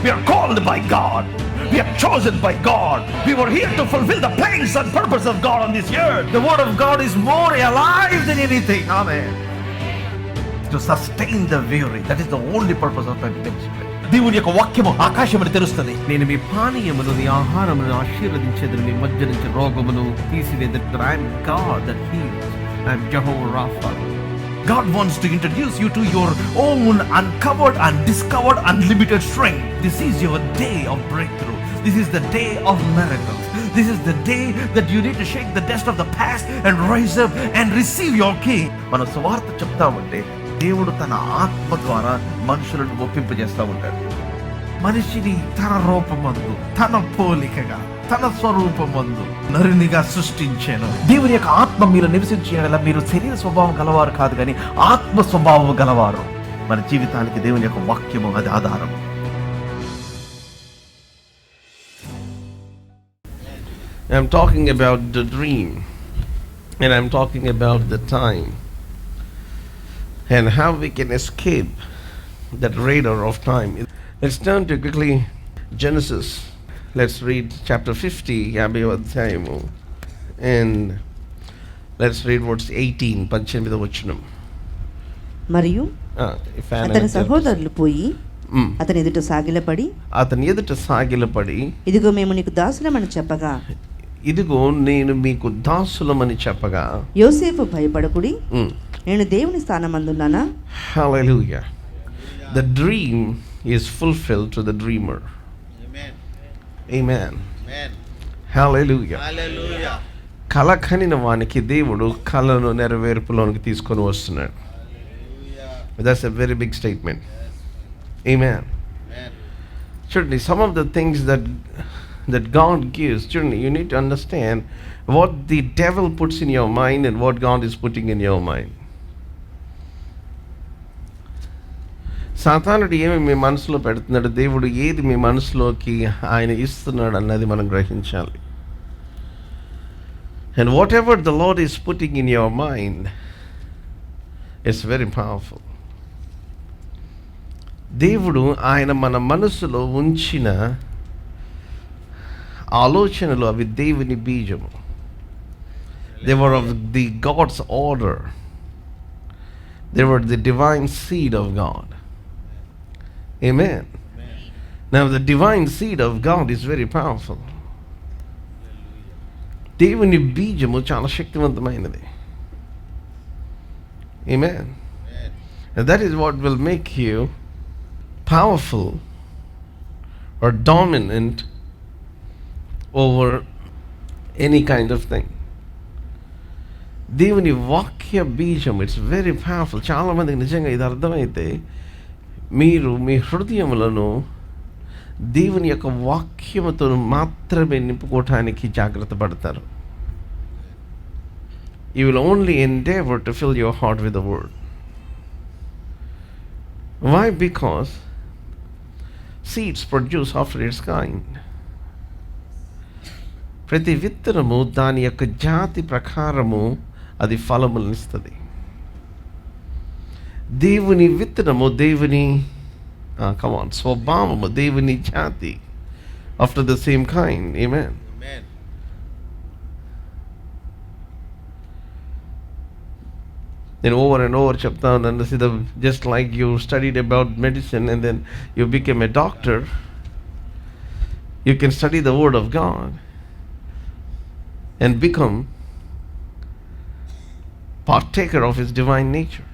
We are called by God. We are chosen by God. We were here to fulfill the plans and purpose of God on this earth. The word of God is more alive than anything. Amen. To sustain the weary. That is the only purpose of my ministry. దేవుని యొక్క వాక్యము ఆకాశమును తెరుస్తుంది. నేను మీ పానీయమును మీ ఆహారమును ఆశీర్వదించేదని మీ మధ్య నుంచి రోగమును తీసివేదట. I am God that heals. I am Jehovah Rapha. God wants to introduce you to your own uncovered and discovered unlimited strength. This is your day of breakthrough. This is the day of miracles. This is the day that you need to shake the dust of the past and rise up and receive your king. మనం సువార్త చెప్తామంటే దేవుడు తన ఆత్మ ద్వారా మనుషులను ఒప్పింపజేస్తూ ఉంటాడు. మనిషిని తన రూపమందు, తన పోలికగా, తన స్వరూపమందు నరునిగా సృష్టించాను. దేవుని యొక్క ఆత్మ మీరు నివసించేలా మీరు శరీర స్వభావం గలవారు కాదు, కానీ ఆత్మ స్వభావం గలవారు. మన జీవితానికి దేవుని యొక్క వాక్యము అది ఆధారం. I'm talking about the dream, and I'm talking about the time, and how we can escape that radar of time. Let's turn to quickly Genesis. Let's read chapter 50, and let's read verse 18. 18వ వచనం. మరియు అతని సహోదరులు పోయి అతని ఎదుట సాగిలపడి ఇదిగో మేము నీకు దాసులమని చెప్పగా, ఇదిగో నేను మీకు దాసులమని చెప్పగా, యోసేపు భయపడకుడి, నేను దేవుని స్థానమందున్నానా. Hallelujah. The dream is fulfilled to the dreamer. Amen. Hallelujah. కల కనిన వానికి దేవుడు కలను నెరవేర్పులోనికి తీసుకొని వస్తున్నాడు. That's a very big statement. Amen. Certainly some of the things that God gives, certainly you need to understand what the devil puts in your mind and what God is putting in your mind. సాతానుడు ఏమి మీ మనసులో పెడుతున్నాడు, దేవుడు ఏది మీ మనసులోకి ఆయన ఇస్తున్నాడు అన్నది మనం గ్రహించాలి. And whatever the Lord is putting in your mind, it's very powerful. దేవుడు ఆయన మన మనసులో ఉంచిన ఆలోచనలు అవి దేవుని బీజము. They were of the God's order. They were the divine seed of God. Amen. Now the divine seed of God is very powerful. దేవుని బీజము చాలా శక్తివంతమైనది. Amen. And that is what will make you powerful or dominant over any kind of thing. దేవుని వాక్య బీజం, it's very powerful. చాలామందికి నిజంగా ఇది అర్థమైతే మీరు మీ హృదయములను దేవుని యొక్క వాక్యముతో మాత్రమే నింపుకోవటానికి జాగ్రత్త పడతారు. You will only endeavor to fill your heart with the word. Why? Because seeds produce after its kind. ప్రతి విత్తనము దాని యొక్క జాతి ప్రకారము అది ఫలములనిస్తుంది. దేవుని విత్తనము దేవుని స్వభావము, దేవుని జాతి, after the same kind. Amen. నేను over and over చెప్తా ఉన్నాను, just like you studied about medicine and then you became a doctor, you can study the word of God and become partaker of his divine nature.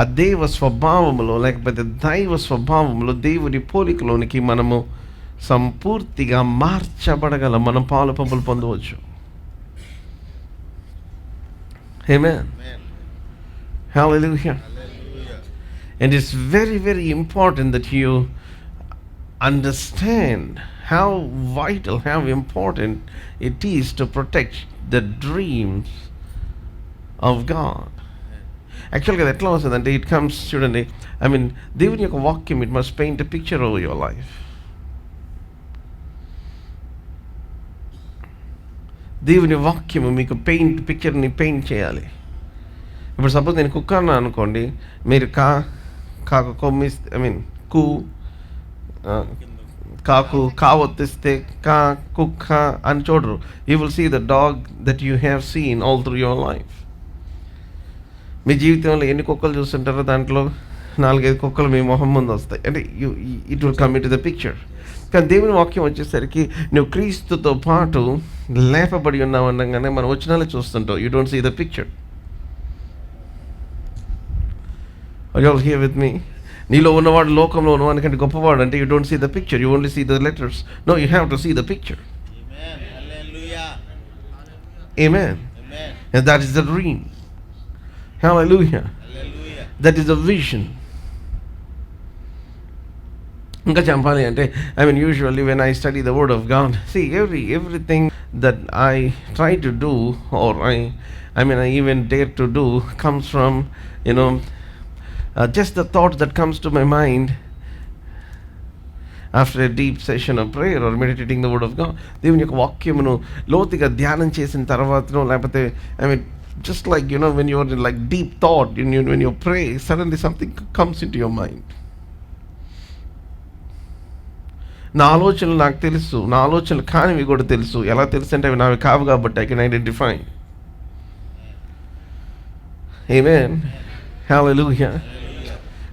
ఆ దైవ స్వభావములో లేకపోతే దైవ స్వభావములో దేవుని పోలికలోనికి మనము సంపూర్తిగా మార్చబడగలం, మనం పాలు పంపులు పొందవచ్చు. Amen. Hallelujah. And it's very, very important that you understand how vital, how important it is to protect the dreams of God. Actually, ఎట్లా వస్తుందంటే ఇట్ కమ్స్, చూడండి, దేవుని యొక్క వాక్యం it must paint a picture over your life. దేవుని వాక్యము మీకు పిక్చర్ని paint చేయాలి. ఇప్పుడు సపోజ్ నేను కుక్క అన్నా అనుకోండి, మీరు కు కాకు కావొత్తిస్తే కా కుక్క అని చూడరు. You will see the dog that you have seen all through your life. మీ జీవితంలో ఎన్ని కుక్కలు చూస్తుంటారో దాంట్లో 4-5 కుక్కలు మీ మొహం ముందు వస్తాయి. అంటే it will come in to the picture. కానీ దేవుని వాక్యం వచ్చేసరికి నువ్వు క్రీస్తుతో పాటు లేపబడి ఉన్నావు అనగానే మనం వచనాలు చూస్తుంటావు. You don't see the picture. Are you all here with me? నీలో ఉన్నవాడు లోకంలో ఉన్నవాడికంటే గొప్పవాడు అంటే you don't see the picture, you only see the letters. No, you have to see the picture. Amen. And that is the dream. Hallelujah. That is the vision. ఇంకా చెప్పాలి అంటే usually when I study the word of God, see everything that I try to do or I even dare to do comes from just the thoughts that comes to my mind after a deep session of prayer or meditating the word of God. దేవుని యొక్క వాక్యమును లోతుగా ధ్యానం చేసిన తర్వాతనో లేకపోతే just like when you're in like deep thought, when you pray, suddenly something comes into your mind. నా ఆలోచనలు నాకు తెలుసు, నా ఆలోచనలు కానివి కూడా తెలుసు. ఎలా తెలుసు అంటే అవి నావి కావు కాబట్టి ఐ కెన్ ఐడెంటిఫై. ఆమేన్. హల్లెలూయా.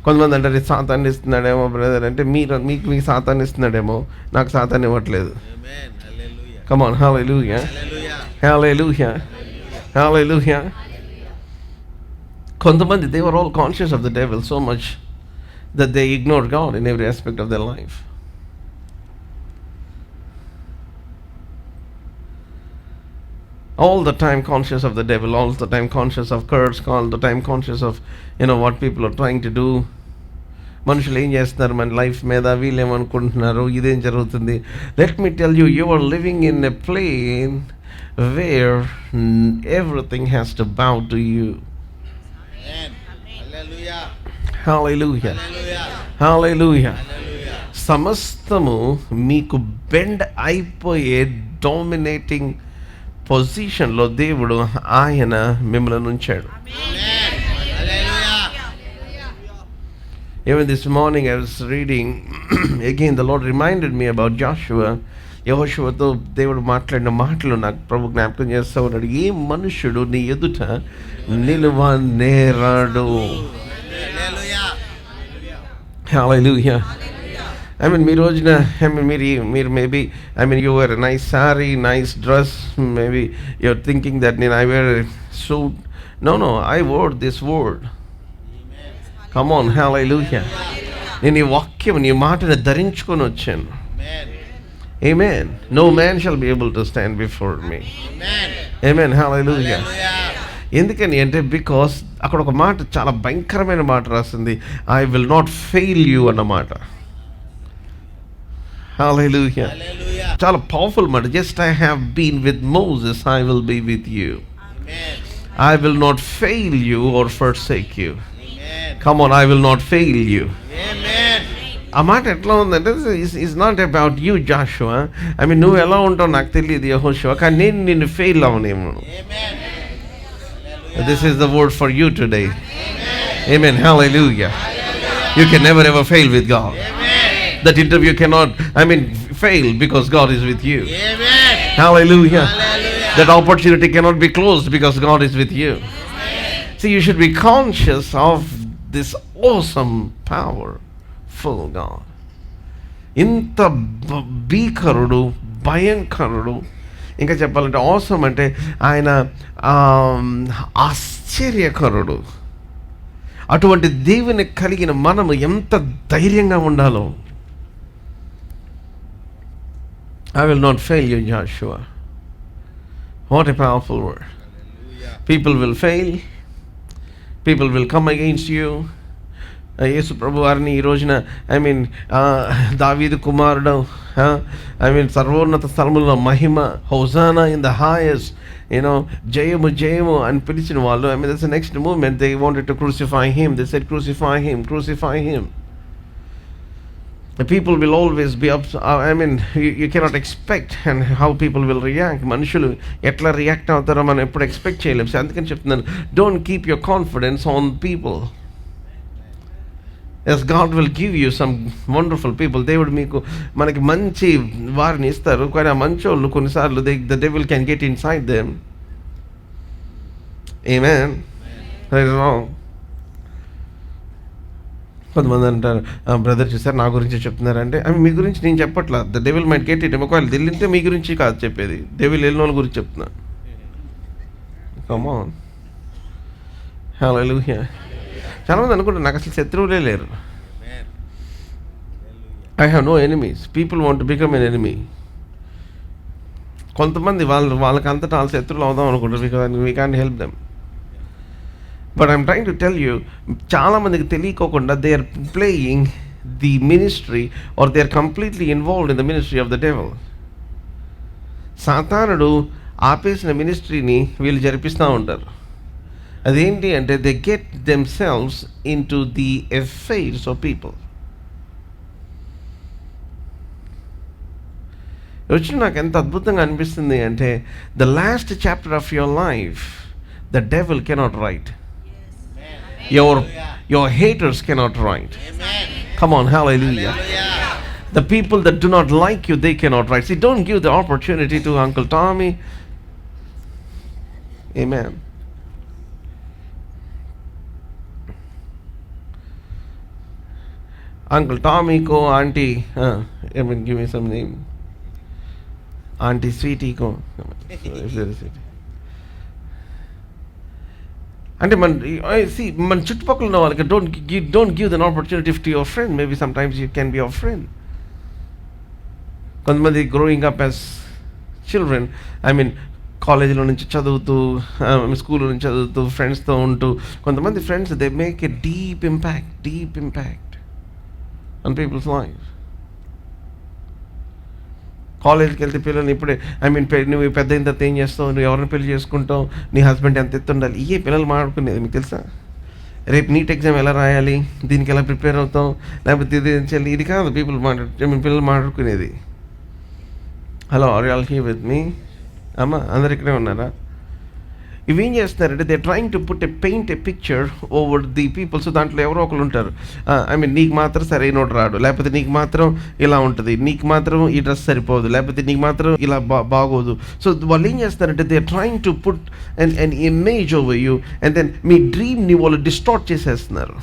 కొంతమంది అంటారు సాతాన్ని ఇస్తున్నాడేమో బ్రదర్ అంటే మీకు సాతాన్ని ఇస్తున్నాడేమో, నాకు సాతాన్ని ఇవ్వట్లేదు. Come on. Hallelujah. Hallelujah. Hallelujah. కొంతమంది they were all conscious of the devil so much that they ignored God in every aspect of their life. All the time conscious of the devil, all the time conscious of curse, all the time conscious of what people are trying to do. మనుషులు ఏం చేస్తున్నారు మన life మీద, వీళ్ళు ఏమనుకుంటున్నారు, ఇదేం జరుగుతుంది. Let me tell you, you are living in a plane where everything has to bow to you. Hallelujah. Hallelujah. సమస్తము మీకు బెండ్ అయిపోయే డామినేటింగ్ పొజిషన్లో దేవుడు ఆయన మిమ్మల్ని ఉంచాడు. Even this morning I was reading again, the Lord reminded me about Joshua. యెహోషువతో దేవుడు మాట్లాడిన మాటలు నాకు ప్రభు జ్ఞాపకం చేస్తూ ఉన్నాడు. ఏ మనుషుడు నీ ఎదుట నిలువనేరాడు. హల్లెలూయా. మీ రోజున మీరు maybe you wear a nice saree, nice dress, maybe you're thinking that I wear a suit. No, I wore this word. Come on. Hallelujah. నేను ఈ వాక్యం నీ మాటను ధరించుకొని వచ్చాను. Amen. No man shall be able to stand before me. Amen. Hallelujah. ఎందుకని అంటే because అక్కడ ఒక మాట చాలా భయంకరమైన మాట రాసింది, I will not fail you అన్నమాట. Hallelujah. చాలా పవర్ఫుల్ మాట. Just I have been with Moses, I will be with you. I will not fail you or forsake you. Come on, I will not fail you. ఆ మాట ఎట్లా ఉందంటే it's not about you Joshua. నువ్వు ఎలా ఉంటావు నాకు తెలియదు యెహోషువ, కానీ నేను నిన్ను ఫెయిల్ అవనేమో. This is the word for you today. Amen. Hallelujah. You can never ever fail with God. That interview cannot fail because God is with you. Hallelujah. That opportunity cannot be closed because God is with you. See, you should be conscious of this awesome, powerful God. ఇంత భీకరుడు, భయంకరుడు, ఇంకా చెప్పాలంటే అవసరం అంటే ఆయన ఆశ్చర్యకరుడు. అటువంటి దేవుని కలిగిన మనము ఎంత ధైర్యంగా ఉండాలో. I will not fail you, Joshua. What a powerful word. People will fail. People will come against you. యేసు ప్రభు వారిని ఈ రోజున దావీదు కుమారుడు, సర్వోన్నత స్థలములో మహిమ, హోసానా ఇన్ ద హైయెస్ట్, జయము జయము అని పిలిచిన వాళ్ళు, that's the next movement. They wanted to crucify him. They said crucify him, crucify him. The people will always be up. You cannot expect and how people will react. మనుషులు ఎట్లా react అవుతారో మనం ఎప్పుడు ఎక్స్పెక్ట్ చేయలేము. అందుకని చెప్తున్నాను, don't keep your confidence on people. Yes God will give you some wonderful people. దేవుడు మీకు మనకి మంచి వారిని ఇస్తారు, కానీ ఆ మంచి వాళ్ళు కొన్నిసార్లు the devil can get in side them. Amen. Wrong. కొంతమంది అంటారు, బ్రదర్ చూసారు నా గురించి చెప్తున్నారంటే, అవి మీ గురించి నేను చెప్పట్లా. The devil might get it. ఒకవేళ తెలియంటే మీ గురించి కాదు చెప్పేది, డెవిల్ వెళ్ళిన వాళ్ళ గురించి చెప్తున్నా. Come on. హల్లెలూయా. చాలామంది అనుకుంటారు నాకు అసలు శత్రువులే లేరు. I have no enemies. People want to become an enemy. కొంతమంది వాళ్ళకి అంతటా వాళ్ళ శత్రువులు అవుదాం అనుకుంటారు, because we can help them. But I'm trying to tell you, చాలామందికి తెలియకోకుండా they are playing the ministry or they are completely involved in the ministry of the devil. సాతానుడు ఆపేసిన మినిస్ట్రీని వీళ్ళు జరిపిస్తూ ఉంటారు. అదేంటి అంటే they get themselves in to the affairs of people. వచ్చి నాకు ఎంత అద్భుతంగా అనిపిస్తుంది అంటే, the last chapter of your life the devil cannot write. Your haters cannot write. Amen. Come on, hallelujah. The people that do not like you, they cannot write. See, don't give the opportunity to Uncle Tommy. Amen. Uncle Tommy ko auntie, give me some name. Auntie Sweetie ko. If there is Sweetie. అంటే మన చుట్టుపక్కల ఉన్న వాళ్ళకి don't give them opportunity to your friend. Maybe some times you can be your friend. కొంతమంది growing up as children, I mean కాలేజీలో నుంచి చదువుతూ, school నుంచి చదువుతూ, ఫ్రెండ్స్తో ఉంటూ, కొంతమంది friends they make a deep impact on people's life. కాలేజ్కి వెళ్తే పిల్లల్ని ఇప్పుడే, ఐ మీన్ నువ్వు పెద్ద అయిన తర్వాత ఏం చేస్తావు, నువ్వు ఎవరిని పెళ్లి చేసుకుంటావు, నీ హస్బెండ్ ఎంత ఎత్తు ఉండాలి, ఇవే పిల్లలు మాట్లాడుకునేది. మీకు తెలుసా? రేపు నీట్ ఎగ్జామ్ ఎలా రాయాలి, దీనికి ఎలా ప్రిపేర్ అవుతాం, లేకపోతే ఇది కాదు పిల్లలు మాట్లాడుకునేది. Hello, are you all here with me? అమ్మ అందరు ఇక్కడే ఉన్నారా? ఇవేం చేస్తున్నారంటే they trying to paint a picture over the people. So దాంట్లో ఎవరో ఒకరు ఉంటారు, ఐ మీన్ నీకు మాత్రం సరైనోడు రాడు, లేకపోతే నీకు మాత్రం ఇలా ఉంటుంది, నీకు మాత్రం ఈ డ్రెస్ సరిపోదు, లేకపోతే నీకు మాత్రం ఇలా బాగోదు. సో వాళ్ళు ఏం చేస్తారంటే they trying to put an image over you, and then మీ డ్రీమ్ని వాళ్ళు డిస్టార్ట్ చేసేస్తున్నారు.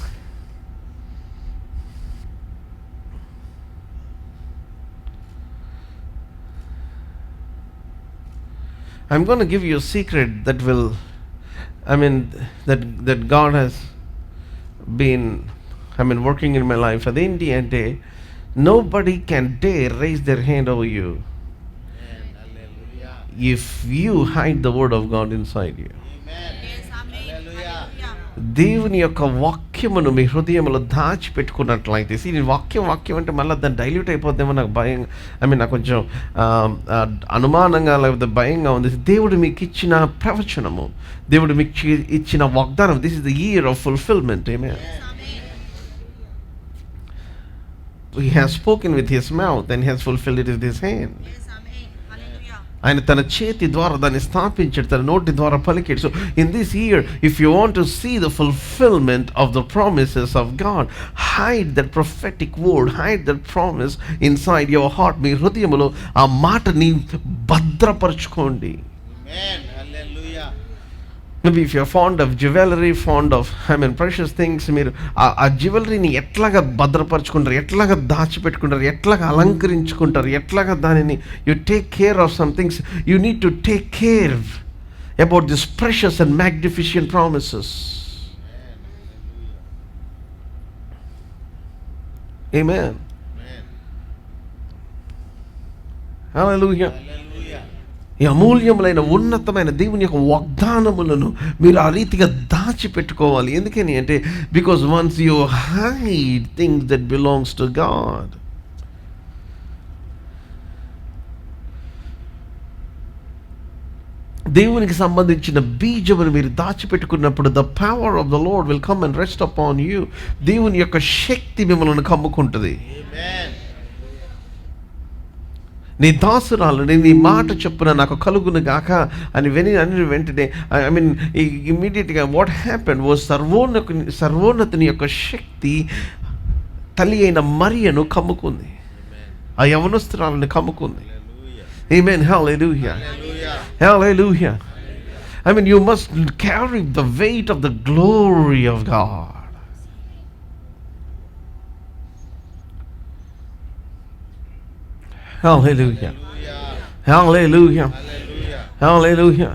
I'm going to give you a secret that will, that God has been, working in my life. Adenti ante nobody can dare raise their hand over you. Amen. Hallelujah. If you hide the word of God inside you. Amen. దేవుని యొక్క వాక్యమును మీ హృదయంలో దాచిపెట్టుకున్నట్లయితే, వాక్యం అంటే మళ్ళీ దాన్ని dilute అయిపోద్దేమో నాకు భయం, నాకు కొంచెం అనుమానంగా లేకపోతే భయంగా ఉంది. దేవుడు మీకు ఇచ్చిన ప్రవచనము, దేవుడు మీకు ఇచ్చిన వాగ్దానం, this is the year of fulfilment. Amen. He has spoken with his mouth and he has fulfilled it with his hand. ఆయన తన చేతి ద్వారా దాన్ని స్థాపించాడు, తన నోటి ద్వారా పలికాడు. So in this year if you want to see the fulfilment of the promises of God, hide that prophetic word, hide that promise inside your heart. మీ హృదయంలో ఆ మాటని భద్రపరచుకోండి. Maybe if you're fond of jewelry, fond of precious things, మీరు ఆ జ్యువెలరీని ఎట్లాగా భద్రపరచుకుంటారు, ఎట్లాగా దాచిపెట్టుకుంటారు, ఎట్లాగా అలంకరించుకుంటారు, ఎట్లాగా దానిని you take care of some things. You need to take care about these precious and magnificent promises. Amen. Hallelujah. ఈ అమూల్యములైన ఉన్నతమైన దేవుని యొక్క వాగ్దానములను మీరు ఆ రీతిగా దాచిపెట్టుకోవాలి. ఎందుకని అంటే because once you hide things that belongs to God, దేవునికి సంబంధించిన బీజమును మీరు దాచిపెట్టుకున్నప్పుడు the power of the Lord will come and rest upon you. దేవుని యొక్క శక్తి మిమ్మల్ని కమ్ముకుంటుంది. నీ దాసురాలని నీ మాట చెప్పున నాకు కలుగును గాక అని వెంటనే ఇమ్మీడియట్గా వాట్ హ్యాపెండ్ వాజ్ సర్వోన్నతుని యొక్క శక్తి తల్లి అయిన మరియను కమ్ముకుంది, ఆ యవనస్తురాలను కమ్ముకుంది. Amen. Hallelujah. Hallelujah. I mean, you must carry the weight of the glory of God. Hallelujah. Hallelujah. Hallelujah.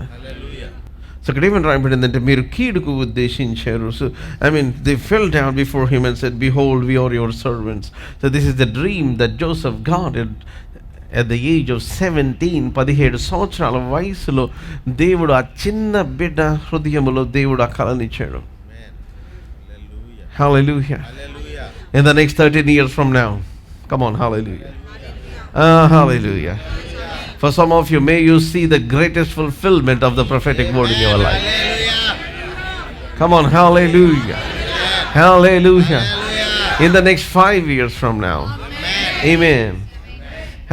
So ఇక్కడ ఏమని రాయబడిందంటే, మీరు కీడుకు ఉద్దేశించారు. So I mean, they fell down before him and said, behold, we are your servants. So this is the dream that Joseph got at the age of 17 సంవత్సరాల వయసులో దేవుడు ఆ చిన్న బిడ్డ హృదయములో దేవుడు ఆ కళనిచ్చాడు. Hallelujah. In the next 13 years from now, come on, hallelujah. Hallelujah. For some of you, may you see the greatest fulfillment of the prophetic word in your life. Come on, hallelujah. Hallelujah. In the next 5 years from now. Amen.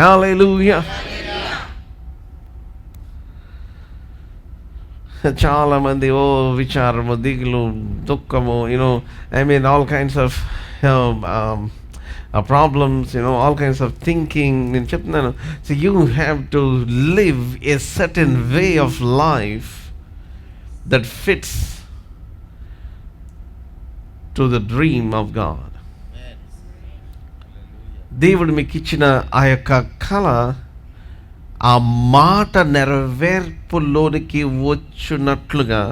Hallelujah. చాలా మంది విచారము, దిగులు, దుఃఖము, I mean all kinds of problems, all kinds of thinking. నేను చెప్తున్నాను, so you have to live a certain way of life that fits to the dream of God. దేవుడు మీకు ఇచ్చిన ఆ యొక్క కళ, ఆ మాట నెరవేర్పులోనికి వచ్చినట్లుగా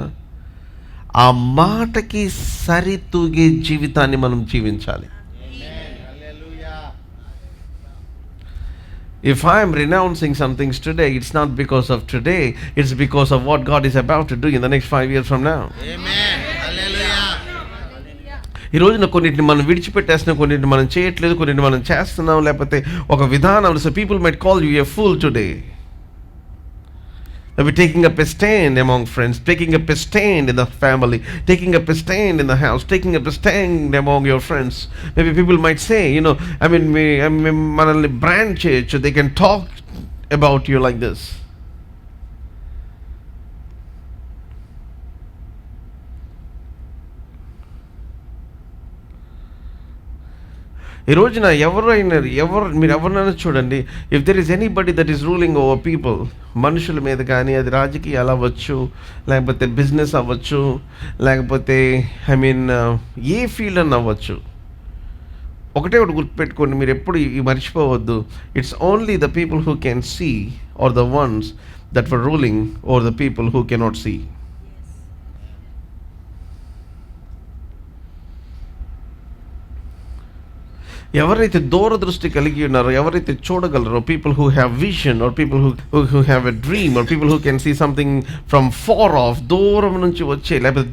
ఆ మాటకి సరితూగే జీవితాన్ని మనం జీవించాలి. If I am renouncing some things today, it's not because of today, it's because of what God is about to do in the next 5 years from now. Amen. ఈ రోజున కొన్నిటిని మనం విడిచిపెట్టేస్తున్నాం, కొన్నిటిని మనం చేయట్లేదు, కొన్నిటిని మనం చేస్తున్నాం, లేకపోతే ఒక విధానం. So people might call you a fool today. Maybe taking up a stand among friends, taking up a stand in the family, taking up a stand in the house, taking up a stand among your friends. Maybe people might say, I mean, manalni brand church, they can talk about you like this. ఈ రోజున మీరు ఎవరినైనా చూడండి, if there is anybody that is ruling over people, మనుషుల మీద కానీ, అది రాజకీయాలు అవ్వచ్చు, లేకపోతే బిజినెస్ అవ్వచ్చు, లేకపోతే ఐ మీన్ ఏ ఫీల్డ్ అని అవ్వచ్చు, ఒకటే ఒకటి గుర్తుపెట్టుకోండి, మీరు ఎప్పుడు మర్చిపోవద్దు, it's only the people who can see are the ones that were ruling over the people who cannot see. ఎవరైతే దూరదృష్టి కలిగి ఉన్నారో, ఎవరైతే చూడగలరో, people who have vision or people who have a dream or people who can see something from far off, దూరం నుంచి వచ్చే, లేకపోతే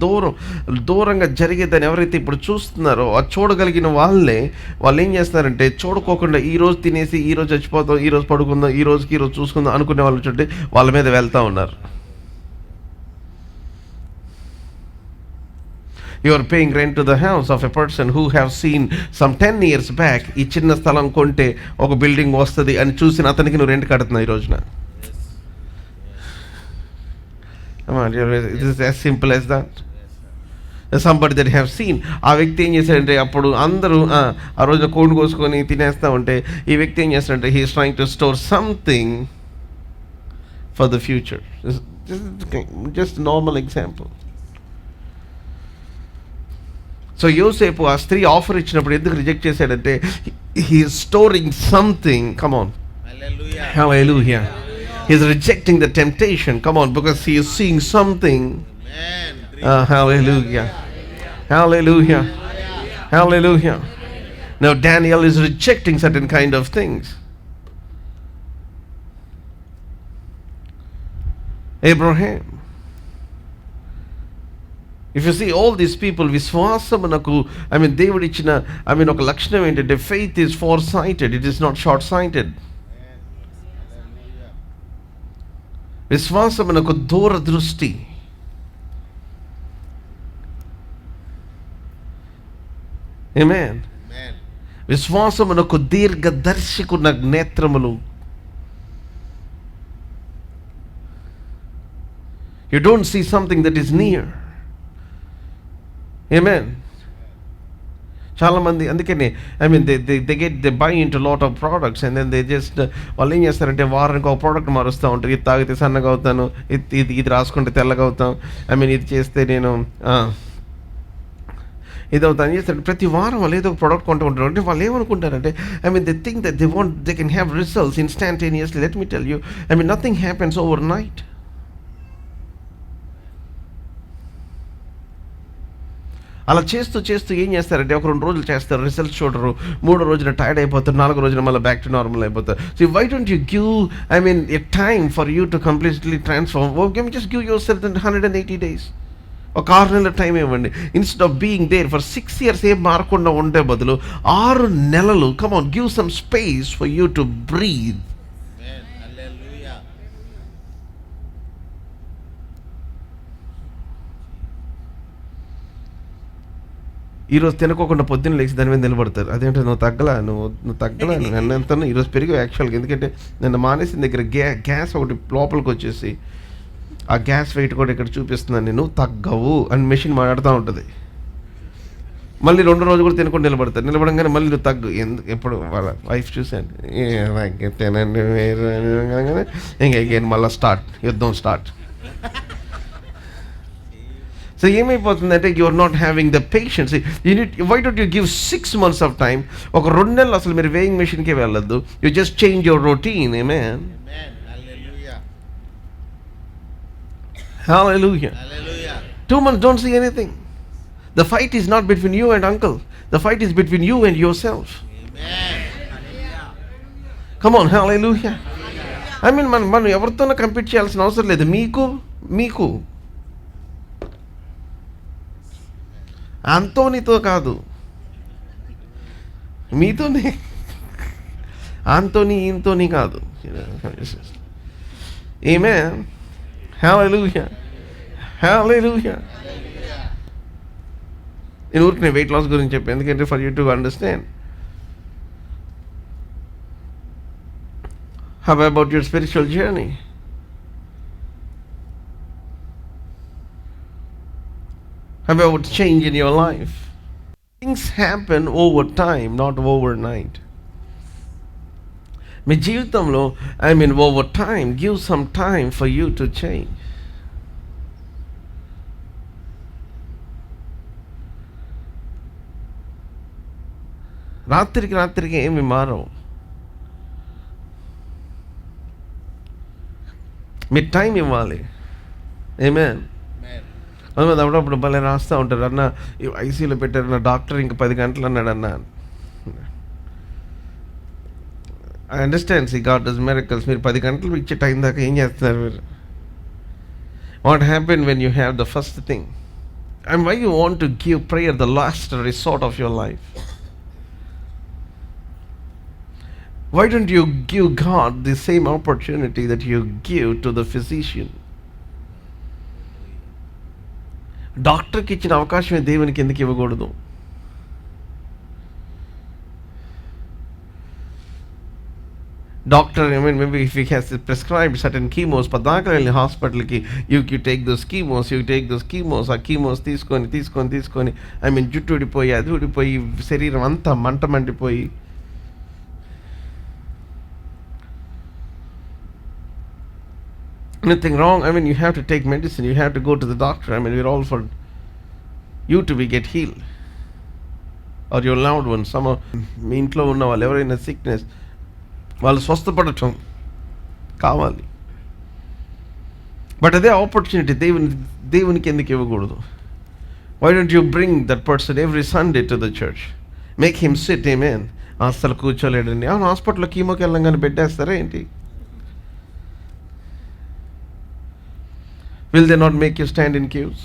దూరంగా జరిగేదని ఎవరైతే ఇప్పుడు చూస్తున్నారో, ఆ చూడగలిగిన వాళ్ళు ఏం చేస్తారంటే, చూడుకోకుండా ఈరోజు తినేసి ఈరోజు చచ్చిపోతాం, ఈరోజు పడుకుందాం, ఈరోజు చూసుకుందాం అనుకునే వాళ్ళు చూడండి, వాళ్ళ మీద వెళ్తూ ఉన్నారు. You are paying rent to the house of a person who have seen some 10 years back, ఈ చిన్న స్థలం కొంటే ఒక బిల్డింగ్ వస్తుంది అని చూసిన అతనికి నువ్వు రెంట్ కడుతున్నావు ఈ రోజున. It is as simple as that. Somebody that have seen, ఆ వ్యక్తి ఏం చేశాడంటే, అప్పుడు అందరూ ఆ రోజున కోడి కోసుకొని తినేస్తూ ఉంటే, ఈ వ్యక్తి ఏం చేస్తాడంటే, he is trying to store something for the future. Just a normal example. So యోసేపు ఆ స్త్రీ ఆఫర్ ఇచ్చినప్పుడు ఎందుకు రిజెక్ట్ చేశాడంటే, he is storing something. Come on. Hallelujah. Hallelujah. He is rejecting the temptation. Come on, because he is seeing something. Amen. Hallelujah. Hallelujah. Hallelujah. Now Daniel is rejecting certain kind of things. Abraham. If you see all these people, విశ్వాసమునకు దేవుడు ఇచ్చిన ఒక లక్షణం ఏంటంటే, faith is foresighted, it is not short-sighted. విశ్వాసమునకు దూరదృష్టి. Amen. విశ్వాసమునకు దీర్ఘదర్శికున్న నేత్రములు. You don't see something that is near. Amen. చాలామంది అందుకని they buy into lot of products and then they just వాళ్ళు ఏం చేస్తారంటే వారానికి ఒక ప్రోడక్ట్ మారుస్తూ ఉంటారు. ఇది తాగితే సన్నగా అవుతాను, ఇది రాసుకుంటే తెల్లగా అవుతాం, ఇది చేస్తే నేను ఇది అవుతాను చేస్తారు. ప్రతి వారం వాళ్ళు ఏదో ఒక ప్రోడక్ట్ కొంటూ ఉంటారు. అంటే వాళ్ళు ఏమనుకుంటారంటే they think that they can have results instantaneously. Let me tell you, nothing happens overnight. అలా చేస్తూ ఏం చేస్తారంటే ఒక 2 రోజులు చేస్తారు, రిజల్ట్స్ చూడరు, 3వ రోజున టైర్డ్ అయిపోతారు, 4వ రోజున మళ్ళీ బ్యాక్ టు నార్మల్ అయిపోతారు. So why don't you give a time for you to completely transform? Just give yourself 180 days. ఒక 6 నెలల టైం ఇవ్వండి. Instead of being there for 6 years ఏం మారకుండా ఉండే బదులు 6 నెలలు, come on, give some space for you to breathe. ఈరోజు తినకోకుండా పొద్దున్న లేచి దాని మీద నిలబడతారు. అదేంటో నువ్వు తగ్గలా నన్ను ఎంత ఈరోజు పెరిగి యాక్చువల్గా, ఎందుకంటే నిన్న మానేసిన దగ్గర గ్యాస్ ఒకటి లోపలికి వచ్చేసి ఆ గ్యాస్ వెయిట్ కూడా ఇక్కడ చూపిస్తున్నాను, నువ్వు తగ్గవు అని మెషిన్ మాట్లాడుతూ ఉంటుంది. మళ్ళీ 2వ రోజు కూడా తినకుండా నిలబడతారు. నిలబడంగానే మళ్ళీ నువ్వు తగ్గు. ఎప్పుడు వాళ్ళ వైఫ్ చూశాను, తినండి ఇంకా మళ్ళీ యుద్ధం స్టార్ట్. సో ఏమైపోతుందంటే you are not having the patience. Why don't you give 6 months of time? ఒక 2 నెలలు అసలు మీరు వేయింగ్ మెషిన్కే వెళ్ళొద్దు. You just change your routine. Amen. Hallelujah. 2 months don't see anything. The fight is not between you and uncle. The fight is between you and yourself. Come on, hallelujah. మనం ఎవరితోనో compete చేయాల్సిన అవసరం లేదు. మీకు అంతోనితో కాదు, మీతోనే. ఇంతోని కాదు. ఆమేన్. హల్లెలూయా. నేను ఊరికే వెయిట్ లాస్ గురించి చెప్పాను, ఎందుకంటే for you to understand. How about your spiritual journey? How about change in your life? Things happen over time, not overnight. మీ జీవితంలో over time, give some time for you to change. రాత్రికి ఏమి మారవు. మీరు time ఇవ్వాలి. ఆమేన్. అప్పుడప్పుడు భలే రాస్తూ ఉంటారు, అన్న ఐసీయూలో పెట్టారు, నా డాక్టర్ ఇంక 10 గంటలు అన్నాడు అన్న. I understand, see God does miracles. మీరు 10 గంటలు ఇచ్చే టైం దాకా ఏం చేస్తున్నారు మీరు? What happen when you have the first thing and why you want to give prayer the last resort of your life? Why don't you give God the same opportunity that you give to the physician? డాక్టర్కి ఇచ్చిన అవకాశమే దేవునికి ఎందుకు ఇవ్వకూడదు? Doctor maybe if he has prescribed certain chemos, పద్దాకలు వెళ్ళి హాస్పిటల్కి you take those chemos, ఆ chemos తీసుకొని జుట్టు ఊడిపోయి, అది ఊడిపోయి, శరీరం అంతా మండిపోయి. Nothing wrong. You have to take medicine. You have to go to the doctor. We're all for you to get healed. Or your loved ones. Some of మీ ఇంట్లో ఉన్న వాళ్ళు ఎవరైనా సిక్నెస్, వాళ్ళు స్వస్థపడటం కావాలి. బట్ అదే ఆపర్చునిటీ దేవునికి ఎందుకు ఇవ్వకూడదు? Why don't you bring that person every Sunday to the church? Make him sit. Amen. అసలు కూర్చోలేడండి. అవును, హాస్పిటల్లో కీమోకి వెళ్ళంగానే పెట్టేస్తారా ఏంటి? Will they not make you stand in queues?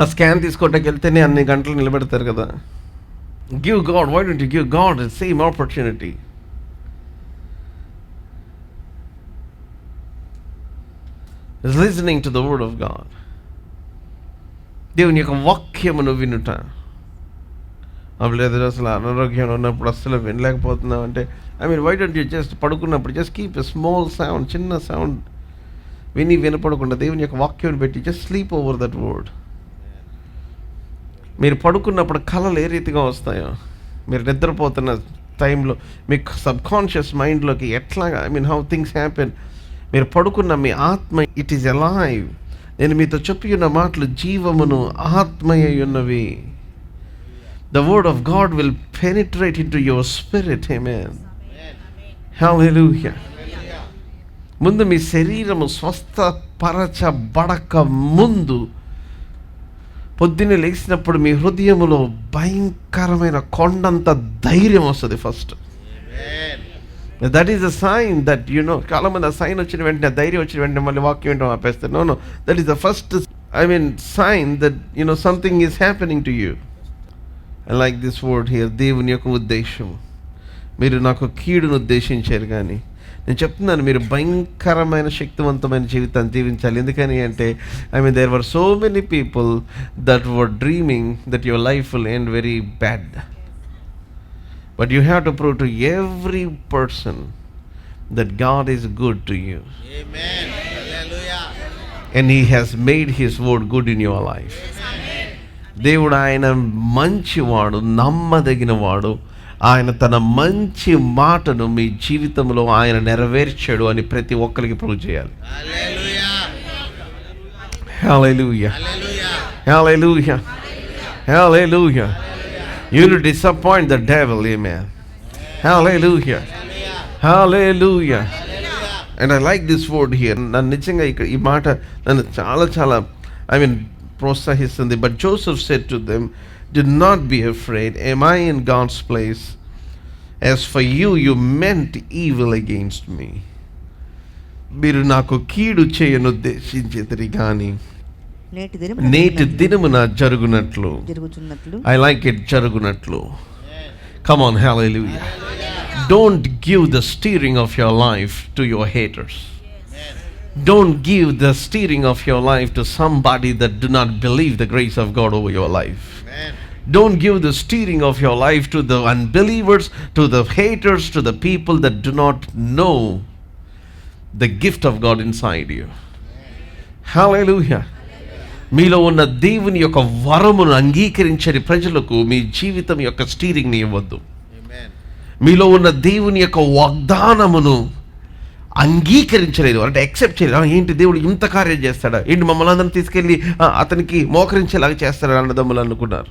ఆ స్కాన్ తీసుకోవడానికి వెళ్తేనే అన్ని గంటలు నిలబెడతారు కదా. Give God. Why don't you give God the same opportunity? Is listening to the word of God. దేవుని యొక్క వాక్యమును వినుట. అప్పుడు అసలు అనారోగ్యంలో ఉన్నప్పుడు అస్సలు వినలేకపోతున్నావు అంటే, why don't you just పడుకున్నప్పుడు just keep a small sound, చిన్న సౌండ్ వినపడకుండా దేవుని యొక్క వాక్యం పెట్టి just sleep over that word. మీరు పడుకున్నప్పుడు కళలు ఏ రీతిగా వస్తాయో, మీరు నిద్రపోతున్న టైంలో మీకు సబ్కాన్షియస్ మైండ్లోకి ఎట్లాగా, హౌ థింగ్స్ హ్యాపెన్. మీరు పడుకున్న మీ ఆత్మ, ఇట్ ఈస్ అలైవ్. నేను మీతో చెప్పి ఉన్న మాటలు జీవమును ఆత్మయ్య ఉన్నవి. The word of God will penetrate into your spirit. Amen. Hallelujah. ముందు మీ శరీరము స్వస్థపరచబడక ముందు పొద్దున్నే లేచినప్పుడు మీ హృదయములో భయంకరమైన కొండంత ధైర్యం వస్తుంది first. That is a sign that చాలా మంది ఆ సైన్ వచ్చిన వెంటనే, ధైర్యం వచ్చిన వెంటనే మళ్ళీ వాక్యం ఏంటో ఆపేస్తారు. No, that is the first sign that something is happening to you. I like this word here. దేవుని యొక్క ఉద్దేశం, మీరు నాకు కీడును ఉద్దేశించారు కానీ నేను చెప్తున్నాను, మీరు భయంకరమైన శక్తివంతమైన జీవితాన్ని జీవించాలి. ఎందుకని అంటే there were so many people that were dreaming that your life will end very bad. But you have to prove to every person that God is good to you. And he has made his word good in your life. దేవుడు ఆయన మంచివాడు, నమ్మదగిన వాడు. ఆయన తన మంచి మాటను మీ జీవితంలో ఆయన నెరవేర్చాడు అని ప్రతి ఒక్కరికి ప్రూవ్ చేయాలి. హల్లెలూయా, hallelujah, hallelujah. You will disappoint the devil. Amen. Hallelujah, hallelujah. And I like this word here. నన్ను నిజంగా ఇక్కడ ఈ మాట నన్ను చాలా చాలా ప్రోత్సహిస్తుంది. But Joseph said to them, do not be afraid. Am I in God's place? As for you, you meant evil against me. మీరు నాకు కీడు చేయను ఉద్దేశించితిరి కానీ నేటి దినమున జరుగునట్లు. I like it, జరుగునట్లు. Come on, hallelujah. Don't give the steering of your life to your haters. Don't give the steering of your life to somebody that do not believe the grace of God over your life. Amen. Don't give the steering of your life to the unbelievers, to the haters, to the people that do not know the gift of God inside you. Hallelujah. మీలో ఉన్న దేవుని యొక్క వరమును అంగీకరించని ప్రజలకు మీ జీవితం యొక్క స్టీరింగ్ని ఇవ్వద్దు. మీలో ఉన్న దేవుని యొక్క వాగ్దానమును అంగీకరించలేదు అంటే యాక్సెప్ట్ చేయలేదు. ఏంటి దేవుడు ఇంత కార్యం చేస్తాడా, ఏంటి మమ్మల్ని అందరిని తీసుకెళ్ళి అతనికి మోకరించేలాగా చేస్తాడా అన్నదమ్ములు అనుకున్నారు.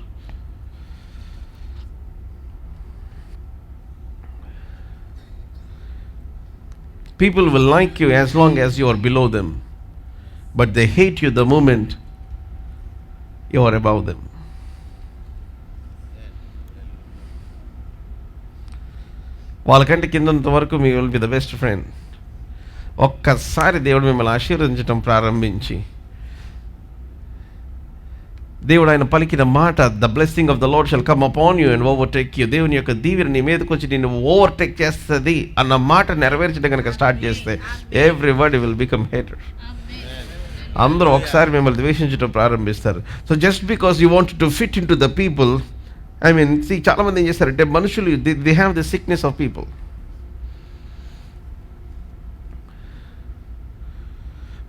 People will like you as long as you are below them, but they hate you the moment you are above them. వాళ్ళకంటే కిందంత వరకు మీ will be the best friend. ఒక్కసారి దేవుడు మిమ్మల్ని ఆశీర్వదించడం ప్రారంభించి, దేవుడు ఆయన పలికిన మాట, the blessing of the Lord shall come upon you and overtake you. దేవుని యొక్క దీవెన నీ మీదకి వచ్చి నిన్ను ఓవర్టేక్ చేస్తుంది అన్న మాట నెరవేర్చడం కనుక స్టార్ట్ చేస్తే ఎవ్రీబడీ విల్ బికమ్ హేటర్. అందరూ ఒకసారి మిమ్మల్ని ద్వేషించడం ప్రారంభిస్తారు. So just because you want to fit in to the people, చాలా మంది ఏం చేస్తారంటే మనుషులు they have the sickness of people.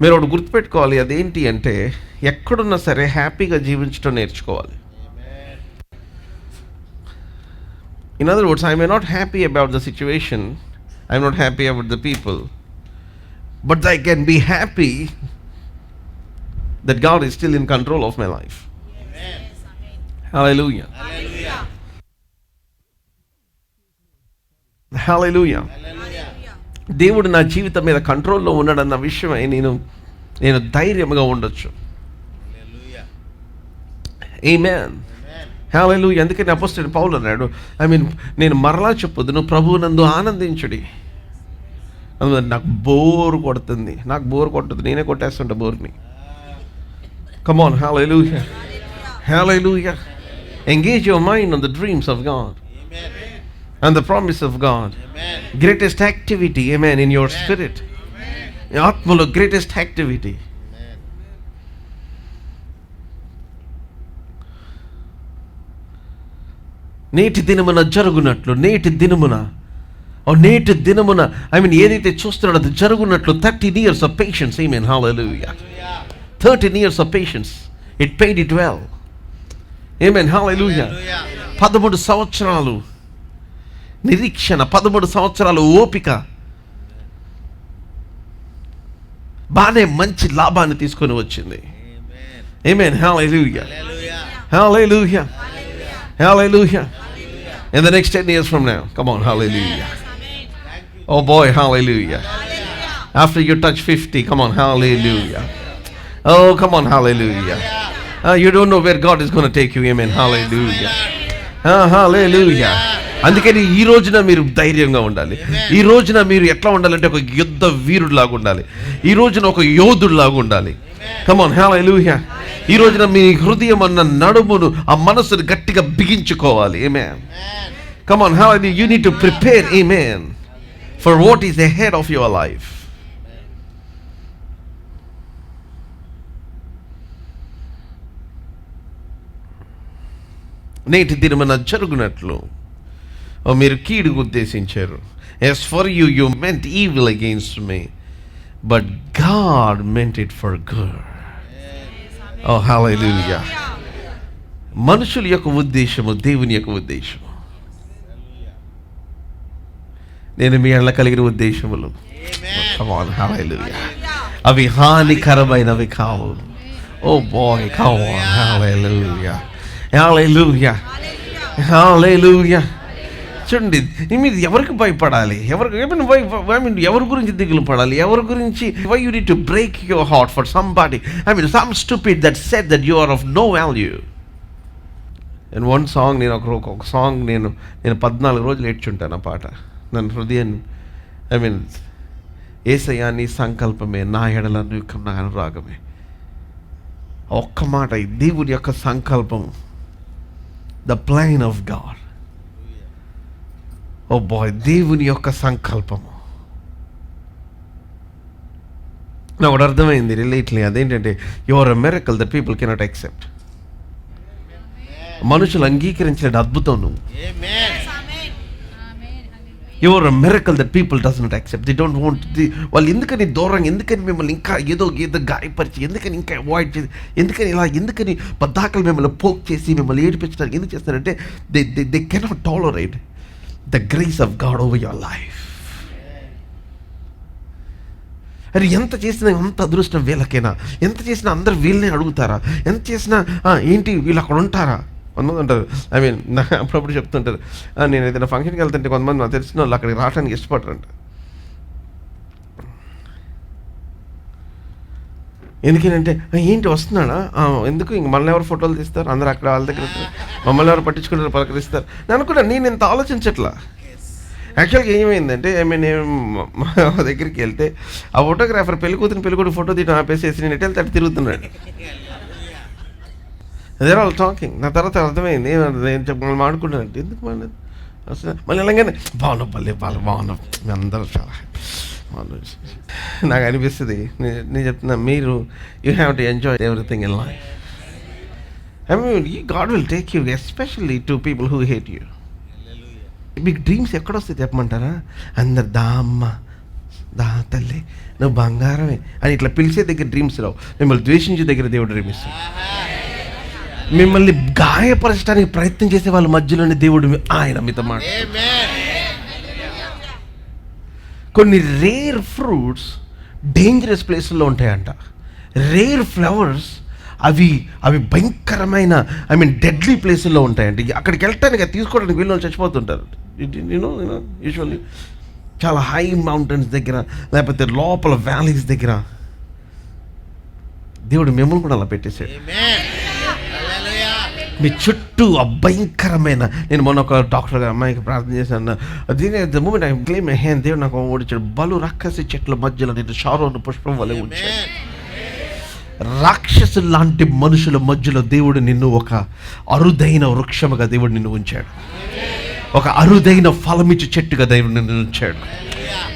మీరు ఒకటి గుర్తుపెట్టుకోవాలి, అదేంటి అంటే ఎక్కడున్నా సరే హ్యాపీగా జీవించడం నేర్చుకోవాలి. In other words, I may not happy about the situation, I am not happy about the people, but I can be happy that God is still in control of my life. Amen. Hallelujah. Hallelujah. Hallelujah. దేవుడు నా జీవితం మీద కంట్రోల్లో ఉన్నాడన్న విషయమై నేను ధైర్యంగా ఉండొచ్చు. Amen. Hallelujah. అందుకని అపోస్తలుడు పౌలు అన్నాడు, నేను మరలా చెప్పొద్దును, ప్రభువునందు ఆనందించుడి. నాకు బోర్ కొడుతుంది, నేనే కొట్టేస్తుంటా బోర్ని. Come on, hallelujah. Hallelujah. Engage your mind on the dreams of God. Amen. And the promise of God. Amen. Greatest activity, amen, in your spirit. Atmalo greatest activity. Amen. నేటి దినమున జరుగునట్లు, నేటి దినమున ఏదైతే చూస్తున్నాడో అది జరుగునట్లు 13 years of patience. Amen. Hallelujah. 13 years of patience. It paid it well. ఆమేన్, హల్లెలూయా. 13 సంవత్సరాలు నిరీక్షణ, 13 సంవత్సరాలు ఓపిక, బానే మంచి లాభాన్ని తీసుకొని వచ్చింది. ఆమేన్, హల్లెలూయా, hallelujah, hallelujah. In the next 10 years from now, come on, hallelujah. Oh boy, hallelujah. After you touch 50, come on, hallelujah. Oh, come on, hallelujah. You don't know where God is going to take you, amen, hallelujah. Hallelujah. అందుకని ఈ రోజున మీరు ధైర్యంగా ఉండాలి. ఈ రోజున మీరు ఎట్లా ఉండాలంటే ఒక యుద్ధ వీరుడిలాగా ఉండాలి. ఈ రోజున ఒక యోధుడిలాగా ఉండాలి. Come on, hallelujah. ఈ రోజున మీ హృదయం అన్న నడుమును, ఆ మనసును గట్టిగా బిగించుకోవాలి. Amen. Come on, hallelujah. You need to prepare, amen, for what is ahead of your life. నేటి దినమున జరుగునట్లు మీరు కీడుకు ఉద్దేశించారు. As for you, you meant evil against me, but God meant it for good. Oh, hallelujah. మనుషుల యొక్క ఉద్దేశము దేవుని యొక్క ఉద్దేశము. నేను మీ అన్న కలిగిన ఉద్దేశములు, come on, hallelujah, అవి హానికరమైనవి కావు. Oh boy, come on, hallelujah, hallelujah, hallelujah. చూడండి, మీరు ఎవరికి భయపడాలి, ఎవరి గురించి దిగులు పడాలి, ఎవరి గురించి? Why you need to break your heart for somebody? Some stupid that said that you are of no value. And one song, నేను ఒక సాంగ్ నేను 14 రోజులు ఏడ్చుంటాను ఆ పాట. నన్ను హృదయాన్ని, యేసయ్యా నీ సంకల్పమే నా ఎడల నా అనురాగమే. ఒక్క మాట, దేవుని యొక్క సంకల్పం, the plan of God. Oh boy, దేవుని యొక్క సంకల్పము నాకు ఒకటి అర్థమైంది రిలేట్లీ. అదేంటంటే, you are a miracle that people cannot accept. మనుషులు అంగీకరించిన అద్భుతం నువ్వు. You are a miracle that people does not accept. They don't want. వాళ్ళు ఎందుకని దూరంగా, ఎందుకని మిమ్మల్ని ఇంకా ఏదో గాయపరిచి, ఎందుకని ఇంకా అవాయిడ్ చేసి, ఎందుకని ఇలా, ఎందుకని పద్దాకలు మిమ్మల్ని పోక్ చేసి మిమ్మల్ని ఏడిపించడానికి ఎందుకు చేస్తారంటే, they cannot tolerate the grace of God over your life. అరే ఎంత చేసినా అంత అదృష్టం వీళ్ళకేనా? ఎంత చేసినా అందరు వీళ్ళనే అడుగుతారా? ఎంత చేసినా ఏంటి వీళ్ళు అక్కడ ఉంటారా? కొంతమంది అంటారు, అప్పుడప్పుడు చెప్తుంటారు, నేను ఏదైనా ఫంక్షన్కి వెళ్తుంటే కొంతమంది నాకు తెలిసిన వాళ్ళు అక్కడికి రావడానికి ఇష్టపడరంట. ఎందుకేనంటే, ఏంటి వస్తున్నాడా, ఎందుకు ఇంక మళ్ళీ ఎవరు ఫోటోలు తీస్తారు, అందరూ అక్కడ వాళ్ళ దగ్గర మమ్మల్ని ఎవరు పట్టించుకుంటారు, పలకరిస్తారు. నేను అనుకున్నా, నేను ఇంత ఆలోచించట్లా. యాక్చువల్గా ఏమైందంటే, నేను మా దగ్గరికి వెళ్తే ఆ ఫోటోగ్రాఫర్ పెళ్ళికూతురు ఫోటో తీయడం ఆపేసేసి నేను ఎటు వెళ్తే అటు తిరుగుతున్నాడు. అదే వాళ్ళు టాకింగ్. నా తర్వాత అర్థమైంది, నేను చెప్పి మాడుకుంటానంటే ఎందుకు మాట్లాడు అసలు. మళ్ళీ వెళ్ళగానే బాగున్నావు మీ అందరూ చాలా నాకు అనిపిస్తుంది. నేను చెప్తున్నా, మీరు you have to enjoy everything in life. God will take you, especially to people who hate you. మీకు డ్రీమ్స్ ఎక్కడొస్తాయి చెప్పమంటారా? అందరు దా అమ్మ, దా తల్లి, నువ్వు బంగారమే అని ఇట్లా పిలిచే దగ్గర డ్రీమ్స్ రావు. మిమ్మల్ని ద్వేషించే దగ్గర దేవుడు డ్రీమ్ ఇస్తాడు. మిమ్మల్ని గాయపరచడానికి ప్రయత్నం చేసే వాళ్ళ మధ్యలోనే దేవుడు ఆయన మీతో మాట. కొన్ని రేర్ ఫ్రూట్స్ డేంజరస్ ప్లేసుల్లో ఉంటాయంట. రేర్ ఫ్లవర్స్ అవి భయంకరమైన డెడ్లీ ప్లేసుల్లో ఉంటాయంట. అక్కడికి వెళ్ళటానికి తీసుకోవడానికి వీళ్ళు చచ్చిపోతుంటారు. యూజువల్లీ చాలా హై మౌంటైన్స్ దగ్గర, లేకపోతే లోపల వ్యాలీస్ దగ్గర దేవుడు మిమ్మల్ని కూడా అలా పెట్టేశాడు. మీ చుట్టూ భయంకరమైన, నేను మొన్న ఒక డాక్టర్ అమ్మాయికి ప్రార్థన చేశాను. The moment I claim my hand, దేవుడు నాకు ఓడించాడు. బలు రాక్షసి చెట్ల మధ్యలో నేను షారోను పుష్పం వలె ఉంచాడు. రాక్షసులు లాంటి మనుషుల మధ్యలో దేవుడు నిన్ను ఒక అరుదైన వృక్షముగా దేవుడు నిన్ను ఉంచాడు. ఒక అరుదైన ఫలమిచ్చు చెట్టుగా దేవుడు నిన్ను ఉంచాడు.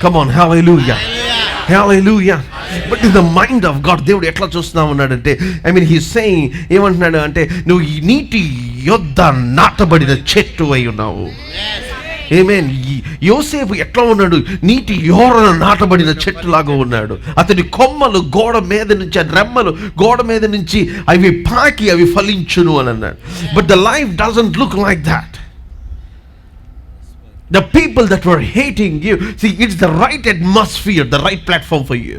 Come on, hallelujah, hallelujah. But in the mind of God దేవుడు ఎట్లా చూస్తున్నా ఉన్నాడంటే, హీస్ సేయింగ్, ఏమంటున్నాడు అంటే, నువ్వు ఈ నీటి యొద్ద నాటబడిన చెట్టు అయి ఉన్నావు. ఆమేన్. యోసేపు ఎట్లా ఉన్నాడు? నీటి యోరన నాటబడిన చెట్టులాగా ఉన్నాడు. అతని కొమ్మలు గోడ మీద నుంచి, రెమ్మలు గోడ మీద నుంచి అవి పాకి అవి ఫలించును అని అన్నాడు. But the life doesn't look like that. The people that were hating you, see, it's the right atmosphere, the right platform for you.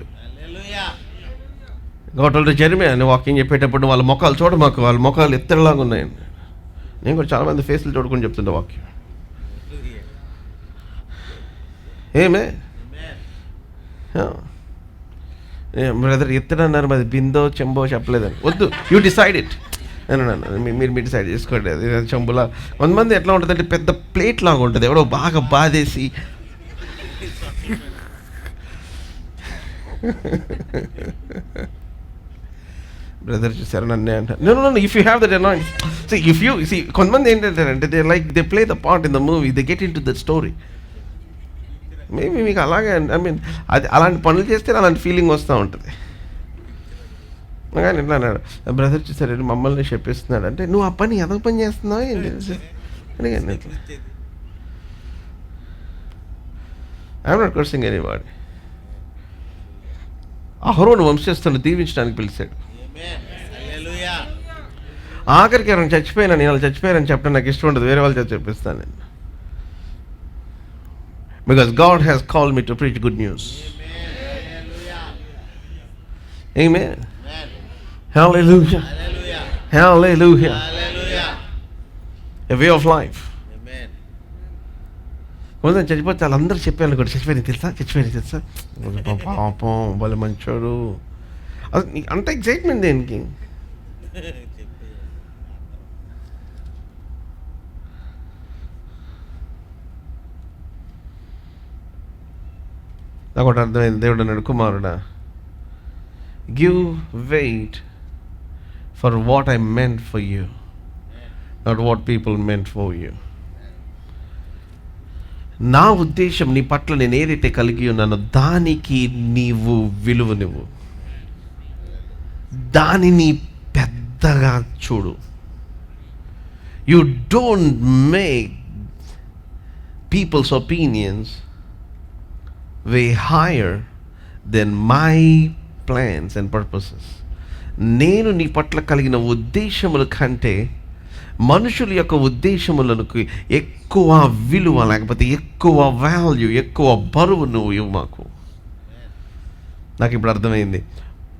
God told Jeremiah, నేను వాకింగ్ చెప్పేటప్పుడు వాళ్ళ మొఖాలు చూడమాకు, వాళ్ళ మొఖాలు ఎత్తలాగా ఉన్నాయండి. నేను కూడా చాలా మంది ఫేస్లు చూడుకొని చెప్తుంటా వాక్యం. ఏమే బ్రదర్ ఎత్తడన్నారు, మరి బిందో చెంబో చెప్పలేదని. వద్దు, యూ డిసైడ్ ఇట్. మీరు డిసైడ్ చేసుకోండి. అది చెంబులా. కొంతమంది ఎట్లా ఉంటుంది అంటే పెద్ద ప్లేట్ లాగా ఉంటుంది, ఎవడో బాగా బాధేసి బ్రదర్ చూసారు నన్నే అంటారు. No, if you have that anointing, if you see, కొంతమంది ఏంటంటే they play the part in the movie, they get into the story. Maybe మీకు అలాగే, ఐ మీన్ అది అలాంటి పనులు చేస్తే అలాంటి ఫీలింగ్ వస్తూ ఉంటుంది. కానీ ఎట్లా అన్నాడు, బ్రదర్ చూసారు మమ్మల్ని చెప్పేస్తున్నాడు అంటే, నువ్వు ఆ పని ఎదగ పని చేస్తున్నావు ఏంటి అడిగాను. ఇట్లా ఐఎమ్ నాట్ కర్సింగ్ ఎనీబడీ. అహరోను వంశస్థులను దీవించడానికి పిలిచాడు. ఆఖరికి ఎవరైనా చచ్చిపోయినా, నేను వాళ్ళు చచ్చిపోయారని చెప్పడం నాకు ఇష్టం ఉండదు, వేరే వాళ్ళు చెప్పిస్తాను నేను. Because God has called me to preach good news. Amen. Hallelujah. Hallelujah. A way of life. కొంచెం చచ్చిపోతే వాళ్ళందరూ చెప్పాను కూడా, చచ్చిపోయిన తెలుసా పాపం వాళ్ళు మంచోడు. అంత ఎక్సైట్మెంట్ దేనికి? నాకు ఒకటి అర్థమైంది. దేవుడు అన్నాడు, కుమారుడా, give wait for what I meant for you, not what people meant for you. నా ఉద్దేశం నీ పట్ల నేను ఏదైతే కలిగి ఉన్నానో దానికి నీవు విలువనివ్వు, దానిని పెద్దగా చూడు. You don't make people's opinions way higher than my plans and purposes. నేను నీ పట్ల కలిగిన ఉద్దేశముల కంటే మనుషుల యొక్క ఉద్దేశములకు ఎక్కువ విలువ, లేకపోతే ఎక్కువ వాల్యూ, ఎక్కువ బరువు నువ్వు ఇవ్వు మాకు. నాకు ఇప్పుడు అర్థమైంది.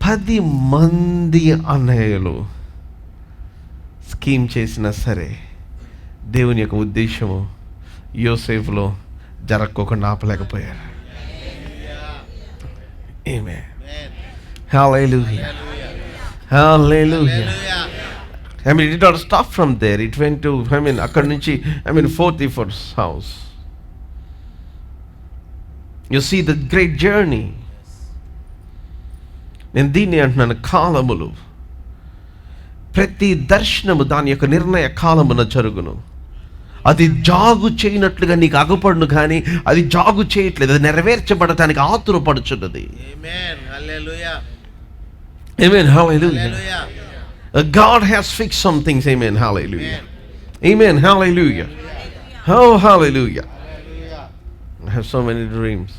10 మంది అన్నయ్యలు స్కీమ్ చేసినా సరే దేవుని యొక్క ఉద్దేశము యోసేఫ్లో జరగకోకుండా ఆపలేకపోయారు. Amen. Hallelujah. Hallelujah. I mean, it did not stop from there. It went to, akkadi nunchi, Potiphar's house. You see the great journey. నేను దీన్ని అంటున్నాను, కాలములు. ప్రతి దర్శనము దాని యొక్క నిర్ణయ కాలమున జరుగును. అది జాగు చేయనట్లుగా నీకు అగపడును, కానీ అది జాగు చేయట్లేదు, అది నెరవేర్చబడటానికి ఆతురపడుచున్నది. Amen. Hallelujah. God has fixed some things. Amen. Hallelujah. Amen. Hallelujah. Oh, hallelujah. I have so many dreams.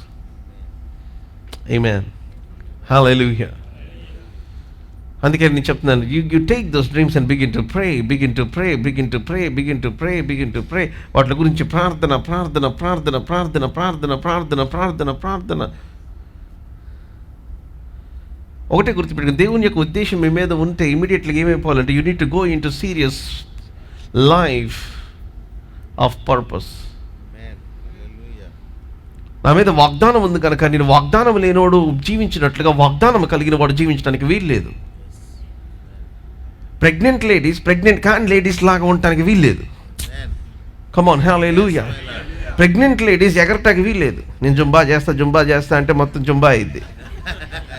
Amen. Hallelujah. అందుకే నేను చెప్తున్నాను, you take those dreams and begin to pray. వాటి గురించి ప్రార్థన. ఒకటే గుర్తుపెట్టుకుని, దేవుని యొక్క ఉద్దేశం మీ మీద ఉంటే ఇమీడియట్గా ఏమైపోవాలంటే, you need to go into serious life of purpose. నా మీద వాగ్దానం ఉంది కనుక నేను వాగ్దానం లేనివాడు జీవించినట్లుగా వాగ్దానం కలిగిన వాడు జీవించడానికి వీల్లేదు. ప్రెగ్నెంట్ కాని లేడీస్ లాగా ఉండటానికి వీల్లేదు. కమాన్, హల్లెలూయా. ప్రెగ్నెంట్ లేడీస్ ఎగరటానికి వీల్లేదు. నేను జుంబా చేస్తా అంటే మొత్తం జుంబా అయింది.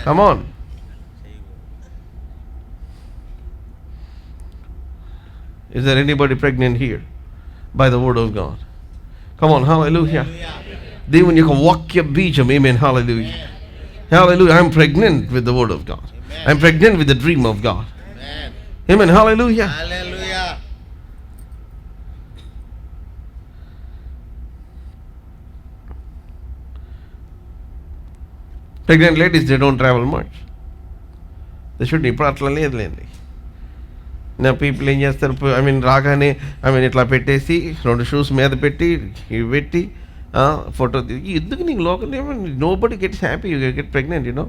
కమాన్. Is there anybody pregnant here by the word of God? Come on, hallelujah. దేవుని యొక్క వాక్య బీజం. Amen. Hallelujah. Hallelujah. I am pregnant with the word of God. I am pregnant with the dream of God. Amen. Hallelujah. Pregnant ladies they don't travel much. They should. ఇప్పుడు అట్లా లేదులేండి. నా people ఏం చేస్తారు, రాగానే ఇట్లా పెట్టేసి 2 షూస్ మీద పెట్టి ఇవి పెట్టి ఫోటో ఎందుకు నీకు local nobody gets happy you get pregnant you know.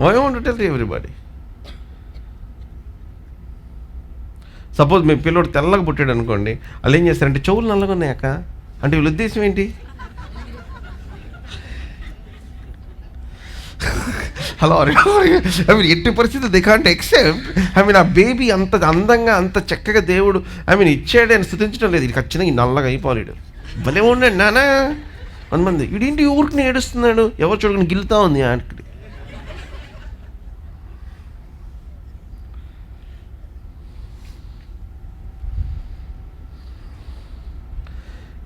I want to tell to everybody. Suppose మీ పిల్లోడు తెల్లగా పుట్టాడు అనుకోండి, వాళ్ళు ఏం చేస్తారంటే చెవులు నల్లగా ఉన్నాయాక అంటే వీళ్ళ ఉద్దేశం ఏంటి? హలో ఎట్టి పరిస్థితి దే కాంట్ ఎక్సెప్ట్. ఆ బేబీ అంత అందంగా అంత చక్కగా దేవుడు ఇచ్చాడని స్థుతించడం లేదు. ఇది ఖచ్చితంగా నల్లగా అయిపోలేడు. భలే ఉండండి నానా 1 మంది వీడేంటి ఊరికి ఏడుస్తున్నాడు, ఎవరు చూడకుండా గిలుతా ఉంది ఆడికి.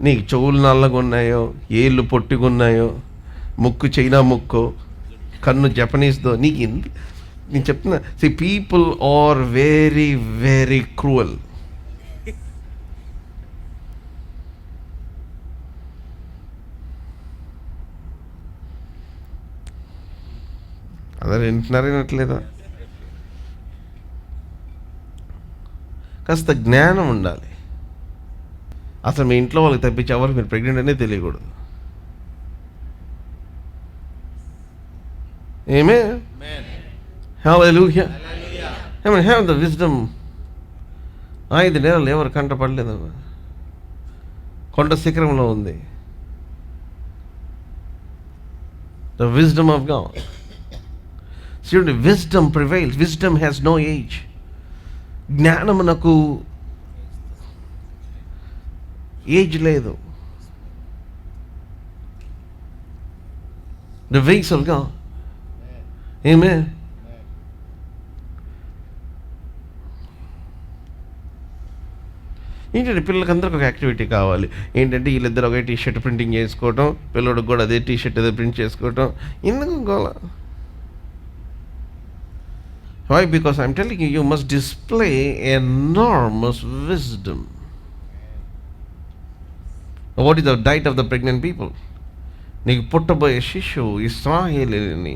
నీకు చెవులు నల్లగా ఉన్నాయో, ఏళ్ళు పొట్టిగా ఉన్నాయో, ముక్కు చైనా ముక్కో, కన్ను జపనీస్దో, నీకు ఎందుకు నేను చెప్తున్నా. See people are very very cruel. అదే వింటున్నారేనట్లేదా? కాస్త జ్ఞానం ఉండాలి. అసలు మీ ఇంట్లో వాళ్ళకి తప్పించి ఎవరు మీరు ప్రెగ్నెంట్ అనేది తెలియకూడదు. Amen. Hallelujah. Have the wisdom. 5 నెలలు ఎవరు కంటపడలేదమ్మా. కొండ శిఖరంలో ఉంది. The wisdom of God. See, wisdom prevails. Wisdom has no age. జ్ఞానమునకు ఏజ్ లేదు. The ways of God. Amen. ఏంటంటే పిల్లలకి అందరికి ఒక యాక్టివిటీ కావాలి. ఏంటంటే వీళ్ళిద్దరు ఒకే టీషర్ట్ ప్రింటింగ్ చేసుకోవటం, పిల్లడికి కూడా అదే టీషర్ట్ అదే ప్రింట్ చేసుకోవటం. ఎందుకు గోల? Why? Because I'm telling you, you must display enormous wisdom. What is the diet of the pregnant people? నీకు పుట్టబోయే శిశువు ఇశ్రాయేలుని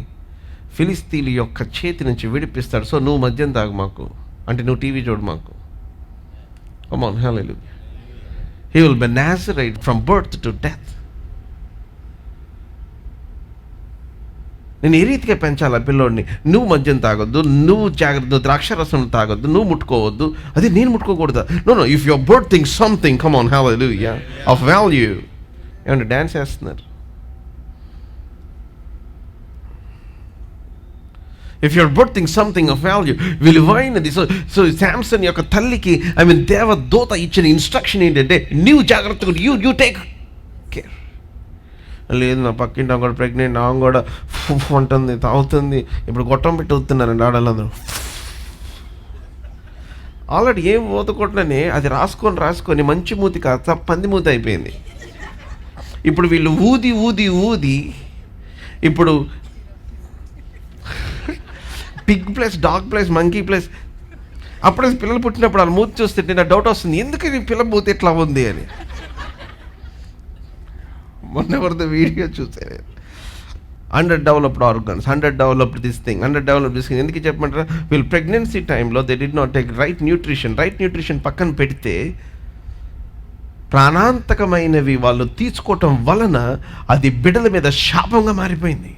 ఫిలిస్తీన్ల యొక్క చేతి నుంచి విడిపిస్తాడు. సో నువ్వు మద్యం తాగు మాకు, అంటే నువ్వు టీవీ చూడు మాకు. Come on, hallelujah. He will be Nazarite from birth to death. నేను ఏ రీతిగా పెంచాలి ఆ పిల్లోడిని? నువ్వు మద్యం తాగొద్దు, నువ్వు జాగ్రత్త, ద్రాక్షరసం తాగొద్దు, నువ్వు ముట్టుకోవద్దు. అదే నేను ముట్టుకోకూడదా? No, if your birth think something, come on, hallelujah, of value. ఏమంటే డ్యాన్స్ వేస్తున్నారు. If you're birthing something of value, విలువైనది. సో శాంసన్ యొక్క తల్లికి దేవదూత ఇచ్చిన ఇన్స్ట్రక్షన్ ఏంటంటే, నీవు జాగ్రత్తగా యూ టేక్ కేర్. లేదు నా పక్కింటి ఆమె కూడా ప్రెగ్నెంట్, ఆమె కూడా ఉంటుంది, తాగుతుంది. ఇప్పుడు గొట్టం పెట్టి వస్తున్నారండి ఆడవాళ్ళందరూ. ఆల్రెడీ ఏం ఓతకొట్టనని అది రాసుకొని మంచి మూతి కాస్త పంది మూతి అయిపోయింది. ఇప్పుడు వీళ్ళు ఊది ఊది ఊది ఇప్పుడు Pig plus dog plus monkey plus. అప్పుడే పిల్లలు పుట్టినప్పుడు వాళ్ళు మూతి చూస్తే నా డౌట్ వస్తుంది, ఎందుకు ఈ పిల్ల మూతి ఎట్లా ఉంది అని. మొన్న వరకు వీడియో చూసాను. Under developed organs, under developed this thing, under developed this thing. ఎందుకు చెప్పమంటారా? వీళ్ళు ప్రెగ్నెన్సీ టైంలో they did not take right nutrition పక్కన పెడితే ప్రాణాంతకమైనవి వాళ్ళు తీసుకోవటం వలన అది బిడ్డల మీద శాపంగా మారిపోయింది.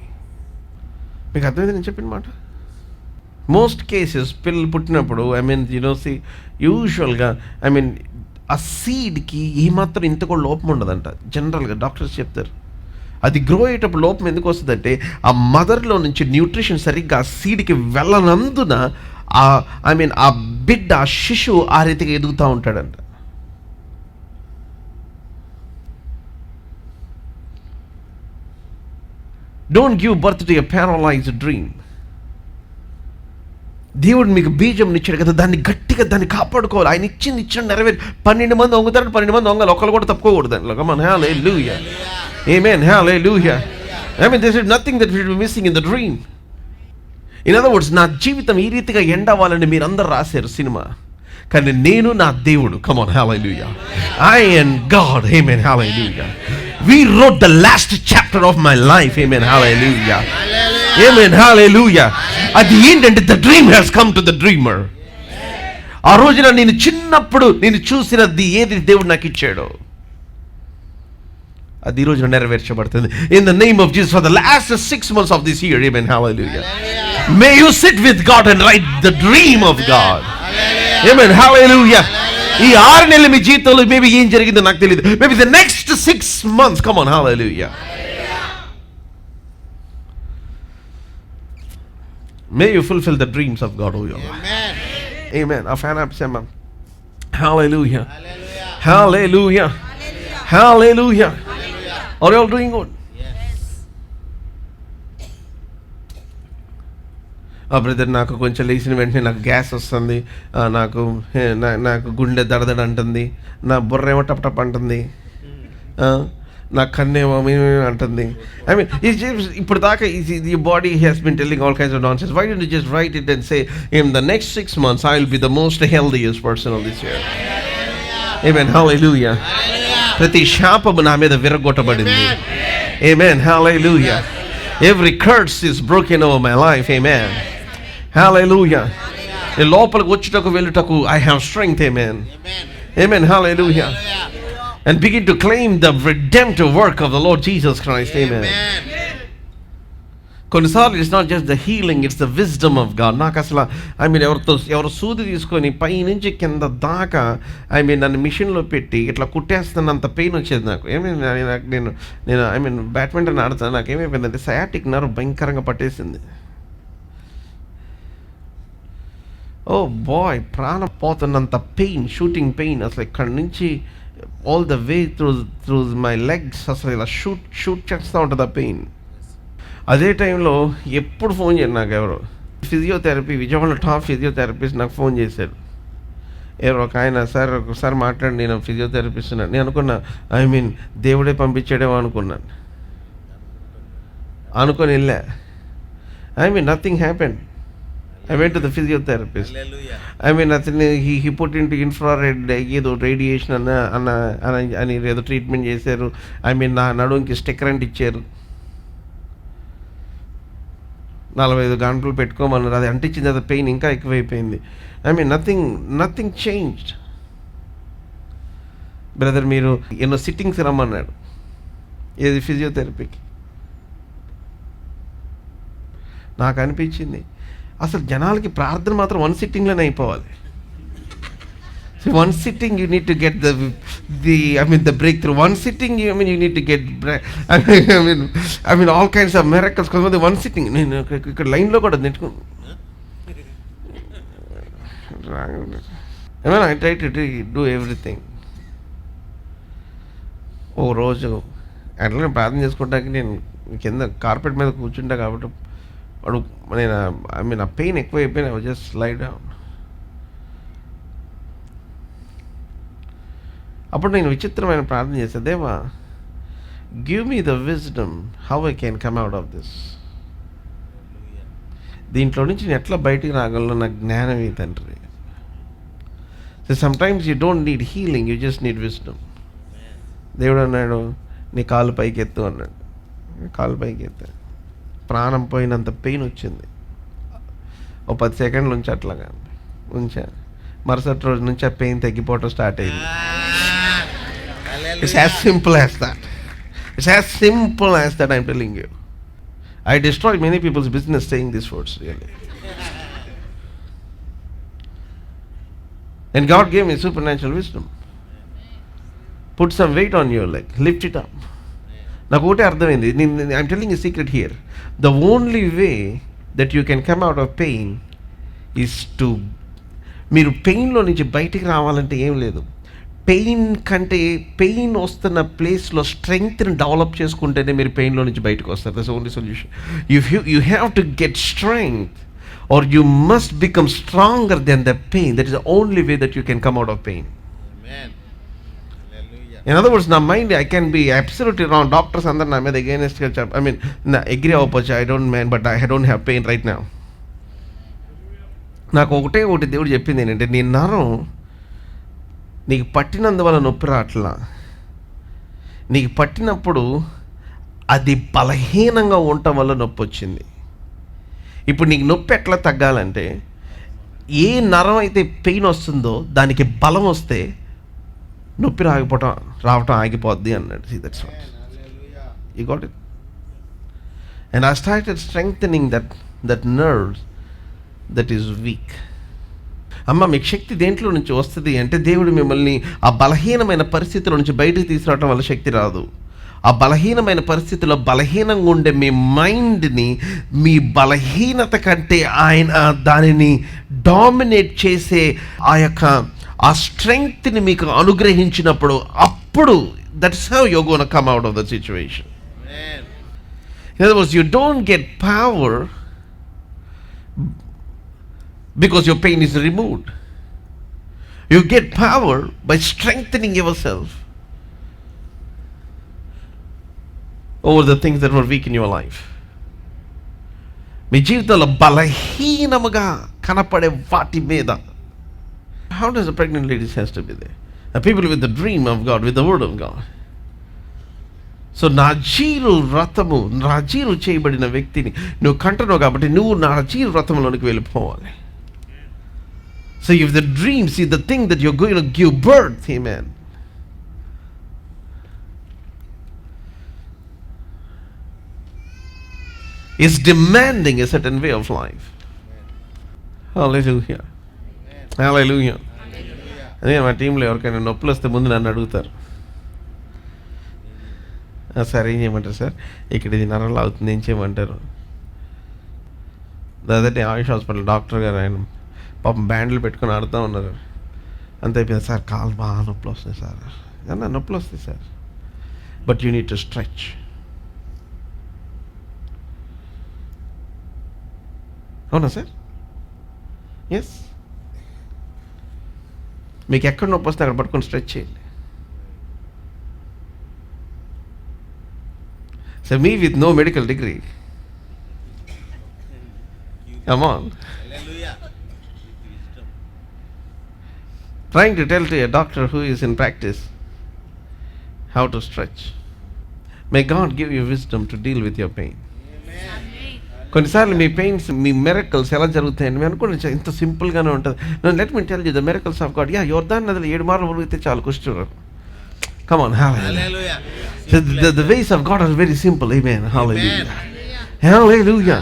మీకు అర్థమైంది నేను చెప్పిన మాట? మోస్ట్ కేసెస్ పిల్లలు పుట్టినప్పుడు యూజువల్గా ఆ సీడ్కి ఏమాత్రం ఇంత కూడా లోపం ఉండదంట. జనరల్గా డాక్టర్స్ చెప్తారు. అది గ్రో అయ్యేటప్పుడు లోపం ఎందుకు వస్తుందంటే, ఆ మదర్లో నుంచి న్యూట్రిషన్ సరిగ్గా ఆ సీడ్కి వెళ్ళనందున ఆ బిడ్డ, ఆ శిశువు ఆ రీతిగా ఎదుగుతూ ఉంటాడంట. Don't give birth to a paralysed dream. దేవుడు మీకు బీజం ఇచ్చాడు కదా, దాన్ని గట్టిగా దాన్ని కాపాడుకోవాలి. ఆయన ఇచ్చిన నెరవేరు. 12 మంది వంగుతారు, 12 మంది వంగాలి, ఒకళ్ళు కూడా తప్పుకోకూడదు దానిలో. Come on, hallelujah. Amen, hallelujah. There is nothing that will be missing in the dream. In other words, నా జీవితం ఈ రీతిగా ఎండ్ అవ్వాలని మీరందరూ రాశారు సినిమా. కానీ నేను నా దేవుడు. Come on, hallelujah. I and God, amen, hallelujah. We wrote the last chapter of my life, amen, hallelujah. Amen, hallelujah. అది ఏంటంటే the dream has come to the dreamer. ఆ రోజున నేను చిన్నప్పుడు నేను చూసినది ఏది దేవుడు నాకు ఇచ్చాడో అది ఈ రోజున నెరవేర్చబడుతుంది. In the name of Jesus, for the last 6 months of this year, amen, hallelujah. May you sit with God and write the dream of God. Amen, hallelujah. ఈ 6 నెలలు మీ జీవితంలో మేబీ ఏం జరిగిందో నాకు తెలియదు. Maybe the next 6 months, come on, hallelujah. May you fulfill the dreams of God, oh your life. Amen. A fan up, hallelujah. Hallelujah. Hallelujah. Are you all doing good? Brother, నాకు కొంచెం లేచిన వెంటనే నాకు gas వస్తుంది, నాకు గుండె దడదడ అంటుంది, నా బుర్ర ఏమో టప్ టప్ అంటుంది, నా కన్నేమో అంటుంది. ఐ మీన్ ఇప్పుడు దాకా ఈ body has been telling all kinds of nonsense. Why don't you just write it and say in the next 6 months I will be the most healthiest person of this year. Amen, hallelujah. ప్రతి శాపము నా మీద విరగొట్టబడింది. ఆమేన్, హల్లెలూయా. Every curse is broken over my life. Amen. Hallelujah. నేను లోపలికి వచ్చుటకు వెళ్ళుటకు I have strength. Amen. Amen. Hallelujah. And begin to claim the redemptive work of the Lord Jesus Christ. Amen. కొన్నిసార్లు it's not just the healing, it's the wisdom of God. నాకు అసలు ఎవరు సూది తీసుకొని పై నుంచి కింద దాకా నన్ను మిషన్లో పెట్టి ఇట్లా కుట్టేస్తున్నంత పెయిన్ వచ్చేది నాకు. నేను బ్యాడ్మింటన్ ఆడుతాను, నాకు ఏమైపోయిందంటే సయాటిక్ నర్వ్ భయంకరంగా పట్టేసింది. ఓ బాయ్, ప్రాణం పోతున్నంత పెయిన్, షూటింగ్ పెయిన్ అసలు ఇక్కడి నుంచి all the way through my legs అసలు ఇలా షూట్ చేస్తూ ఉంటుంది ఆ పెయిన్. అదే టైంలో ఎప్పుడు ఫోన్ చేయరు నాకు ఎవరు, ఫిజియోథెరపీ విజయవాడలో టాప్ ఫిజియోథెరపిస్ట్ నాకు ఫోన్ చేశారు. ఎవరు ఒక ఆయన, సార్ ఒకసారి మాట్లాడి, నేను ఫిజియోథెరపిస్ట్ ఉన్నాను. నేను అనుకున్నా దేవుడే పంపించాడేమో అనుకున్నాను, అనుకొని వెళ్ళా. Nothing happened. I went to the physiotherapist. అతన్ని he put into infrared ఏదో రేడియేషన్ అని ఏదో ట్రీట్మెంట్ చేశారు. నా నడుంకి స్టిక్కర్ అంటి ఇచ్చారు, 45 గంటలు పెట్టుకోమన్నారు. అది అంటించిన తర్వాత పెయిన్ ఇంకా ఎక్కువైపోయింది. Nothing changed. బ్రదర్, మీరు ఎన్నో సిట్టింగ్స్ రమ్మన్నాడు ఏది ఫిజియోథెరపీకి. నాకు అనిపించింది అసలు జనాలకి ప్రార్థన మాత్రం 1 సిట్టింగ్లోనే అయిపోవాలి. So 1 sitting you need to get the breakthrough. 1 sitting you need to get all kinds of miracles. Because 1 sitting నేను ఇక్కడ లైన్లో కూడా నెట్టుకుని I try to do everything. ఓ రోజు అట్లనే ప్రార్థన చేసుకుంటానికి నేను కింద కార్పెట్ మీద కూర్చుంటా కాబట్టి వాడు నేను ఆ pain ఎక్కువైపోయినా I just lie down. అప్పుడు నేను విచిత్రమైన ప్రార్థన చేశాను, దేవా give me the wisdom how I can come out of this. దీంట్లో నుంచి నేను ఎట్లా బయటికి రాగలను, నాకు జ్ఞానం ఏ తండ్రి. So sometimes you don't need healing, you just need wisdom. దేవుడు అన్నాడు, నీ కాలు పైకి ఎత్తు అన్నాడు. కాలు పైకి ఎత్తా, ప్రాణం పోయినంత పెయిన్ వచ్చింది. ఓ 10 సెకండ్లు ఉంచి అట్లాగా ఉంచా, మరుసటి రోజు నుంచి ఆ పెయిన్ తగ్గిపోవటం స్టార్ట్ అయింది. It's as simple as that. It's as simple as that, I'm telling you. I destroyed many people's business saying these words, really. And God gave me supernatural wisdom. Put some weight on your leg, lift it up. నాకు ఒకటే అర్థమైంది. I'm telling you a secret here. The only way that you can come out of pain is to, మీరు పెయిన్లో నుంచి బయటికి రావాలంటే ఏం లేదు, pain కంటే పెయిన్ వస్తున్న ప్లేస్లో స్ట్రెంగ్త్ని డెవలప్ చేసుకుంటేనే మీరు పెయిన్లో నుంచి బయటకు వస్తారు. That's only solution. You have to get strength or you must become stronger then the pain. That is the only way that you can come out of pain. In other words, నా mind I can be absolutely wrong. Doctors అందరు నా మీద అగైనెస్ట్గా నా agree అవ్వచ్చు, I don't mind, but I don't have pain right now. నాకు ఒకటి దేవుడు చెప్పింది ఏంటంటే, నీ నరం నీకు పట్టినందువల్ల నొప్పి రావట్లా, నీకు పట్టినప్పుడు అది బలహీనంగా ఉండటం వల్ల నొప్పి వచ్చింది. ఇప్పుడు నీకు నొప్పి ఎట్లా తగ్గాలంటే, ఏ నరం అయితే పెయిన్ వస్తుందో దానికి బలం వస్తే నొప్పి రావటం ఆగిపోద్ది అన్నాడు. See, that's what. You got it? And I started strengthening that nerve that is weak. అమ్మ, మీకు శక్తి దేంట్లో నుంచి వస్తుంది అంటే, దేవుడు మిమ్మల్ని ఆ బలహీనమైన పరిస్థితుల నుంచి బయటకు తీసుకురావడం వల్ల శక్తి రాదు. ఆ బలహీనమైన పరిస్థితుల్లో బలహీనంగా ఉండే మీ మైండ్ని మీ బలహీనత కంటే ఆయన దానిని డామినేట్ చేసే ఆ స్ట్రెంగ్త్ని మీకు అనుగ్రహించినప్పుడు, అప్పుడు that's how you gonna come out of the situation. In other words, you don't get power because your pain is removed. You get power by strengthening yourself over the things that were weak in your life. మీ జీవితంలో బలహీనముగా కనపడే వాటి మీద. How does a pregnant lady has to be there? The people with the dream of God, with the word of God. So నాజీరు చేయబడిన వ్యక్తిని నువ్వు కంటున్నావు కాబట్టి నువ్వు నాజీరు వ్రతంలోనికి వెళ్ళిపోవాలి. So if the dreams is the thing that you're going to give birth, amen, is demanding a certain way of life. Hallelujah. Hallelujah. అదే మా టీంలో ఎవరికైనా నొప్పులు వస్తే ముందు నన్ను అడుగుతారు, సార్ ఏం చేయమంటారు సార్, ఇక్కడ ఇది నరంలో అవుతుంది, ఏం చేయమంటారు. అదే ఆయుష్ హాస్పిటల్ డాక్టర్ గారు ఆయన పాపం బ్యాండ్లు పెట్టుకొని ఆడుతూ ఉన్నారు. అంత అయిపోయింది, సార్ కాలు బాగా నొప్పులు వస్తాయి సార్ అన్న, నొప్పులు వస్తాయి sir, but you need to stretch. అవునా సార్? ఎస్. మీకు ఎక్కడ నొప్పి వస్తే అక్కడ పట్టుకొని స్ట్రెచ్ చేయండి. So me with no medical degree, come on, trying to tell to a doctor who is in practice how to stretch. May God give you wisdom to deal with your pain. కొన్నిసార్లు మీ pains, మీ miracles ఎలా జరుగుతాయని మేము అనుకుంటే ఇంత సింపుల్గానే ఉంటుంది. Let me tell you the miracles of God. యోర్దాన్ నదిలో 7 మార్లు మునిగితే చాలు కుష్ఠరోగం. Come on, hallelujah. The ways of God are very simple, amen, hallelujah. Hallelujah.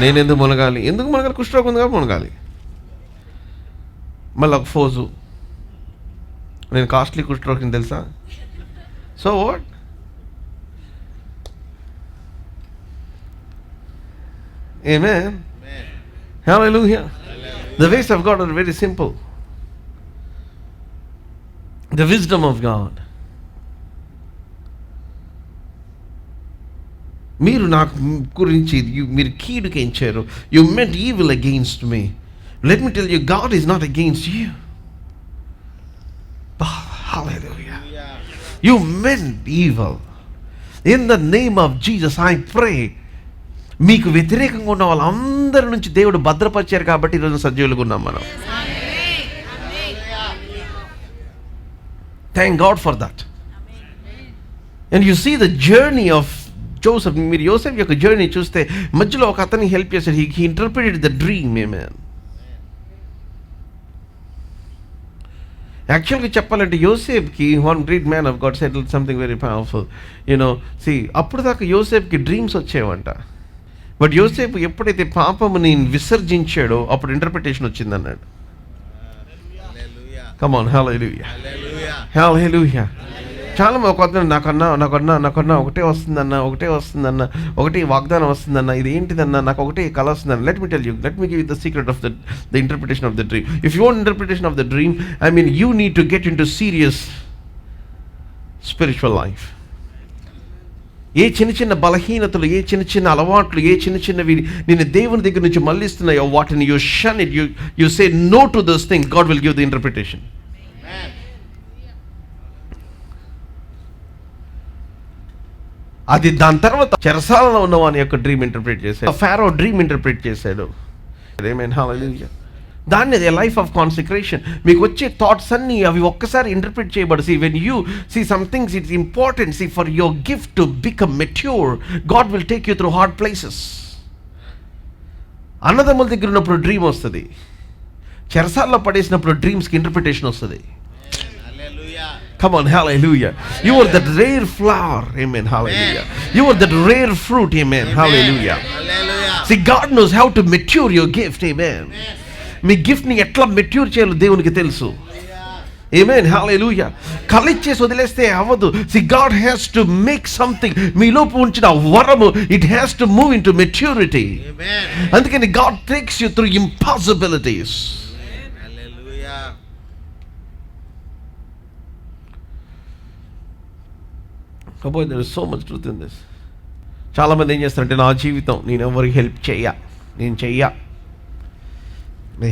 నేను ఎందుకు మునగాలి? కుష్ఠరోగం ఉంది కాబట్టి మునగాలి. మళ్ళీ ఒక ఫోజు, నేను కాస్ట్లీ కుష్ఠరోగం తెలుసా? So what? Amen. Hallelujah. The ways of God are very simple. The wisdom of God. మీరు నాకు గురించి మీరు కీడుకి ఎంచారు. You meant evil against me. Let me tell you, God is not against you. Oh, hallelujah. You meant evil. In the name of Jesus, I pray. మీకు వ్యతిరేకంగా ఉన్న వాళ్ళందరి నుంచి దేవుడు భద్రపరిచారు కాబట్టి ఈరోజు సజీవులుగా ఉన్నాం మనం. Thank God for that. And you see the journey of Joseph. మీరు యోసేఫ్ యొక్క జర్నీ చూస్తే మధ్యలో ఒక అతన్ని హెల్ప్ చేశాడు. He interpreted the dream, amen. యాక్చువల్గా చెప్పాలంటే యోసేఫ్కి one great man of God said something very powerful. అప్పుడు దాకా యోసేఫ్కి డ్రీమ్స్ వచ్చేవంట. బట్ యోసేపు ఎప్పుడైతే పాపముని విసర్జించాడో అప్పుడు ఇంటర్ప్రిటేషన్ వచ్చిందన్నాడు. కమ్ ఆన్, హల్లెలూయా, హల్లెలూయా. చాలా ఒక నాకన్నా ఒకటే వస్తుందన్న, ఒకటే వాగ్దానం వస్తుందన్న, ఇది ఏంటిదన్నా, నాకు ఒకటే కళ వస్తుందన్న. Let me tell you, let me give you the secret of the interpretation of the dream. If you want interpretation of the dream, I mean you need to get into serious spiritual life. ఏ చిన్న చిన్న బలహీనతలు, ఏ చిన్న చిన్న అలవాట్లు, ఏ చిన్న చిన్నవి నేను దేవుని దగ్గర నుంచి మళ్ళిస్తున్నాయో వాటిని you shun it, you say no to those things. God will give the interpretation. అది దాని తర్వాత చెరసాలలో ఉన్నవాని యొక్క డ్రీమ్ ఇంటర్ప్రిట్ చేశాడు. ఫారో డ్రీమ్ ఇంటర్ప్రిట్ చేశాడు. ఆమేన్, హల్లెలూయా. దాన్ని అది లైఫ్ ఆఫ్ కాన్సక్రేషన్. మీకు వచ్చే థాట్స్ అన్నీ అవి ఒక్కసారి ఇంటర్ప్రిట్ చేయబడు. See when you see some things it's important. See for your gift to become mature, God will take you through hard places. అన్నదమ్ముల దగ్గర ఉన్నప్పుడు డ్రీమ్ వస్తుంది, చెరసాల్లో పడేసినప్పుడు డ్రీమ్స్కి ఇంటర్ప్రిటేషన్ వస్తుంది. Come on, hallelujah. You are that rare flower, amen, hallelujah. You are that rare fruit, amen, hallelujah. See, God knows how to mature your gift, amen. మీ గిఫ్ట్ని ఎట్లా mature చేయాలో దేవునికి తెలుసు. Amen, hallelujah. కలిచ్చేసి వదిలేస్తే అవ్వదు. See, God has to make something. మీలోపు ఉంచిన వరము, it has to move into maturity. అందుకని God takes you through impossibilities. Boy, there is so much truth in this. చాలామంది ఏం చేస్తారంటే, నా జీవితం నేను ఎవరికి హెల్ప్ చేయ, నేను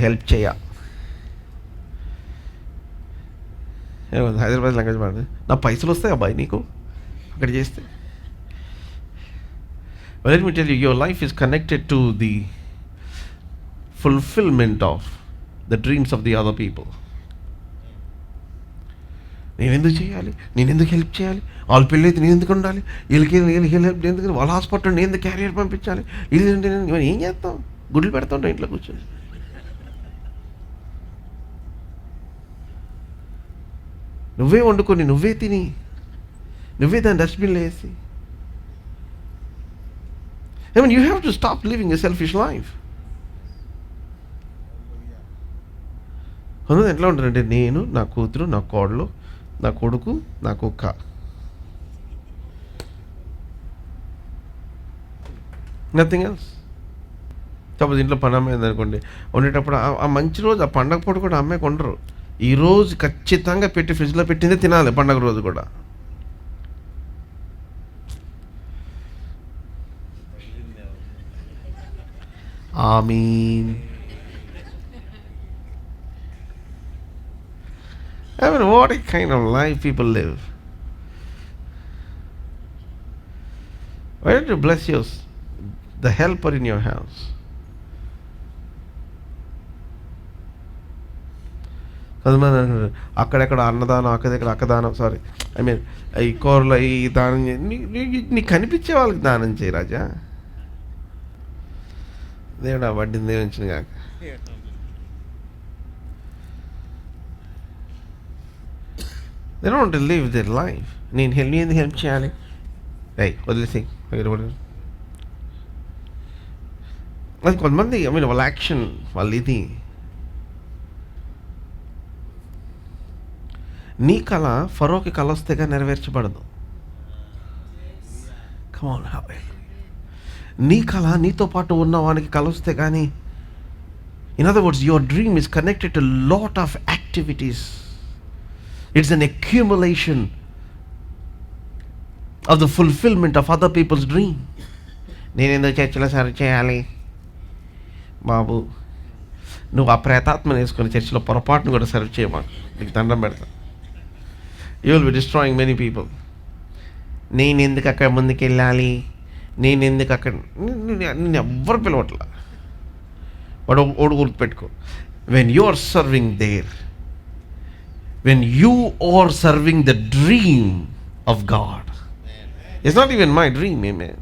హెల్ప్ చేయ. ఏమన్నా హైదరాబాద్ లాంగ్వేజ్ మాట్లాడి, నా పైసలు వస్తాయి అబ్బాయి నీకు అక్కడ చేస్తే. Well, let me tell you, your life is connected to the fulfillment of the dreams of the other people. నేను ఎందుకు చేయాలి, నేను ఎందుకు హెల్ప్ చేయాలి, వాళ్ళ పెళ్ళి అయితే నేను ఎందుకు ఉండాలి, వీళ్ళకి హెల్ప్ ఎందుకు, వాళ్ళ హాస్పిటల్ నేను ఎందుకు క్యారియర్ పంపించాలి, వీళ్ళు ఏం చేస్తాం, గుడ్లు పెడతాం ఇంట్లో కూర్చొని. నువ్వే వండుకొని, నువ్వే తిని, నువ్వే దాన్ని డస్ట్బిన్లో వేసి. I mean, you have to stop living a selfish life. కొంతమంది ఎట్లా ఉంటారంటే, నేను, నా కూతురు, నా కోడలు, నా కొడుకు, నా కుక్క, నథింగ్ ఎల్స్. సపోజ్ ఇంట్లో పని అమ్మాయింది అనుకోండి, ఉండేటప్పుడు ఆ మంచి రోజు, ఆ పండగ పూట కూడా అమ్మాయి కొండరు. ఈరోజు ఖచ్చితంగా పెట్టి ఫ్రిడ్జ్లో పెట్టిందే తినాలి పండగ రోజు కూడా. ఆమీన్. I mean, what a kind of life people live. Why don't you bless the helper in your house? కొంతమంది అంటారు, అక్కడెక్కడ అన్నదానం, అక్కదానం, సారీ, ఐ మీన్ ఈ కూరలో ఈ దానం, నీకు కనిపించే వాళ్ళకి దానం చేయి రాజా. దేవుడు ఆ వడ్డీని దేవించిన కాక. They don't want to live their life. నేను ఎందుకు హెల్ప్ చేయాలి, వదిలేసి. అది కొంతమంది, ఐ మీన్ వాళ్ళ యాక్షన్, వాళ్ళ ఇది. నీ కళ ఫరోకి కళ వస్తేగా నెరవేర్చబడదు. Come on, నీ కళ నీతో పాటు ఉన్న వానికి కళ వస్తే కానీ. In other words, your dream is connected to lot of activities. It's an accumulation of the fulfillment of other people's dream. నేను ఎందుకు చర్చిలో సర్వ్ చేయాలి బాబు, నువ్వు ఆ ప్రేతాత్మను వేసుకొని చర్చిలో పొరపాటును కూడా సర్వ్ చేయమా, నీకు దండం పెడతా. You will be destroying many people. నేను ఎందుకు అక్కడ ముందుకు వెళ్ళాలి, నేను ఎందుకు అక్కడ, నేను ఎవ్వరు పిలవట్లా. వాడు ఓడు గుర్తుపెట్టుకో, when you are serving there, when you are serving the dream of God, it's not even my dream, amen.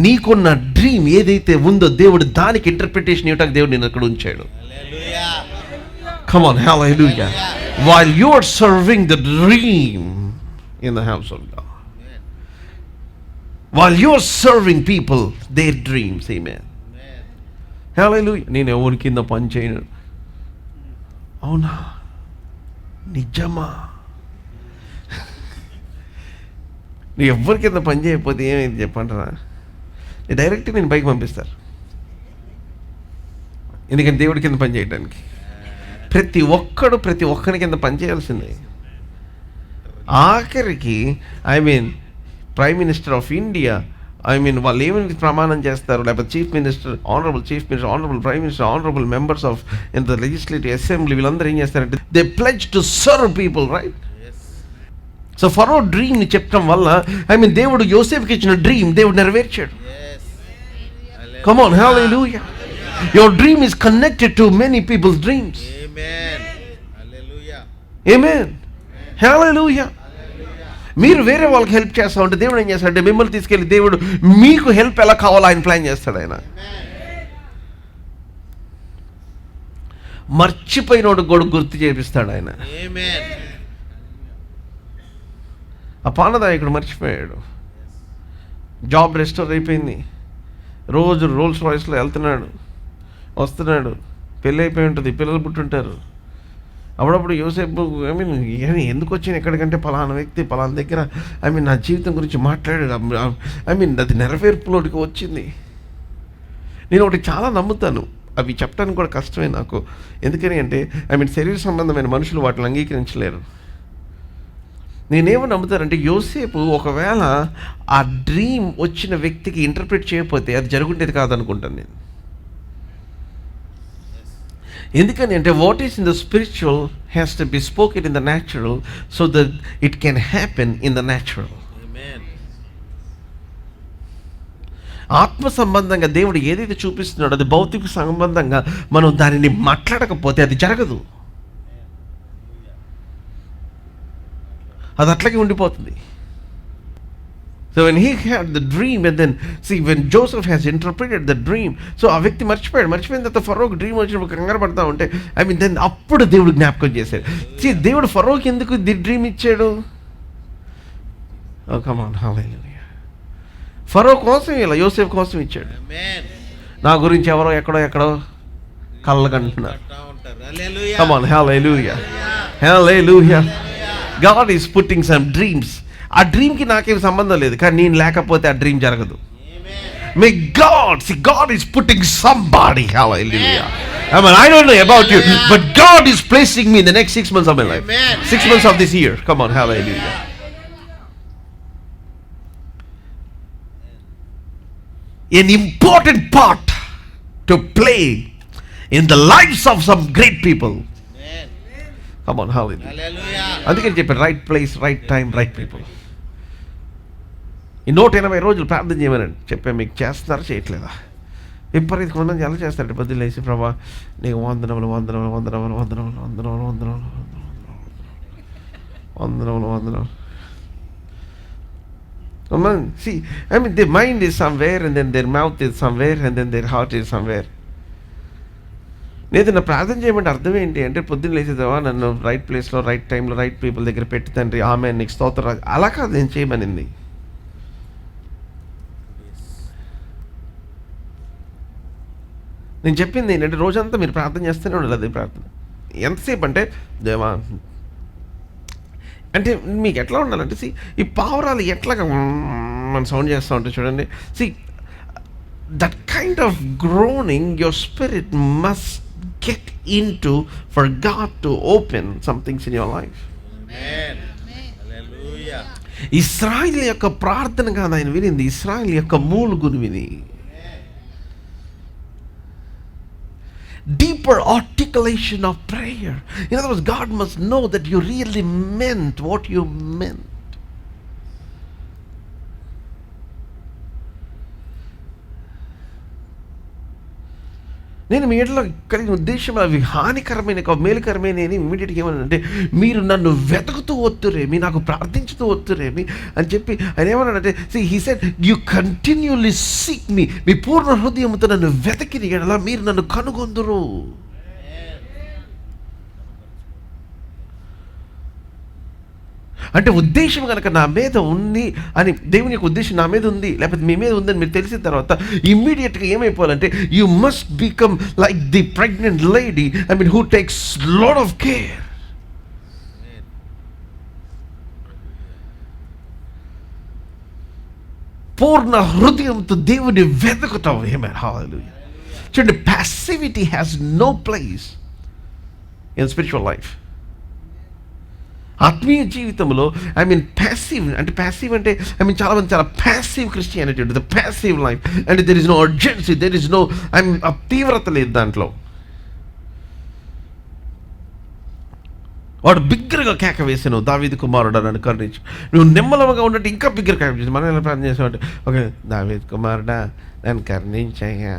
నీకున్న డ్రీమ్ ఏదైతే ఉందో దేవుడు దానికి ఇంటర్ప్రిటేషన్ ఇవ్వడానికి దేవుడు నేను అక్కడ ఉంచాడు. Come on, hallelujah. While you are serving the dream in the house of God, while you are serving people their dreams, amen. Hallelujah. నేను ఎవరి కింద పని చేయను. అవునా, నిజమా? నీ ఎవరి కింద పని చేయకపోతే ఏమైంది చెప్పంటారా, డైరెక్ట్గా నేను పైకి పంపిస్తారు. ఎందుకంటే దేవుడి కింద పని చేయడానికి ప్రతి ఒక్కరి కింద పని చేయాల్సిందే. ఆఖరికి I mean prime minister of India, I mean వాళ్ళు ఏమైనా ప్రమాణం చేస్తారు, లేకపోతే chief minister, honourable chief minister, honourable prime minister, honourable members of in the legislative assembly, వీళ్ళందరూ ఏం చేస్తారంటే they pledge to serve people, right? So Pharaoh డ్రీమ్ని చెప్పడం వల్ల, ఐ మీన్ దేవుడు యోసేపుకి ఇచ్చిన డ్రీమ్ దేవుడు నెరవేర్చాడు. Come on, hallelujah. Your dream is connected to many people's dreams. Amen. Hallelujah. Amen. Hallelujah. మీరు వేరే వాళ్ళకి హెల్ప్ చేస్తా ఉంటే దేవుడు ఏం చేస్తాడంటే మిమ్మల్ని తీసుకెళ్ళి దేవుడు మీకు హెల్ప్ ఎలా కావాలో ఆయన ప్లాన్ చేస్తాడు. ఆయన మర్చిపోయినోడు కూడా గుర్తు చేపిస్తాడు ఆయన. ఆ పానదాయకుడు మర్చిపోయాడు. జాబ్ రెస్టోర్ అయిపోయింది, రోజు రోల్స్ రాయ్స్లో వెళ్తున్నాడు వస్తున్నాడు, పెళ్ళి అయిపోయి ఉంటుంది, పిల్లలు పుట్టుంటారు. అప్పుడప్పుడు యోసేపు ఎందుకు వచ్చాను ఎక్కడికంటే పలానా వ్యక్తి పలానా దగ్గర నా జీవితం గురించి మాట్లాడాడు, అది నెరవేర్పులోకి వచ్చింది. నేను ఒకటి చాలా నమ్ముతాను, అవి చెప్పడానికి కూడా కష్టమే నాకు. ఎందుకని అంటే శరీర సంబంధమైన మనుషులు వాటిని అంగీకరించలేరు. నేనేమో నమ్ముతానంటే యోసేపు ఒకవేళ ఆ డ్రీమ్ వచ్చిన వ్యక్తికి ఇంటర్ప్రిట్ చేయకపోతే అది జరుగుండేది కాదనుకుంటాను నేను. ఎందుకని అంటే what is in the spiritual has to be spoken in the natural so that it can happen in the natural. ఆత్మ సంబంధంగా దేవుడు ఏదైతే చూపిస్తున్నాడో అది భౌతిక సంబంధంగా మనం దానిని మాట్లాడకపోతే అది జరగదు, అది అట్లాగే ఉండిపోతుంది. So when he had the dream and then see when Joseph has interpreted the dream, so ఆ వ్యక్తి మర్చిపోయిన తర్వాత ఫరోకి డ్రీమ్ వచ్చినప్పుడు కంగారు పడతా ఉంటే దెన్ అప్పుడు దేవుడు జ్ఞాపకం చేశాడు. దేవుడు ఫరోకి ఎందుకు డ్రీమ్ ఇచ్చాడు? Oh come on, hallelujah. ఫరో కోసం ఇలా యోసేఫ్ కోసం ఇచ్చాడు. నా గురించి ఎవరో ఎక్కడో కళ్ళకంటున్నారు. Come on, hallelujah. Hallelujah. God is putting some dreams. ఆ డ్రీమ్కి నాకేం సంబంధం లేదు, కానీ నేను లేకపోతే ఆ డ్రీమ్ జరగదు. May God, see, God is putting somebody, hallelujah. I don't know about you, but God is placing me in the next 6 months of my life. 6 months of this year. Come on, hallelujah. An important part to play in the lives of some great people. Come on, hallelujah. అందుకని చెప్పారు right place, right time, right people. ఈ 180 రోజులు ప్రార్థన చేయమనండి చెప్పాను. మీకు చేస్తున్నారా చేయట్లేదా? విపరీత కొంతమంది ఎలా చేస్తారంటే పొద్దున్న లేచి ప్రభా నీకు వందనములు వందనములు వందనములు వందనములు వందనములు వందనములు వందనములు వందనములు. See, their mind is somewhere and then their mouth is somewhere and then their heart is somewhere. నేను నా ప్రార్థన చేయమంటే అర్థం ఏంటి అంటే పొద్దున్న లేచేదావా నన్ను రైట్ ప్లేస్లో రైట్ టైంలో రైట్ పీపుల్ దగ్గర పెట్టి తండ్రి ఆమె నీకు స్తోత్రం. అలా కాదు నేను చేయమనింది. నేను చెప్పింది ఏంటంటే రోజంతా మీరు ప్రార్థన చేస్తూనే ఉండాలి. అదే ప్రార్థన ఎంతసేపు అంటే దేవా అంటే మీకు ఎట్లా ఉండాలంటే ఈ పావురాలు ఎట్లాగా మన సౌండ్ చేస్తూ ఉంటే చూడండి. that kind of groaning your spirit must get into for God to open some things in your life. Amen. Hallelujah. ఇశ్రాయేలు యొక్క ప్రార్థన కాదు ఆయన వినింది, ఇశ్రాయేలు యొక్క మూలుగును విని. Deeper articulation of prayer. In other words, God must know that you really meant what you meant. నేను మీ ఇంట్లో కలిగిన ఉద్దేశం అవి హానికరమైన మేలుకరమైన ఇమీడియట్గా ఏమన్నానంటే మీరు నన్ను వెతుకుతూ వద్దురేమి, నాకు ప్రార్థించుతూ వద్దురేమి అని చెప్పి ఆయన ఏమన్నాడంటే he said you continuously seek me, మీ పూర్ణ హృదయంతో నన్ను వెతికిన ఎడల మీరు నన్ను కనుగొందురు. అంటే ఉద్దేశం కనుక నా మీద ఉంది అని దేవుని యొక్క ఉద్దేశం నా మీద ఉంది లేకపోతే మీ మీద ఉందని మీరు తెలిసిన తర్వాత ఇమ్మీడియట్గా ఏమైపోవాలంటే you must become like the pregnant lady who takes lot of care. పూర్ణ హృదయంతో దేవుని వెతుకుతాం. హల్లెలూయా. చూడండి, passivity has no place in spiritual life. ఆత్మీయ జీవితంలో ప్యాసివ్ అంటే చాలా మంది చాలా ప్యాసివ్ క్రిస్టియానిటీ ఉంటుంది, ప్యాసివ్ లైఫ్. అంటే there is no urgency, there is no తీవ్రత లేదు దాంట్లో. వాడు బిగ్గరగా కేక వేసాను, దావీదు కుమారుడు నన్ను కరుణించు. నువ్వు నిమ్మలంగా ఉన్నట్టు ఇంకా బిగ్గర కేక చేసి మనం ఎలా ప్రార్థన చేసామంటే ఓకే దావీదు కుమారుడా నన్ను కరుణించయ్యా.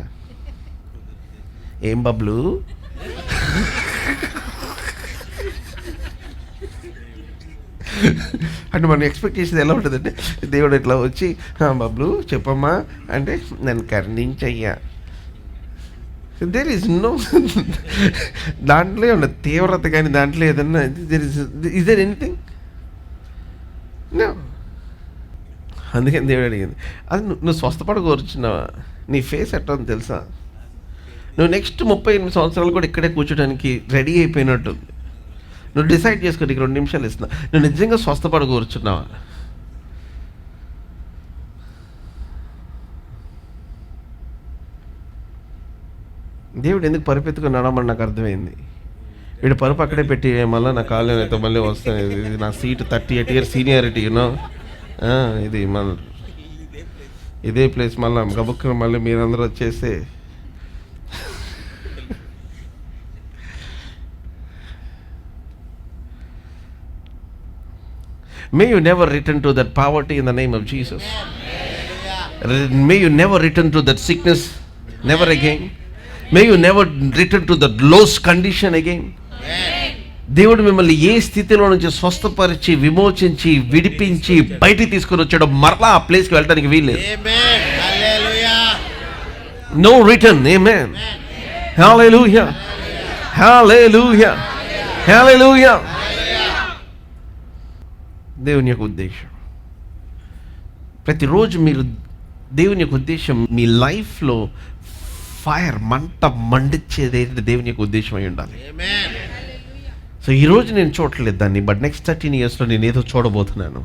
ఏం బబ్లు? అంటే మనం ఎక్స్పెక్ట్ చేసేది ఎలా ఉంటుందంటే దేవుడు ఇట్లా వచ్చి బబ్లు చెప్పమ్మా అంటే నన్ను కరుణించయ్యా. దేర్ ఈజ్ నో, దాంట్లో ఉన్న తీవ్రత కానీ దాంట్లో ఏదన్నా ఇస్ దేర్ ఎనీథింగ్? నో. అందుకని దేవుడు అడిగింది, అది నువ్వు స్వస్థపడ కోరుచున్నావా? నీ ఫేస్ ఎట్లా ఉంది తెలుసా? నువ్వు నెక్స్ట్ 38 సంవత్సరాలు కూడా ఇక్కడే కూర్చోడానికి రెడీ అయిపోయినట్టుంది. నువ్వు డిసైడ్ చేసుకో, నీకు 2 నిమిషాలు ఇస్తున్నా, నువ్వు నిజంగా స్వస్థపడ కోరుచున్నావా? దేవుడు ఎందుకు పరిపెత్తుకుని నడమని నాకు అర్థమైంది. వీడు పరుపు అక్కడే పెట్టి మళ్ళీ నా కాళ్ళు అయితే మళ్ళీ వస్తాను, ఇది నా సీటు 38 years సీనియారిటీ యూనో, ఇది మళ్ళీ ఇదే ప్లేస్ మళ్ళీ గబుక్కున మళ్ళీ మీరందరూ వచ్చేసి May you never return to that poverty in the name of Jesus. May you never return to that sickness, never again. May you never return to that lost condition again. దేవుడు మిమ్మల్ని ఏ స్థితిలో నుంచి స్వస్థపరిచి విమోచించి విడిపించి బయటికి తీసుకొని వచ్చాడో మరలా ఆ ప్లేస్కి వెళ్ళడానికి వీల్లేదు. No return. Amen. Hallelujah. Hallelujah. Hallelujah. దేవుని యొక్క ఉద్దేశం ప్రతిరోజు మీరు దేవుని యొక్క ఉద్దేశం మీ లైఫ్లో ఫైర్ మంట మండించేది ఏంటంటే దేవుని యొక్క ఉద్దేశం అయి ఉండాలి. సో ఈరోజు నేను చూడట్లేదు దాన్ని, బట్ నెక్స్ట్ 13 yearsలో నేను ఏదో చూడబోతున్నాను.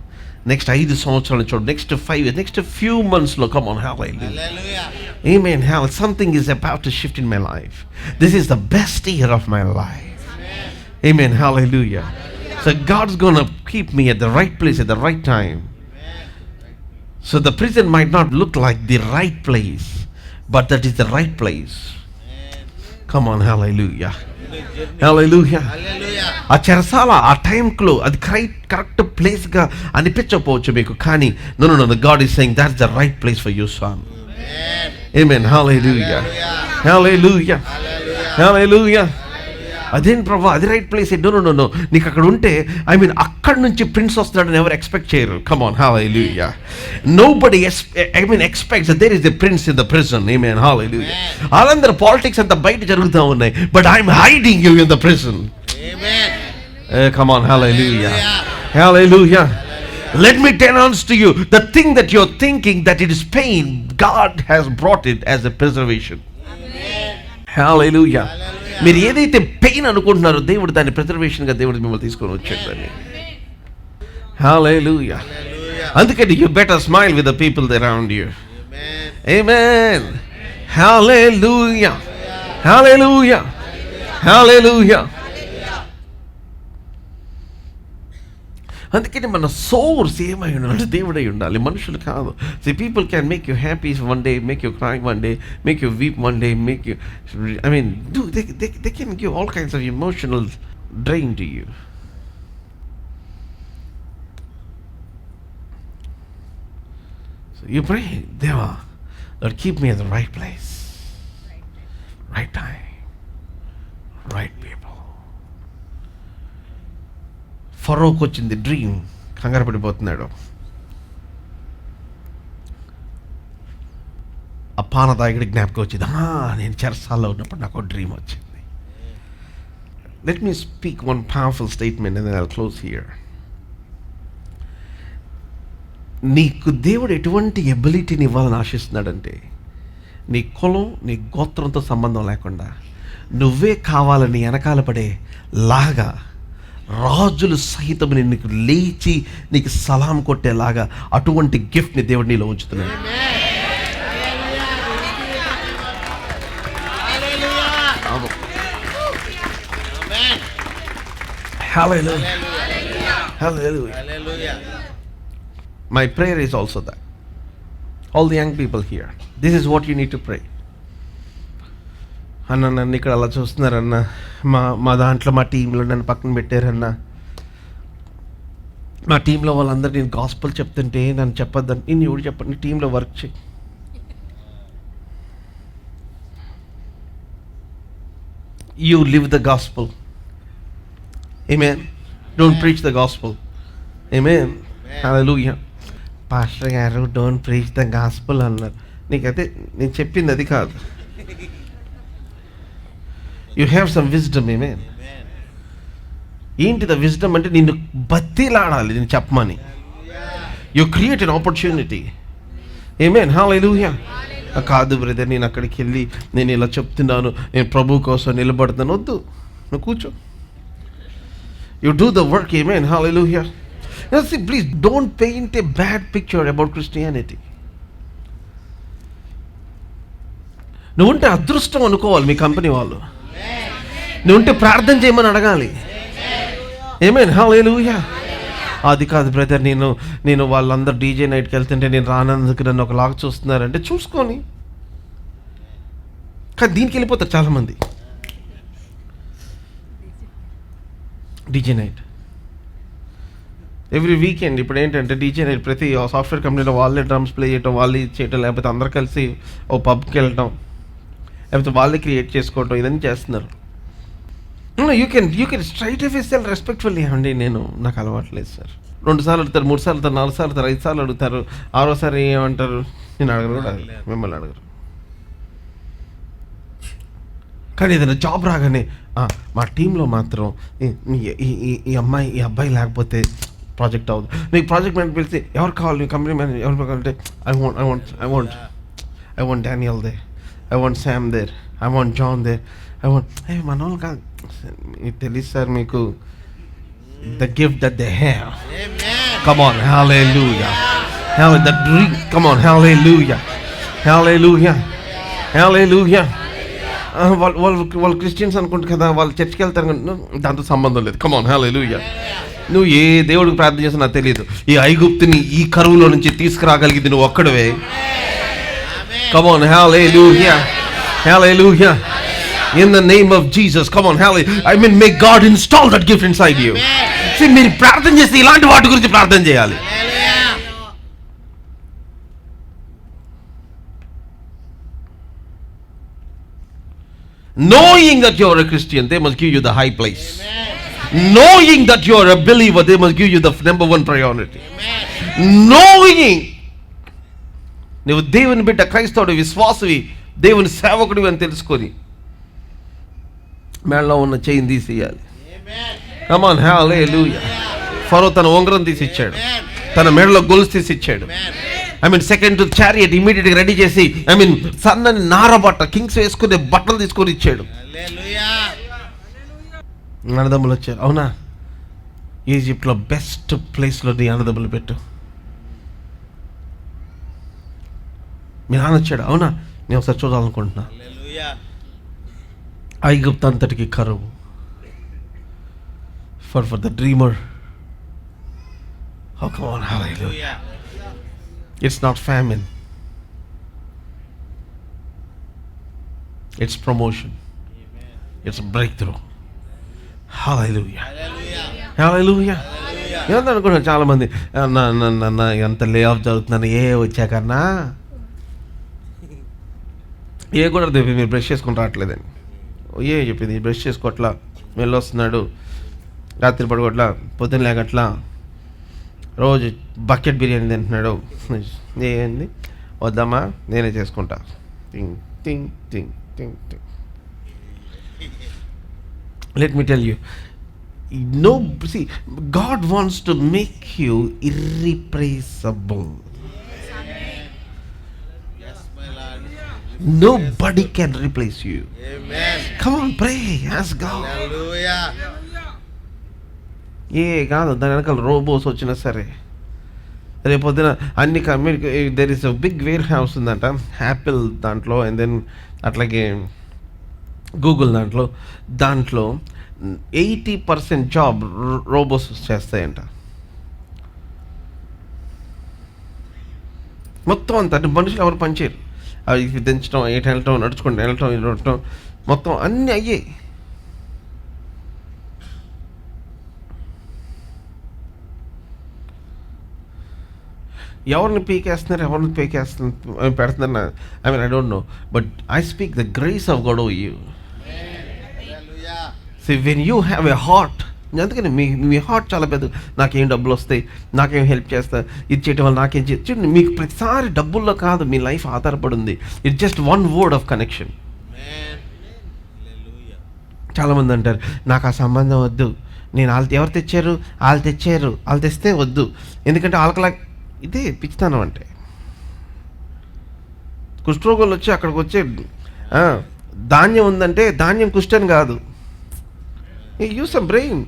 నెక్స్ట్ 5 సంవత్సరాలు చూడ, next 5 years, next few monthsలో come on, hallelujah. Amen. Something is about to shift in my life. This is the best year of my life. Amen. Hallelujah. So God's going to keep me at the right place at the right time. So the prison might not look like the right place, but that is the right place. Come on, hallelujah. Hallelujah. ఆ చెరసాల ఆ టైంలో అది correct ప్లేస్గా అనిపించకపోవచ్చు మీకు, కానీ no, God is saying that's the right place for you, son. Amen. Hallelujah. Hallelujah. Hallelujah. అదేం ప్రభా అది రైట్ ప్లేస్? నో, నీకు అక్కడ ఉంటే అక్కడి నుంచి ప్రిన్స్ వస్తాడని ఎవరు ఎక్స్పెక్ట్ చేయరు. Come on, hallelujah. Nobody expects that there is a prince in the prison. Amen, hallelujah. వాళ్ళందరూ పాలిటిక్స్ అంతా బయట జరుగుతూ ఉన్నాయి, but I'm hiding you in the prison. Amen. Come on, hallelujah. Hallelujah. Let me announce to you, the thing that you're thinking that it is pain, God has brought it as a preservation. Hallelujah. మీరు ఏదైతే pain అనుకుంటున్నారో దేవుడు దాన్ని ప్రిజర్వేషన్గా దేవుడు మిమ్మల్ని తీసుకొని వచ్చాడు దాన్ని. Hallelujah. అందుకని you better smile with the people around you. Amen. Hallelujah. Hallelujah. Hallelujah. అందుకని మన సోర్స్ ఏమై ఉండాలి? దేవుడై ఉండాలి, మనుషులు కాదు. See, people can make you happy one day, make you cry one day, make you weep one day, make you, they can give all kinds of emotional drain to you. So you pray, Deva, Lord, keep me at the right place, right time, right people. ఫరోకు వచ్చింది dream, కంగారు పడిపోతున్నాడు. ఆ పానదాయకుడి జ్ఞాపకం వచ్చింది, నేను చెరసాల్లో ఉన్నప్పుడు నాకు dream వచ్చింది. Let me speak one powerful statement and I'll close here. నీకు దేవుడు ఎటువంటి ఎబిలిటీని ఇవ్వాలని ఆశిస్తున్నాడంటే, నీ కులం నీ గోత్రంతో సంబంధం లేకుండా నువ్వే కావాలని వెనకాల పడే లాగా రాజులు సహితం నీకు లేచి నీకు సలాం కొట్టేలాగా అటువంటి గిఫ్ట్ని దేవుడు నీలో ఉంచుతున్నాడు. Hallelujah. Hallelujah. My prayer is also that all the young people here, this is what you need to pray. అన్న నన్ను ఇక్కడ అలా చూస్తున్నారన్న, మా దాంట్లో మా టీంలో నన్ను పక్కన పెట్టారన్న, మా టీంలో వాళ్ళందరూ నేను గాస్పెల్ చెప్తుంటే నన్ను చెప్పొద్దని. నేను ఎవరు చెప్పండి, నీ టీంలో వర్క్ చేయి. you live the gospel. Amen. Don't preach the gospel. Amen. Hallelujah. Pastor గారు డోంట్ ప్రీచ్ ద గాస్పుల్ అన్నారు. నీకైతే నేను చెప్పింది అది కాదు. You have some wisdom. ఏమేన్ ఏంటి ద విజ్డమ్ అంటే నిన్ను బతిలాడాలి నేను చెప్పమని. You create an opportunity. Amen hallelujah. కాదు బ్రదర్ నేను అక్కడికి వెళ్ళి నేను ఇలా చెప్తున్నాను, నేను ప్రభు కోసం నిలబడుతున్నాను. వద్దు, నువ్వు కూర్చో. You do the work. Amen hallelujah. See, please don't paint a bad picture about Christianity. నువ్వుంటే అదృష్టం అనుకోవాలి మీ కంపెనీ వాళ్ళు. నువ్వుంటే ప్రార్థన చేయమని అడగాలి. ఆమేన్ హల్లెలూయా. అది కాదు బ్రదర్, నేను వాళ్ళందరూ డీజే నైట్కి వెళ్తుంటే నేను రానందుకు నన్ను ఒకలాగా చూస్తున్నారంటే చూసుకొని. కానీ దీనికి వెళ్ళిపోతారు చాలామంది. DJ night every weekend. ఇప్పుడు ఏంటంటే డీజే నైట్ ప్రతి సాఫ్ట్వేర్ కంపెనీలో వాళ్ళే డ్రమ్స్ ప్లే చేయటం, వాళ్ళే చేయటం, లేకపోతే అందరు కలిసి ఓ పబ్కి వెళ్ళటం, లేకపోతే వాళ్ళే క్రియేట్ చేసుకోవటం, ఇదన్నీ చేస్తున్నారు. You can straight away cell respectfully అండి నాకు అలవాట్లేదు సార్. 2 సార్లు అడుగుతారు, 3 సార్లు అడుగుతారు, 4 సార్లు అడుగుతారు, 5 సార్లు అడుగుతారు, 6వసారి ఏమంటారు? నేను అడగరు కూడా, మిమ్మల్ని అడగరు. కానీ ఏదైనా జాబ్ రాగానే మా టీంలో మాత్రం ఈ అబ్బాయి లేకపోతే ప్రాజెక్ట్ అవ్వదు. నీకు ప్రాజెక్ట్ మేనేజర్ పిలిచి ఎవరు కావాలి, నీ కంపెనీ మేనేజర్ ఎవరు కావాలంటే I want Daniel there, I want Sam there, I want John there, I want మన వాళ్ళు కాదు. తెలుసు సార్ మీకు the gift that they have. Amen. Come on, hallelujah. The dream, come on, hallelujah. Hallelujah. Hallelujah. వాళ్ళు Christians అనుకుంటారు కదా, వాళ్ళు చర్చ్కి వెళ్తారు, దాంతో సంబంధం లేదు. కమ్ ఆన్ హల్లెలూయా. నువ్వు ఏ దేవుడికి ప్రార్థన చేస్తా నాకు తెలియదు. ఈ ఐగుప్తుని ఈ కరువులో నుంచి తీసుకురాగలిగింది నువ్వు ఒక్కడవే. Come on hallelujah. Hallelujah. In the name of Jesus, come on, hallelujah. I mean, may God install that gift inside you. See, మీరు ప్రార్థన చేస్తే ఇలాంటి వాటి గురించి ప్రార్థన చేయాలి. Knowing that you are a Christian, they must give you the high place. Amen. Knowing that you are a believer, they must give you the number 1 priority. Amen. Knowing నువ్వు దేవుని బిడ్డ, క్రైస్తవుడు, విశ్వాసవి, దేవుని సేవకుడివి అని తెలుసుకొని మేడలో ఉన్న చైన్ తీసేయాలి. కమ్ ఆన్ హల్లెలూయా. ఫరో తన ఉంగరం తీసి ఇచ్చాడు, తన మెడలో గొలుసు తీసి ఇచ్చాడు. సెకండ్ చారియట్ ఇమీడియట్గా రెడీ చేసి సన్నని నారబట్ట, కింగ్స్ వేసుకునే బట్టలు తీసుకొని ఇచ్చాడు. అన్నదమ్ములు వచ్చారు. అవునా, ఈజిప్ట్లో బెస్ట్ ప్లేస్లో నీ అన్నదమ్ములు పెట్టు. మీ నాన్న వచ్చాడు. అవునా, నేను ఒకసారి చూడాలనుకుంటున్నా. ఐగుప్తు అంతటికి కరువు. For the dreamer, oh come on, hallelujah. It's not famine, it's promotion. Amen. It's breakthrough. Hallelujah. Hallelujah. ఏమన్నా అనుకుంటున్నా చాలా మంది, ఎంత లే ఆఫ్ జరుగుతున్నాను, వచ్చాకన్నా కూడా మీరు బ్రష్ చేసుకుని రావట్లేదండి. చెప్పింది బ్రష్ చేసుకోవట్లా, వెళ్ళొస్తున్నాడు, రాత్రి పడుకోవట్లా, పొద్దున్న లేకట్లా, రోజు బకెట్ బిర్యానీ తింటున్నాడు. ఏంది వద్దామా, నేనే చేసుకుంటా. టింగ్ టింగ్ టింగ్ టింగ్ టింగ్. Let me tell you, see, God wants to make you irreplaceable. Nobody can replace you. Amen. Come on, pray, ask God. Hallelujah. కాదు దాని వెనకాల రోబోస్ వచ్చినా సరే, రేపొద్దున అన్ని there is a big warehouse ఉందంట యాపిల్ దాంట్లో, అండ్ దెన్ అట్లాగే గూగుల్ దాంట్లో 80% జాబ్ రోబోస్ చేస్తాయంట. మొత్తం అంతా అంటే మనుషులు ఎవరు పనిచేయరు. అవి దించడం, ఎటు వెళ్ళటం, నడుచుకుంటూ వెళ్ళటం, మొత్తం అన్నీ అయ్యాయి. ఎవరిని పీకేస్తున్నారు, ఎవరిని పెడుతున్నారు, I don't know, but I speak the grace of God over you. So when you have a heart, అందుకని మీ హార్ట్ చాలా పెద్ద, నాకేం డబ్బులు వస్తాయి, నాకేం హెల్ప్ చేస్తా, ఇది చేయటం వల్ల నాకేం చూడండి, మీకు ప్రతిసారి డబ్బుల్లో కాదు మీ లైఫ్ ఆధారపడి ఉంది. It's just one word of connection. చాలామంది అంటారు నాకు ఆ సంబంధం వద్దు, నేను ఎవరు తెచ్చారు, వాళ్ళు తెస్తే వద్దు, ఎందుకంటే వాళ్ళకలా ఇదే పిచ్చితనం. అంటే కుష్ఠరోగులు వచ్చి అక్కడికి వచ్చే ధాన్యం ఉందంటే ధాన్యం కుష్ఠని కాదు, యూస్ సమ్ బ్రెయిన్.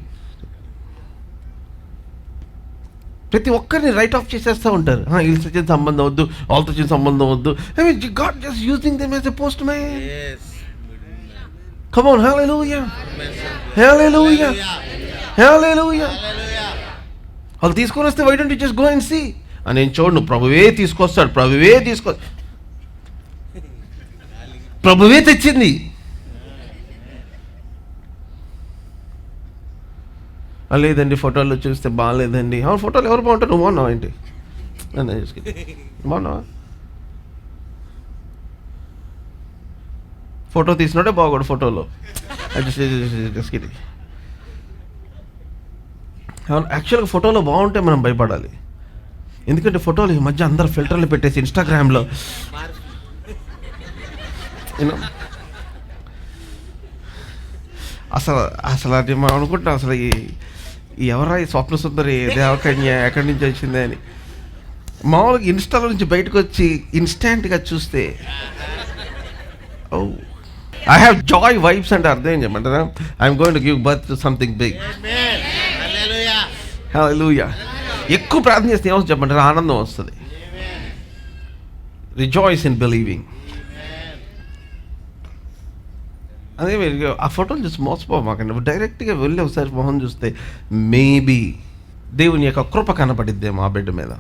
ప్రతి ఒక్కరిని రైట్ ఆఫ్ చేసేస్తూ ఉంటారు, వీళ్ళతో వచ్చిన సంబంధం వద్దు, వాళ్ళతో వచ్చిన సంబంధం వద్దు. I mean God just using them as a postman. Come on, hallelujah, hallelujah, hallelujah. వాళ్ళు తీసుకొని వస్తే why don't you just go and see. నేను చూడను, ప్రభువే తీసుకొస్తాడు, ప్రభువే తెచ్చింది. లేదండి ఫోటోలో చూస్తే బాగాలేదండి. ఫోటోలు ఎవరు బాగుంటారు, నువ్వు బాగున్నావా ఏంటి, బాగున్నావా? ఫోటో తీసినట్టే బాగోడు ఫోటోలో. యాక్చువల్గా ఫోటోలో బాగుంటే మనం భయపడాలి, ఎందుకంటే ఫోటోలు ఈ మధ్య అందరు ఫిల్టర్లు పెట్టేసి ఇన్స్టాగ్రామ్లో అసలు అది మనం అనుకుంటాం, అసలు ఎవరా ఈ స్వప్న సుందరి దేవకన్య ఎక్కడి నుంచి వచ్చింది అని. మామూలుగా ఇన్స్టాలో నుంచి బయటకు వచ్చి ఇన్స్టాంట్గా చూస్తే ఐ హ్యావ్ జాయ్ వైబ్స్ అంటే అర్థం ఏం చెప్పమంటారా? I'm going to give birth to something big. Hallelujah. ఎక్కువ ప్రార్థన చేస్తే ఏమవుతుంది చెప్పమంటారా? ఆనందం వస్తుంది. Rejoice in believing. అదే మీరు ఆ ఫోటోలు చూసి మోసపోమాకండి. డైరెక్ట్గా వెళ్ళి ఒకసారి మొహం చూస్తే మేబీ దేవుని యొక్క కృప కనబడిద్దేమో ఆ బిడ్డ మీద,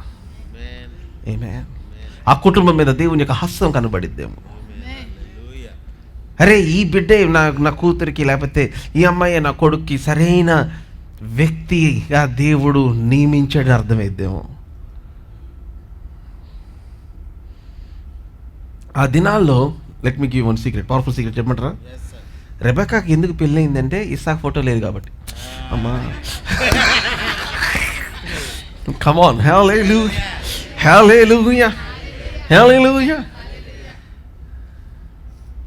ఆ కుటుంబం మీద దేవుని యొక్క హస్తం కనబడిద్దేమో. అరే ఈ బిడ్డే నా కూతురికి, లేకపోతే ఈ అమ్మాయి నా కొడుక్కి సరైన వ్యక్తిగా దేవుడు నియమించాడని అర్థమైద్దేమో. ఆ దినాల్లో let me give one secret, powerful secret చెప్పమంటారా? రెబెక్కాకి ఎందుకు పెళ్ళి అయిందంటే ఇస్సాకు ఫోటో లేదు కాబట్టి. అమ్మా come on, hallelujah, hallelujah, hallelujah.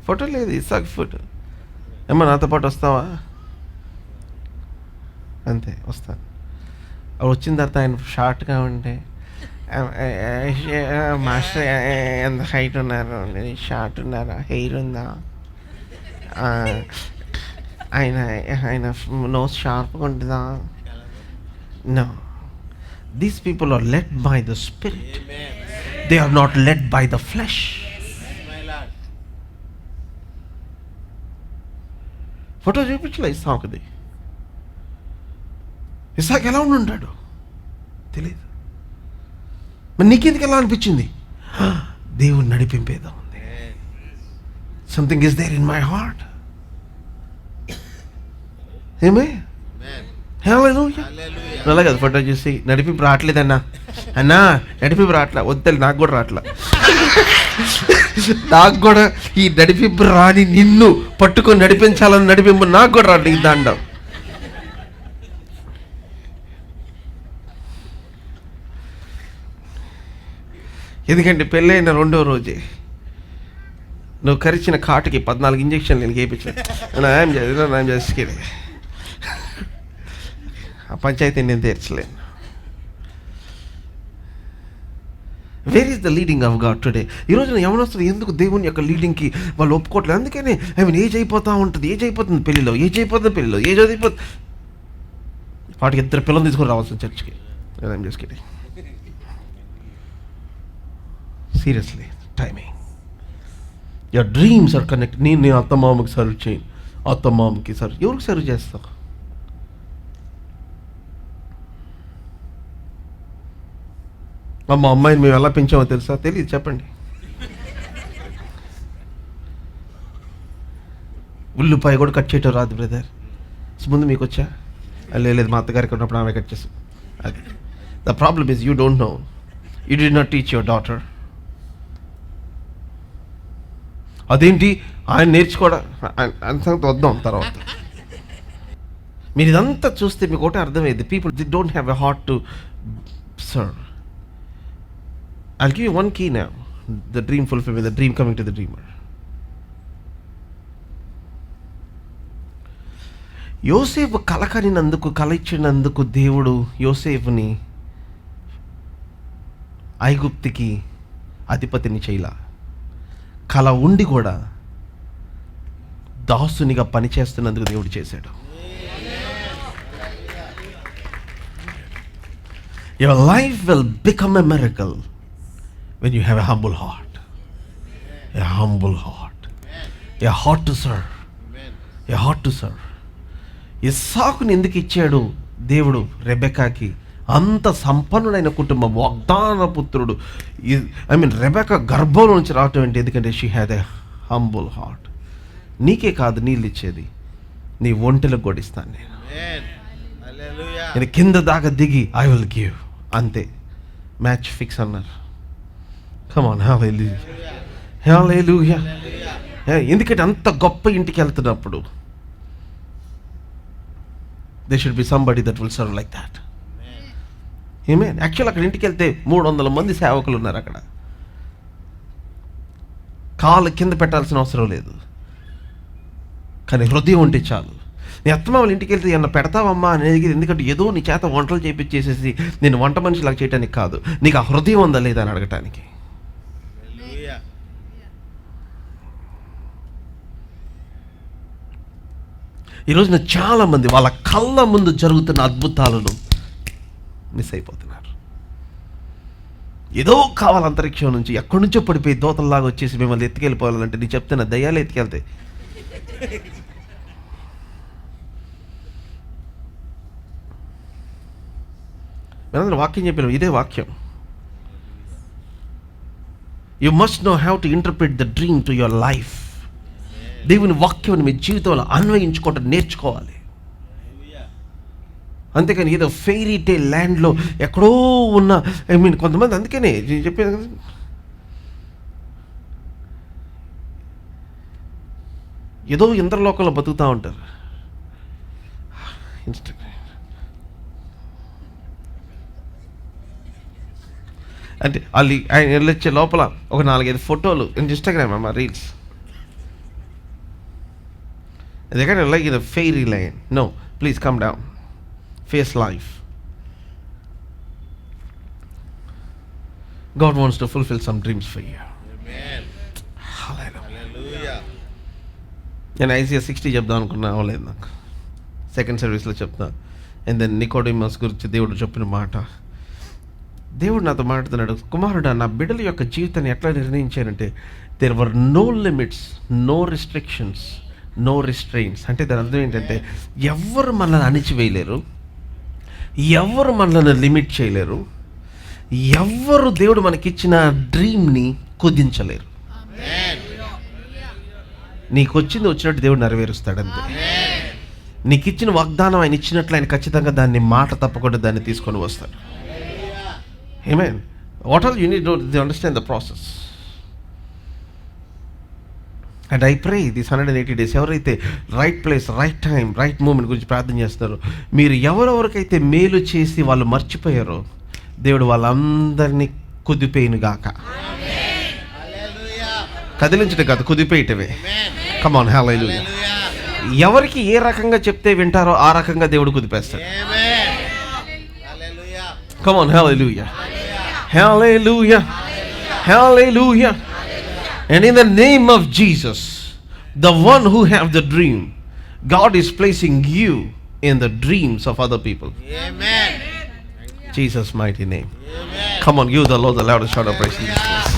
Photo లేదు, ఇస్సాకు ఫోటో. ఏమ్మా నాతో పాటు వస్తావా? అంతే, వస్తాను. అప్పుడు వచ్చిన తర్వాత ఆయన షార్ట్గా ఉంటే మాస్టర్ ఎంత హైట్ ఉన్నారు, షార్ట్ ఉన్నారా, హెయిర్ ఉందా, ఆయన నోస్ షార్ప్గా ఉంటుందా? No, these people are led by the spirit, they are not led by the flesh. Photo చూపించలే ఇస్సాకుది. ఇస్సాకు ఎలా ఉంటాడు తెలియదు. మరి నీకెందుకు ఎలా అనిపించింది? దేవుని నడిపింపేదా ఉంది. Something is there in my heart. ఏమే అలా కదా ఫోటో చూసి నడిపింపు రావట్లేదన్నా, అన్నా నడిపింపు రావట్లే, వద్దు నాకు కూడా రావట్లే, నాకు కూడా ఈ నడిపింపు రాని నిన్ను పట్టుకొని నడిపించాలని నడిపింపు నాకు కూడా రావట్లేదు. ఈ దండం ఎందుకంటే పెళ్ళైన 2వ రోజే నువ్వు కరిచిన కాటుకి 14 ఇంజక్షన్లు నేను వేయించాను. చేసుకెళ్ళి ఆ పంచాయతీ నేను తీర్చలేను. Where is the leading of God today? ఈరోజు యవనస్తులు ఎందుకు దేవుని యొక్క లీడింగ్కి వాళ్ళు ఒప్పుకోవట్లేదు? అందుకనే ఏజ్ అయిపోతూ ఉంటుంది, ఏజ్ అయిపోతుంది పెళ్ళిలో, ఏజ్ అయిపోతుంది. వాటికి 2 పిల్లలు తీసుకొని రావాల్సింది చర్చికి. ఏం చేసుకెళ్ళి seriously timing. Your dreams are connect. నేను అత్తమామకి సర్వ్ చేయను, అత్తమామకి సర్వ్, ఎవరికి సర్వ్ చేస్తావు? మా అమ్మాయిని మేము ఎలా పెంచామో తెలుసా? తెలియదు, చెప్పండి. ఉల్లిపాయ కూడా కట్ చేయటం రాదు బ్రదర్. ముందు మీకు వచ్చా? లేదు, మా అత్తగారికి ఉన్నప్పుడు ఆమె కట్ చేస్తాం. అది the problem is you don't know, you did not teach your daughter. అదేంటి ఆయన నేర్చుకోవడం, అంత వద్దాం తర్వాత. మీరు ఇదంతా చూస్తే మీకు ఒకటే అర్థమైంది, people they don't have a heart to serve. I'll give you one key now. The dream fulfillment, the dream coming to the dreamer. యోసేపు కల కనినందుకు, కల ఇచ్చినందుకు దేవుడు యోసేపుని ఐగుప్తికి అధిపతిని చేయలా. కల ఉండి కూడా దాసునిగా పనిచేస్తున్నందుకు దేవుడు చేశాడు. Your life will become a miracle when you have a humble heart. A humble heart. A heart to serve. A heart to serve. ఇస్సాకుని ఎందుకు ఇచ్చాడు దేవుడు రెబెకాకి? అంత సంపన్నుడైన కుటుంబం, వాగ్దాన పుత్రుడు. రెబెకా గర్భంలో నుంచి రావటం ఏంటి? ఎందుకంటే she had a humble heart. నీకే కాదు నీళ్ళు ఇచ్చేది, నీ ఒంటెలకు కూడా ఇస్తాను నేను కింద దాకా దిగి ఐ విల్ గివ్, అంతే, మ్యాచ్ ఫిక్స్ అన్నారు. కమ్ ఆన్, హల్లెలూయా, హల్లెలూయా. ఎందుకంటే అంత గొప్ప ఇంటికి వెళ్తున్నప్పుడు there should be somebody that will serve like that. Amen. Actually అక్కడ ఇంటికి వెళ్తే 300 మంది సేవకులు ఉన్నారు. అక్కడ కాలు కింద పెట్టాల్సిన అవసరం లేదు, కానీ హృదయం ఉంటే చాలు. నీ అత్తమ్మ వాళ్ళ ఇంటికి వెళ్తే ఏమన్నా పెడతావమ్మా అనేది, ఎందుకంటే ఏదో నీ చేత వంటలు చేపించేసేసి నేను వంట మనిషిలాగా చేయడానికి కాదు, నీకు ఆ హృదయం ఉందా లేదా అని అడగటానికి. ఈ రోజున చాలామంది వాళ్ళ కళ్ళ ముందు జరుగుతున్న అద్భుతాలను మిస్ అయిపోతున్నారు. ఏదో కావాలి అంతరిక్షం నుంచి, ఎక్కడి నుంచో పడిపోయి దోతల్లాగా వచ్చేసి మిమ్మల్ని ఎత్తుకెళ్ళిపోవాలంటే నీ చెప్తున్నా దయ్యాలు ఎత్తుకెళ్తాయి. మేమందరం వాక్యం చెప్పినాం, ఇదే వాక్యం. You must know how to interpret the dream to your life. దేవుని వాక్యాన్ని మీ జీవితంలో అన్వయించుకోవటం నేర్చుకోవాలి. అంతేకాని ఏదో ఫెయిరీ టేల్ ల్యాండ్లో ఎక్కడో ఉన్న, కొంతమంది అందుకనే చెప్పాను కదా, ఏదో ఇంద్రలోకంలో బతుకుతూ ఉంటారు. అంటే వాళ్ళు ఆయన వెళ్ళొచ్చే లోపల ఒక 4-5 ఫోటోలు ఇన్స్టాగ్రామ్ అమ్మా reels. They're kind of like in a fairy land. No, please come down. Face life. God wants to fulfill some dreams for you. Amen. Hallelujah. నేను Isaiah 60 చెప్దాం అనుకున్నా, అవ్వలేదు నాకు. సెకండ్ సర్వీస్లో చెప్తా. అండ్ దెన్ నికోడిమస్ గురించి దేవుడు చెప్పిన మాట, దేవుడు నాతో మాట్లాడుతున్నాడు, కుమారుడా నా బిడ్డల యొక్క జీవితాన్ని ఎట్లా నిర్ణయించారంటే there were no limits, no restrictions, no restrains. అంటే దాని అర్థం ఏంటంటే ఎవరు మనల్ని అణిచివేయలేరు, ఎవరు మనల్ని లిమిట్ చేయలేరు, ఎవరు దేవుడు మనకిచ్చిన డ్రీమ్ని కుదించలేరు. నీకు వచ్చింది వచ్చినట్టు దేవుడు నెరవేరుస్తాడంతే. నీకు ఇచ్చిన వాగ్దానం ఆయన ఇచ్చినట్లు ఆయన ఖచ్చితంగా దాన్ని మాట తప్పకుండా దాన్ని తీసుకొని వస్తాడు. Amen. What all you need to understand the process. And I pray these 180 days ఎవరైతే right place, right time, right moment గురించి ప్రార్థన చేస్తారో, మీరు ఎవరెవరికైతే మేలు చేసి వాళ్ళు మర్చిపోయారో దేవుడు వాళ్ళందరినీ కుదిపేయును గాక. కదిలించడం కాదు, కుదిపేయటమే. కమ్ ఆన్, హల్లెలూయా. ఎవరికి ఏ రకంగా చెప్తే వింటారో ఆ రకంగా దేవుడు కుదిపేస్తాడు. Come on, hallelujah. Hallelujah. Hallelujah. And in the name of Jesus, the one who have the dream, God is placing you in the dreams of other people. Amen. Jesus' mighty name. Amen. Come on, give the Lord the loudest shout of praise in this place.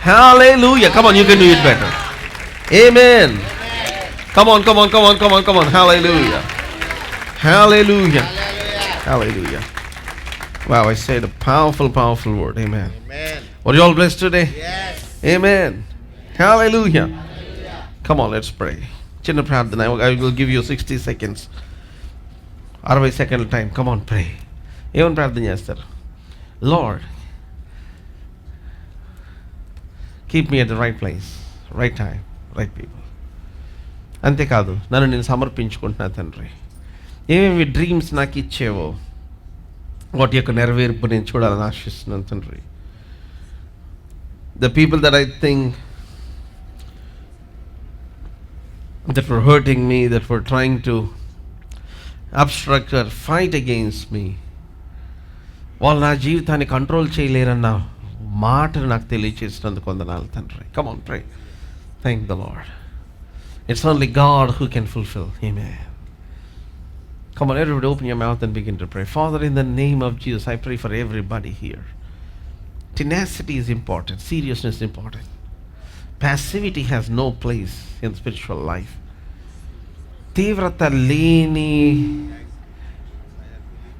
Hallelujah. Come on, you can do it better. Amen. Come on, come on, come on, come on, come on. Hallelujah. Hallelujah. Hallelujah. Wow, I said a powerful, powerful word. Amen. Amen. Were you all blessed today? Yes. Amen. Hallelujah. Come on, let's pray. Chinna prarthana. I will give you 60 seconds. 60 second time. Come on, pray. Even prarthana chestaru. Lord, keep me at the right place, right time, right people. అంతేకాదు నన్ను నేను సమర్పించుకుంటున్నా తండ్రి. ఏమేమి dreams నాకు ఇచ్చేవో వాటి యొక్క నెరవేర్పు నేను చూడాలని ఆశిస్తున్నాను తండ్రి. The people that I think that were hurting me, that were trying to obstruct or fight against me, వాళ్ళు నా జీవితాన్ని కంట్రోల్ చేయలేరన్న మాటను నాకు తెలియచేసినందుకు వందనాలు తండ్రి. Come on, pray. Thank the Lord. It's only God who can fulfill. Amen. Come on, everybody open your mouth and begin to pray. Father, in the name of Jesus, I pray for everybody here. Tenacity is important. Seriousness is important. Passivity has no place in spiritual life. తీవ్రత లేని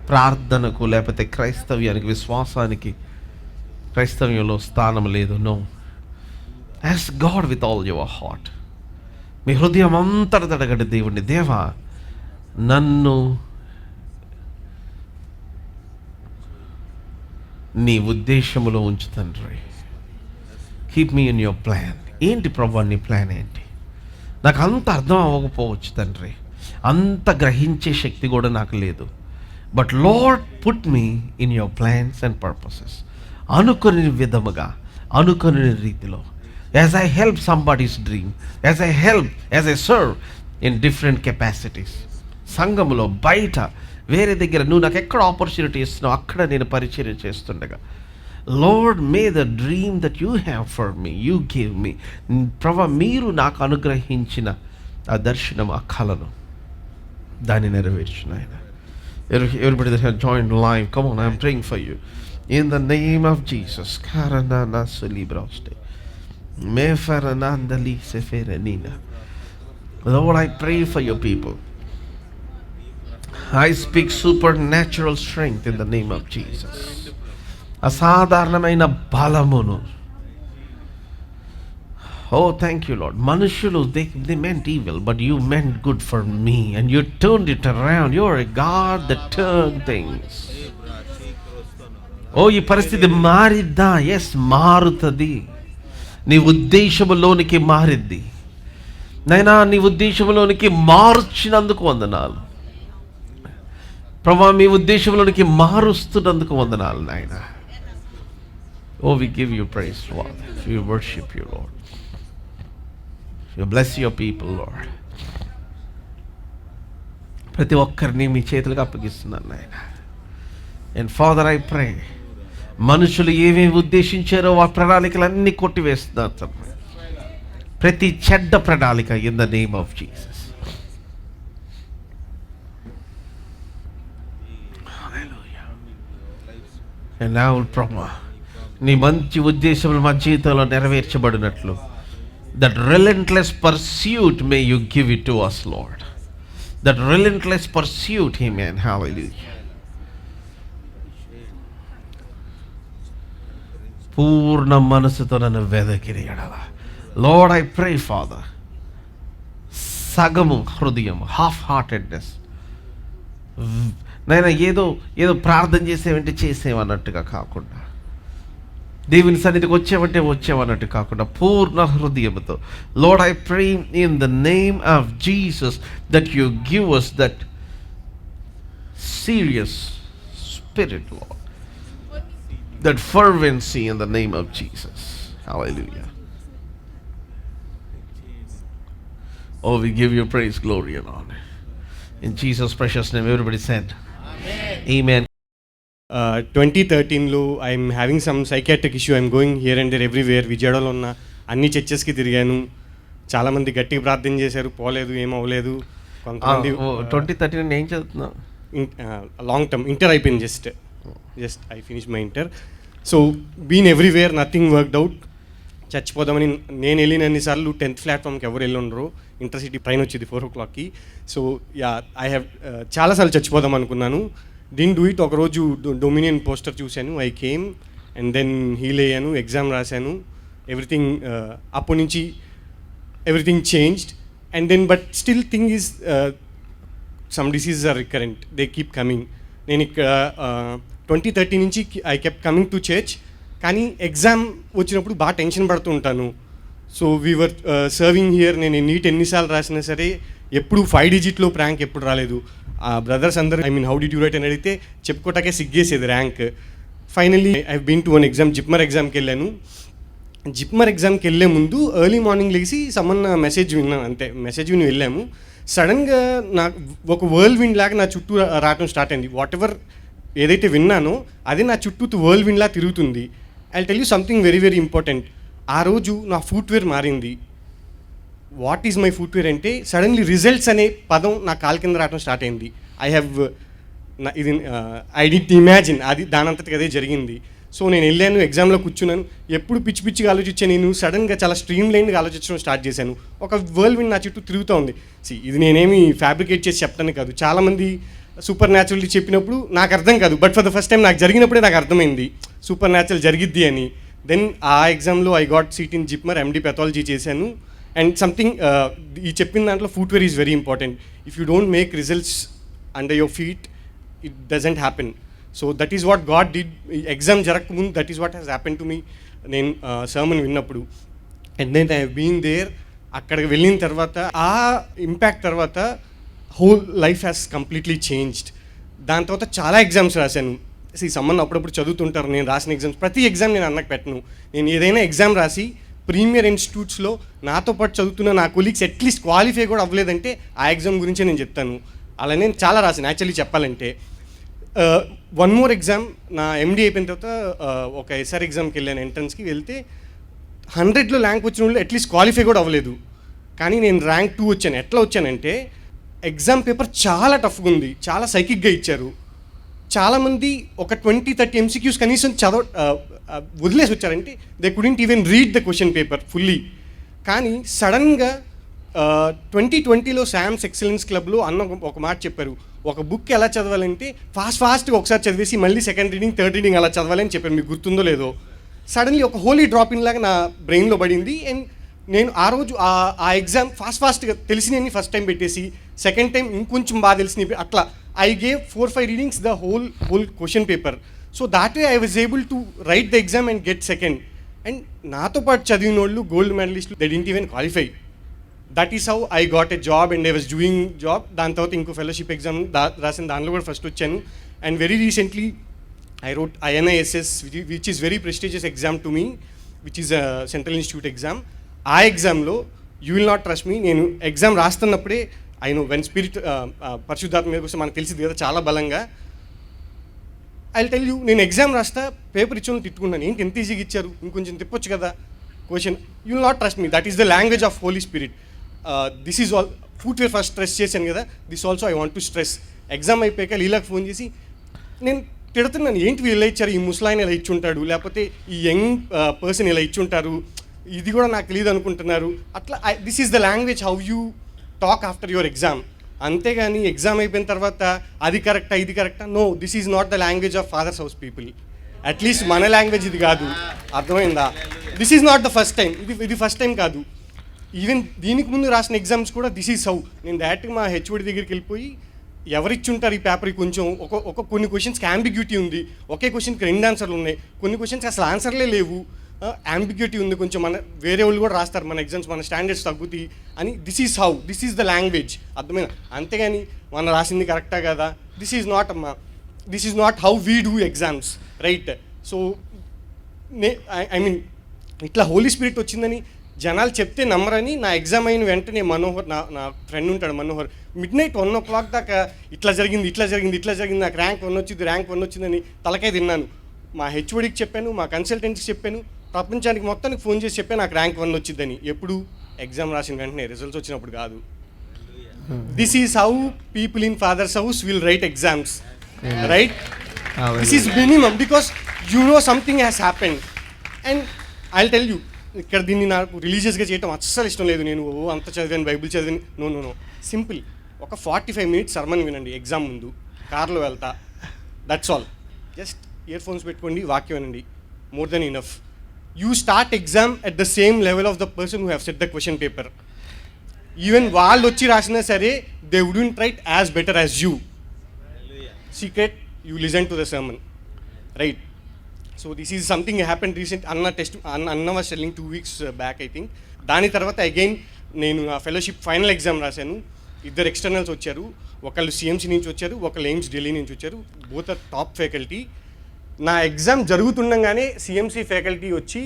ప్రార్థనకు లేకపోతే క్రైస్తవ్యానికి, విశ్వాసానికి క్రైస్తవ్యంలో స్థానం లేదు. No, ask God with all your heart. మీ హృదయం అంతటా అడగండి దేవుడిని, దేవా నన్ను నీ ఉద్దేశములో ఉంచు తండ్రి. Keep me in your plan. ఏంటి ప్రభు నీ ప్లాన్ ఏంటి? నాకు అంత అర్థం అవ్వకపోవచ్చు తండ్రి, అంత గ్రహించే శక్తి కూడా నాకు లేదు. But lord put me in your plans and purposes. అనుకుని విధముగా, అనుకుని రీతిలో, as I help somebody's dream, as I help, as I serve in different capacities. సంఘములో, బయట, వేరే దగ్గర నువ్వు నాకు ఎక్కడ ఆపర్చునిటీ ఇస్తున్నావు అక్కడ నేను పరిచర్య చేస్తుండగా, Lord, may the dream that you have for me, you give me, ప్రభా మీరు నాకు అనుగ్రహించిన ఆ దర్శనం, ఆ కళను దాన్ని నెరవేర్చిన ఆయన. Everybody that has joined live, come on, I am praying for you. In the name of Jesus. Karanana Sulibraste. Mefaranandali Seferenina. Lord, I pray for your people. I speak supernatural strength in the name of Jesus. అసాధారణమైన బలమును. Oh, thank you, Lord. మనుషులు they meant evil, but you meant good for me and you turned it around. You are a God that turned things. Oh, ఈ పరిస్థితి మారిద్దా? Yes, మారుతుంది. నీ ఉద్దేశములోనికి మారిద్ది నైనా. నీ ఉద్దేశంలోనికి మార్చినందుకు వందనాలు ప్రభా. మీ ఉద్దేశంలోనికి మారుస్తున్నందుకు వందనాలు నాయన. Oh, we give you praise, Lord. We worship you, Lord. You bless your people, Lord. ప్రతి ఒక్కరిని మీ చేతులకు అప్పగిస్తున్నాను నాయన. And Father, I pray, మనుషులు ఏమేమి ఉద్దేశించారో ఆ ప్రణాళికలన్నీ కొట్టివేస్తున్నారు. ప్రతి చెడ్డ ప్రణాళిక in the name of Jesus. Hallelujah. And now, Brahma, నీ మంచి ఉద్దేశములు మా జీవితంలో నెరవేర్చబడినట్లు, that relentless pursuit may you give it to us, Lord. That relentless pursuit, amen, hallelujah. పూర్ణ మనసుతో నన్ను వెదకిరి ఎడల, Lord, I pray, Father, సగము హృదయం, హాఫ్ హార్టెడ్నెస్ నైనా, ఏదో ప్రార్థన చేసేవంటే చేసేవన్నట్టుగా కాకుండా, దేవుని సన్నిధికి వచ్చేవన్నట్టు కాకుండా పూర్ణ హృదయంతో, Lord, I pray in the name of Jesus that you give us that serious spirit, Lord, that fervency in the name of Jesus. Hallelujah. Oh, we give you praise, glory and honor. In Jesus' precious name, everybody said, Amen. 2013లో I'm having some psychiatric issue. I'm going here and there everywhere. విజయవాడలో ఉన్న అన్ని చర్చెస్కి తిరిగాను. చాలామంది గట్టిగా ప్రార్థన చేశారు, పోలేదు, ఏమవ్వలేదు. కొంతమంది 2013 ఏం చదువుతున్నావు? లాంగ్ టర్మ్ ఇంటర్ అయిపోయింది. Just I finish my inter. So been everywhere, nothing worked out. చచ్చిపోదామని నేను వెళ్ళినన్నిసార్లు 10th ప్లాట్ఫామ్కి ఎవరు వెళ్ళి ఉండరు. ఇంటర్సిటీ ట్రైన్ వచ్చేది 4 o'clockకి. సో యా, ఐ హ్యావ్ చాలాసార్లు చచ్చిపోదాం అనుకున్నాను. Didn't do it. ఒకరోజు డొమినియన్ పోస్టర్ చూశాను, I came and then heal అయ్యాను, ఎగ్జామ్ రాశాను, ఎవ్రీథింగ్. అప్పటి నుంచి everything changed. And then but still thing is some diseases are recurrent, they keep coming. నేను ఇక్కడ 2013 నుంచి I kept coming to church. కానీ ఎగ్జామ్ వచ్చినప్పుడు బాగా టెన్షన్ పడుతూ ఉంటాను. So we were serving here. నేను నీట్ ఎన్నిసార్లు రాసినా సరే ఎప్పుడు 5 డిజిట్లో ర్యాంక్ ఎప్పుడు రాలేదు. ఆ బ్రదర్స్ అందరూ హౌ డిడ్ యూ రైట్ అని అడిగితే చెప్పుకోవటాకే సిగ్గేసేది rank. Finally I been to one exam, JIPMER ఎగ్జామ్కి వెళ్ళాను. జిప్మర్ ఎగ్జామ్కి వెళ్ళే ముందు ఎర్లీ మార్నింగ్ లేచి సమ్మన్న మెసేజ్ విన్నాను, అంతే. మెసేజ్ విని వెళ్ళాము. సడన్గా నాకు ఒక వరల్డ్ విండ్ లాగా నా చుట్టూ రావడం స్టార్ట్ అయింది. వాట్ ఎవర్ ఏదైతే విన్నానో అది నా చుట్టూ వరల్డ్ విండ్ లా తిరుగుతుంది. I tell you something very very important. ఆ రోజు నా ఫుట్వేర్ మారింది. వాట్ ఈజ్ మై ఫుట్వేర్ అంటే సడన్లీ రిజల్ట్స్ అనే పదం నా కాలు కింద రావడం స్టార్ట్ అయింది. ఇది ఐ డిడ్ ఇమాజిన్, అది దానంతటికి అదే జరిగింది. సో నేను వెళ్ళాను, ఎగ్జామ్లో కూర్చున్నాను. ఎప్పుడు పిచ్చి పిచ్చిగా ఆలోచించాను, నేను సడన్గా చాలా స్ట్రీమ్ లైన్గా ఆలోచించడం స్టార్ట్ చేశాను. ఒక వరల్డ్ విండ్ నా చుట్టూ తిరుగుతూ ఉంది. ఇది నేనేమి ఫ్యాబ్రికేట్ చేసి చెప్తాను కాదు, చాలామంది సూపర్ న్యాచురల్లీ చెప్పినప్పుడు నాకు అర్థం కాదు, but for the first time నాకు జరిగినప్పుడే నాకు అర్థమైంది సూపర్ న్యాచురల్ జరిగిద్ది అని. దెన్ ఆ ఎగ్జామ్లో I got seat in JIPMER, MD pathology చేశాను. అండ్ సంథింగ్ ఈ చెప్పిన దాంట్లో footwear is very important. If you don't make results under your feet it doesn't happen. So that is what God did. Exam జరగకముందు that is what has happen to me. నేను sermon విన్నప్పుడు and then I been there. అక్కడికి వెళ్ళిన తర్వాత ఆ impact తర్వాత whole life has completely changed. దాని తర్వాత చాలా ఎగ్జామ్స్ రాశాను. సమ్మన్ అప్పుడప్పుడు చదువుతుంటారు నేను రాసిన ఎగ్జామ్స్. ప్రతి ఎగ్జామ్ నేను అన్నకు పెట్టను. నేను ఏదైనా ఎగ్జామ్ రాసి ప్రీమియర్ ఇన్స్టిట్యూట్స్లో నాతో పాటు చదువుతున్న నా కొలీగ్స్ అట్లీస్ట్ క్వాలిఫై కూడా అవ్వలేదంటే ఆ ఎగ్జామ్ గురించే నేను చెప్తాను. అలా నేను చాలా రాశాను యాక్చువల్లీ చెప్పాలంటే. వన్ మోర్ ఎగ్జామ్, నా ఎండి అయిపోయిన తర్వాత ఒక ఎస్ఆర్ ఎగ్జామ్కి వెళ్ళాను. ఎంట్రన్స్కి వెళ్తే 100లో ర్యాంక్ వచ్చిన వాళ్ళు అట్లీస్ట్ క్వాలిఫై కూడా అవ్వలేదు. కానీ నేను ర్యాంక్ 2 వచ్చాను. ఎట్లా వచ్చానంటే ఎగ్జామ్ పేపర్ చాలా టఫ్గా ఉంది, చాలా సైకిక్గా ఇచ్చారు. చాలామంది ఒక 20-30 MCQs కనీసం వదిలేసి వచ్చారంటే they couldn't even read the question paper fully. కానీ సడన్గా 2020లో శామ్స్ ఎక్సలెన్స్ క్లబ్లో అన్న ఒక మాట చెప్పారు. ఒక బుక్ ఎలా చదవాలంటే ఫాస్ట్గా ఒకసారి చదివేసి మళ్ళీ సెకండ్ రీడింగ్, థర్డ్ రీడింగ్ అలా చదవాలని చెప్పారు. మీకు గుర్తుందో లేదో. సడన్లీ ఒక హోలీ డ్రాప్ ఇన్ లాగా నా బ్రెయిన్లో పడింది. అండ్ నేను ఆ రోజు ఆ ఎగ్జామ్ ఫాస్ట్గా తెలిసినవి ఫస్ట్ టైం పెట్టేసి సెకండ్ టైం ఇంకొంచెం బాగా తెలిసినవి అట్లా I gave 4-5 readings the whole question paper. So that way I was able to write the exam and get second. And నాతో పాటు చదివిన వాళ్ళు gold మెడలిస్టులు they didn't even qualify. That is how I got a job and I was doing job. దాని తర్వాత ఇంకో fellowship exam రాసిన దానిలో కూడా ఫస్ట్ వచ్చాను. And very recently I wrote INISS, which is very prestigious exam to me, which is a Central Institute exam. ఆ ఎగ్జామ్లో you will not trust me, నేను ఎగ్జామ్ రాస్తున్నప్పుడే ఐ నో వెన్ స్పిరిట్ పరిశుద్ధాత్మ మీద కోసం మనకు తెలిసింది కదా చాలా బలంగా. ఐ టెల్ యూ, నేను ఎగ్జామ్ రాస్తా పేపర్ ఇచ్చి తిట్టుకున్నాను. ఏంటి ఎంత ఈజీగా ఇచ్చారు, ఇంకొంచెం తిప్పొచ్చు కదా question. You will not trust me, that is the language of holy spirit. This is all footwear first stress చేశాను కదా, this also I want to stress. Exam అయిపోయాక లీలాకి ఫోన్ చేసి నేను తిడుతున్నాను, ఏంటి వీళ్ళు ఇలా ఇచ్చారు, ఈ ముసలాయన ఇలా ఇచ్చుంటాడు, లేకపోతే ఈ యంగ్ పర్సన్ ఇలా ఇచ్చుంటారు, ఇది కూడా నాకు తెలియదు అనుకుంటున్నారు. అట్లా this is the language how you talk after your exam. అంతేగాని ఎగ్జామ్ అయిపోయిన తర్వాత అది కరెక్టా ఇది కరెక్టా, no, this is not the language of father's house people. At least మన లాంగ్వేజ్ ఇది కాదు, అర్థమైందా? This is not the first time, ఇది ఫస్ట్ టైం కాదు. ఈవెన్ దీనికి ముందు రాసిన ఎగ్జామ్స్ కూడా దిస్ ఈజ్ హౌ. నేను డైరెక్ట్గా మా హెచ్ఓడి దగ్గరికి వెళ్ళిపోయి ఎవరిచ్చుంటారు ఈ పేపర్, కొంచెం ఒక కొన్ని క్వశ్చన్స్కి అంబిగ్యూటీ ఉంది, ఒకే క్వశ్చన్కి 2 ఆన్సర్లు ఉన్నాయి, కొన్ని క్వశ్చన్స్కి అసలు ఆన్సర్లే లేవు, అంబిగ్యూటీ ఉంది, కొంచెం మన వేరే వాళ్ళు కూడా రాస్తారు మన ఎగ్జామ్స్, మన స్టాండర్డ్స్ తగ్గుతాయి అని. This is how, this is the language, అర్థమైనా? అంతేగాని మన రాసింది కరెక్టా కదా, this is not how we do exams, right? So I mean ఇట్లా హోలీ స్పిరిట్ వచ్చిందని జనాలు చెప్తే నమ్మరని నా ఎగ్జామ్ అయిన వెంటనే మనోహర్, నా ఫ్రెండ్ ఉంటాడు మనోహర్, midnight 1 o'clock దాకా ఇట్లా జరిగింది, నాకు ర్యాంక్ 1 వచ్చిందని తలకాయ తిన్నాను. మా హెచ్ఓడికి చెప్పాను, మా కన్సల్టెంట్కి చెప్పాను, ప్రపంచానికి మొత్తానికి ఫోన్ చేసి చెప్పాను నాకు ర్యాంక్ 1 వచ్చిందని. ఎప్పుడు? ఎగ్జామ్ రాసిన వెంటనే, రిజల్ట్స్ వచ్చినప్పుడు కాదు. This is how people in father's house will write exams, right? This is minimum, because you know something has happened. And I tell you, ఇక్కడ దీన్ని నాకు రిలీజియస్గా చేయటం అస్సలు ఇష్టం లేదు. నేను అంత చదివాను, బైబిల్ చదివాను, నో. సింపుల్, ఒక 45 minutes సర్మన్ వినండి ఎగ్జామ్ ముందు, కార్లో వెళ్తా, that's all. Just earphones పెట్టుకోండి, వాక్యం వినండి, more than enough. You start exam at the same level of the person who have set the question paper. Even వాళ్ళు వచ్చి రాసినా సరే they wouldn't write as better as you. Secret, you listen to the sermon, right? So this is something happen recent అన్న was telling 2 weeks back I think. దాని తర్వాత again నేను ఆ fellowship final exam రాశాను. 2 ఎక్స్టర్నల్స్ వచ్చారు, ఒకళ్ళు CMC నుంచి వచ్చారు, ఒకళ్ళు ఎయిమ్స్ ఢిల్లీ నుంచి వచ్చారు, బోత్ ఆర్ టాప్ ఫ్యాకల్టీ. నా ఎగ్జామ్ జరుగుతుండగానే సిఎంసి ఫ్యాకల్టీ వచ్చి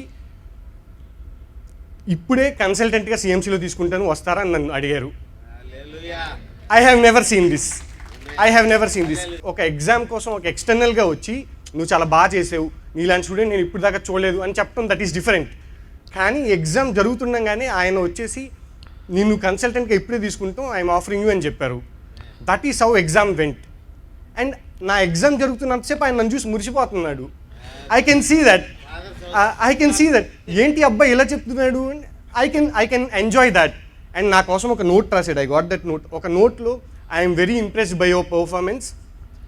ఇప్పుడే కన్సల్టెంట్గా సిఎంసిలో తీసుకుంటాను వస్తారా అని నన్ను అడిగారు. I have never seen this. ఒక ఎగ్జామ్ కోసం ఒక ఎక్స్టర్నల్గా వచ్చి నువ్వు చాలా బాగా చేసావు, నీలాంటి స్టూడెంట్ నేను ఇప్పుడు దాకా చూడలేదు అని చెప్పడం దట్ ఈస్ డిఫరెంట్. కానీ ఎగ్జామ్ జరుగుతుండగానే ఆయన వచ్చేసి నేను కన్సల్టెంట్గా ఇప్పుడే తీసుకుంటాం, ఐఎమ్ ఆఫరింగ్ యూ అని చెప్పారు. That is how exam went. And నా ఎగ్జామ్ జరుగుతున్నంతసేపు ఆయన నన్ను చూసి మురిసిపోతున్నాడు. ఐ కెన్ సీ దట్ ఏంటి అబ్బాయి ఇలా చెప్తున్నాడు, I can enjoy that. And నా కోసం ఒక నోట్ రాసాడు, ఐ గాట్ దట్ నోట్. ఒక నోట్లో I'm very impressed by your performance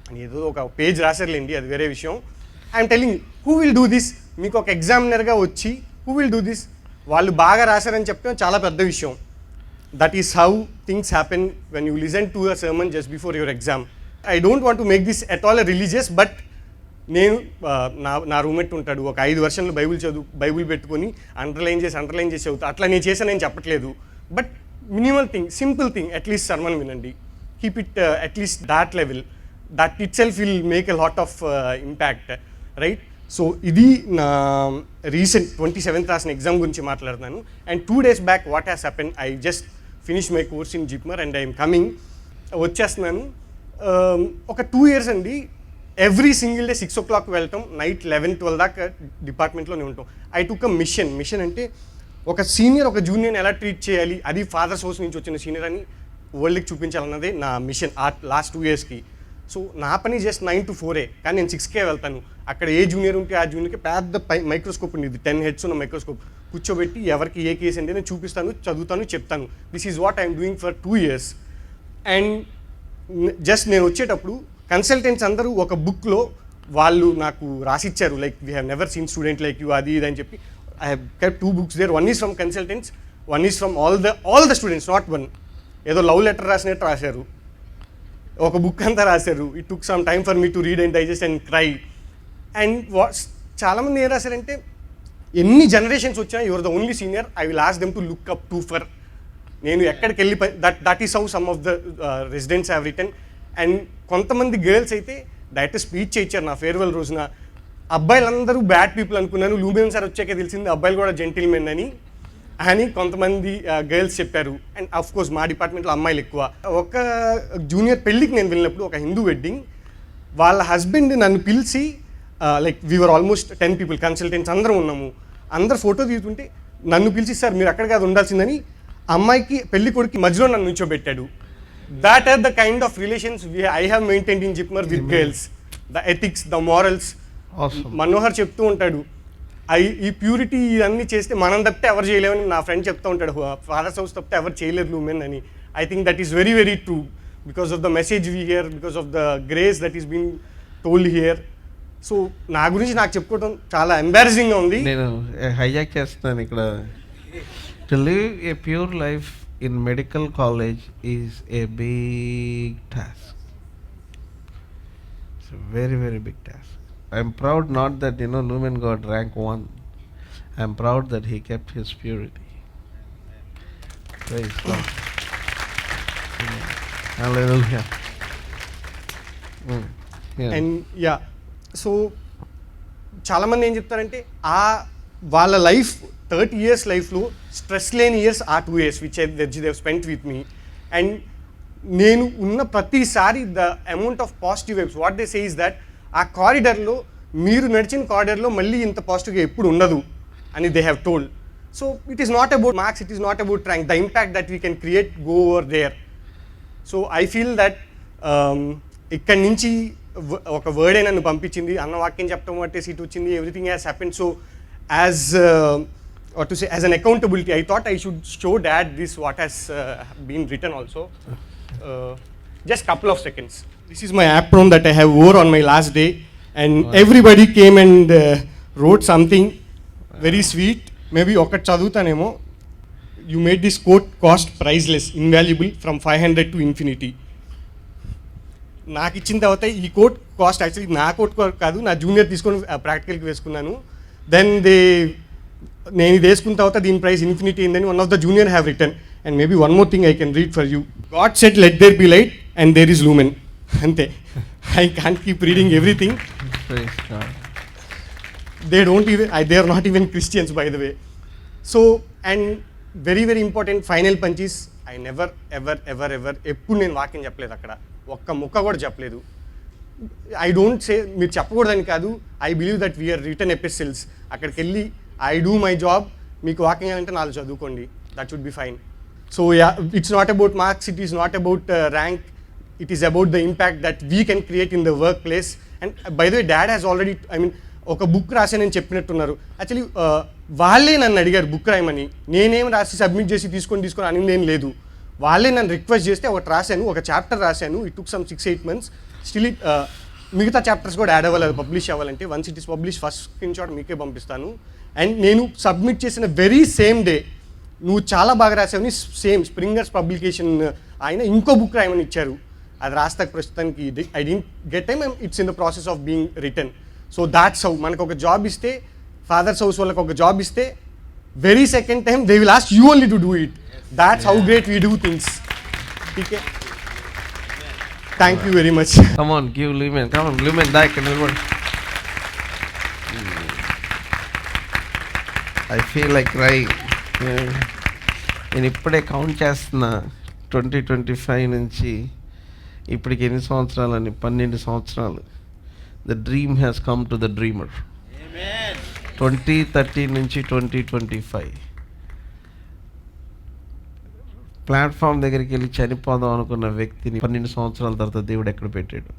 అని ఏదో ఒక పేజ్ రాశారులేండి, అది వేరే విషయం. I'm telling who will do this, మీకు ఒక ఎగ్జామినర్గా వచ్చి హూ విల్ డూ దిస్, వాళ్ళు బాగా రాశారని చెప్పడం చాలా పెద్ద విషయం. That is how things happen when you listen to a sermon just before your exam. I don't want to make this at all a religious, but నేను నా రూమ్మేట్ ఉంటాడు, ఒక 5 వర్షన్లు బైబిల్ పెట్టుకొని అండర్లైన్ చేసి చదువుతా. అట్లా నేను చేశానని చెప్పట్లేదు, but minimal thing, simple thing, at least sermon వినండి, keep it at least that level, that itself will make a lot of impact, right? So ఇది నా రీసెంట్ 27th రాసిన ఎగ్జామ్ గురించి మాట్లాడుతున్నాను. And 2 days back what has happen, I just finish my course in JIPMER and I'm coming, వచ్చేస్తున్నాను. ఒక 2 years అండి, every single day 6 o'clock వెళ్తాం, night 11-12 దాకా డిపార్ట్మెంట్లోనే ఉంటాం. ఐ టుక్ అ మిషన్ అంటే ఒక సీనియర్ ఒక జూనియర్ని ఎలా ట్రీట్ చేయాలి, అది ఫాదర్స్ హౌస్ నుంచి వచ్చిన సీనియర్ అని వరల్డ్కి చూపించాలన్నదే నా మిషన్ లాస్ట్ 2 yearsకి. సో నా పని జస్ట్ 9 to 4, కానీ నేను 6 వెళ్తాను. అక్కడ ఏ జూనియర్ ఉంటే ఆ జూనియర్కి పెద్ద మైక్రోస్కోప్ ఉంది, 10 heads ఉన్న మైక్రోస్కోప్ కూర్చోబెట్టి ఎవరికి ఏ కేసు అంటే నేను చూపిస్తాను, చదువుతాను, చెప్తాను. This is what I'm doing for 2 years. And just నేను వచ్చేటప్పుడు కన్సల్టెంట్స్ అందరూ ఒక బుక్లో వాళ్ళు నాకు రాసిచ్చారు, like we have never seen student like you, అది ఇది అని చెప్పి. I have kept 2 books there. One is from consultants, one is from all the students, not one. ఏదో లవ్ లెటర్ రాసినట్టు రాశారు, ఒక బుక్ అంతా రాశారు. It took some time for me to read and digest and cry. And చాలామంది ఏం రాశారంటే, ఎన్ని జనరేషన్స్ వచ్చినా your the only senior, I will ask them to look up to for. నేను ఎక్కడికి వెళ్ళి that is how some of the residents have return. And కొంతమంది girls అయితే డైరెక్ట్ స్పీచ్ ఇచ్చారు నా ఫేర్వెల్ రోజున. అబ్బాయిలందరూ బ్యాడ్ పీపుల్ అనుకున్నాను, లూబెన్ సార్ వచ్చాకే తెలిసింది అబ్బాయిలు కూడా జెంటిల్మెన్ అని కొంతమంది గర్ల్స్ చెప్పారు. అండ్ అఫ్ కోర్స్ మా డిపార్ట్మెంట్లో అమ్మాయిలు ఎక్కువ. ఒక జూనియర్ పెళ్ళికి నేను వెళ్ళినప్పుడు, ఒక హిందూ వెడ్డింగ్, వాళ్ళ హస్బెండ్ నన్ను పిలిచి, like we are almost 10 people consultants అందరం ఉన్నాము, అందరు ఫోటో తీసుకుంటే నన్ను పిలిచి, సార్ మీరు అక్కడ కాదు ఉండాల్సిందని అమ్మాయికి పెళ్లి కొడుకు మధ్యలో నన్ను నుంచోబెట్టాడు. That are the kind of relations I have maintained in JIPMER with girls, the ethics, the morals. Manohar చెప్తూ ఉంటాడు, ఈ ప్యూరిటీ ఇవన్నీ చేస్తే మనం తప్పితే ఎవరు చేయలేమని నా ఫ్రెండ్ చెప్తూ ఉంటాడు, ఫాదర్స్ హౌస్ తప్పితే ఎవరు చేయలేరు లూమెన్ అని. I think that is very very true, because of the message we here, because of the grace that is being told here. So నా గురించి నాకు చెప్పుకోవడం చాలా ఎంబారసింగ్గా ఉంది. నేను హైజాక్ చేస్తున్నాను ఇక్కడ. To live a pure life in medical college is a big task. It's very very big task. I'm proud not that Lumen got rank 1. I'm proud that he kept his purity. Praise God. Hallelujah. Yeah. And yeah, so చాలా మంది ఏం చెప్తారంటే వాళ్ళ life 30 years లైఫ్లో stress లేని years ఆ 2 years which they've spent with me. And నేను ఉన్న ప్రతిసారి the amount of positive vibes, what they say is that ఆ కారిడర్లో, మీరు నడిచిన కారిడర్లో మళ్ళీ ఇంత పాజిటివ్గా ఎప్పుడు ఉండదు అని they have told. So it is not about marks, it is not about rank, the impact that we can create go over there. So I feel that ఇక్కడి నుంచి ఒక వర్డే నన్ను పంపించింది, అన్న వాక్యం చెప్పడం బట్టే సీట్ వచ్చింది, everything has happen. So as to say as an accountability, I thought I should show that this what has been written also. Just couple of seconds. This is my apron that I have wore on my last day, and everybody came and wrote something very sweet. Maybe okat chadutanemo. You made this quote cost priceless, invaluable, from 500 to infinity. నాకు ఇచ్చిన తర్వాత ఈ coat cost actually నా coat కాదు, నా junior తీసుకొని ప్రాక్టికల్కి వేసుకున్నాను. Then నేను ఇది వేసుకున్న తర్వాత దీని ప్రైస్ ఇన్ఫినిటీ అయిందని one of the junior have return. And maybe one more thing I can read for you. God said let there be light and there is lumen. అంతే. I can't keep reading everything. They are not even Christians, by the way. So, and very very important final punch is, I never ever ఎప్పుడు నేను వాక్యం చెప్పలేదు అక్కడ, ఒక్క ముక్క కూడా చెప్పలేదు. ఐ డోంట్ సే మీరు చెప్పకూడదని కాదు, I believe that we're return epistles. అక్కడికి వెళ్ళి ఐ డూ మై జాబ్, మీకు వాక్యం అంటే నాలుగు చదువుకోండి, that would be fine. So it's not about marks, it is not about rank, it is about the impact that we can create in the work place. And by the way dad has already, I mean ఒక book రాసానని చెప్పినట్టున్నారు. Actually వాళ్ళే నన్ను అడిగారు book రాయమని. నేనేం రాసి submit చేసి తీసుకొని అని ఏం లేదు. వాళ్ళే నన్ను రిక్వెస్ట్ చేస్తే ఒకటి రాశాను, ఒక చాప్టర్ రాశాను. It took some 6-8 months. Still మిగతా చాప్టర్స్ కూడా యాడ్ అవ్వాలి, పబ్లిష్ అవ్వాలంటే. Once it is publish first screen shot మీకే పంపిస్తాను. అండ్ నేను సబ్మిట్ చేసిన వెరీ సేమ్ డే నువ్వు చాలా బాగా రాసావని సేమ్ స్ప్రింగర్స్ పబ్లికేషన్ ఆయన ఇంకో బుక్ రాయమని ఇచ్చారు. అది రాస్తా ప్రస్తుతానికి I didn't get time, it's in the process of being written. So that's how మనకు ఒక జాబ్ ఇస్తే, ఫాదర్స్ హౌస్ వాళ్ళకి ఒక జాబ్ ఇస్తే very second time they will ask you only to do it. That's how great we do things. Okay, thank you very much. Come on, give Lumen. Come on, Lumen, die, can you? I feel like crying. నేను ఇప్పుడే count చేస్తున్నా, 2025 నుంచి ఇప్పటికి ఎన్ని సంవత్సరాలని, 12 సంవత్సరాలు. The dream has come to the dreamer. Amen. 2013 నుంచి 2025 platform దగ్గరికి వెళ్ళి చనిపోదాం అనుకున్న వ్యక్తిని 12 సంవత్సరాల తర్వాత దేవుడు ఎక్కడ పెట్టాడు.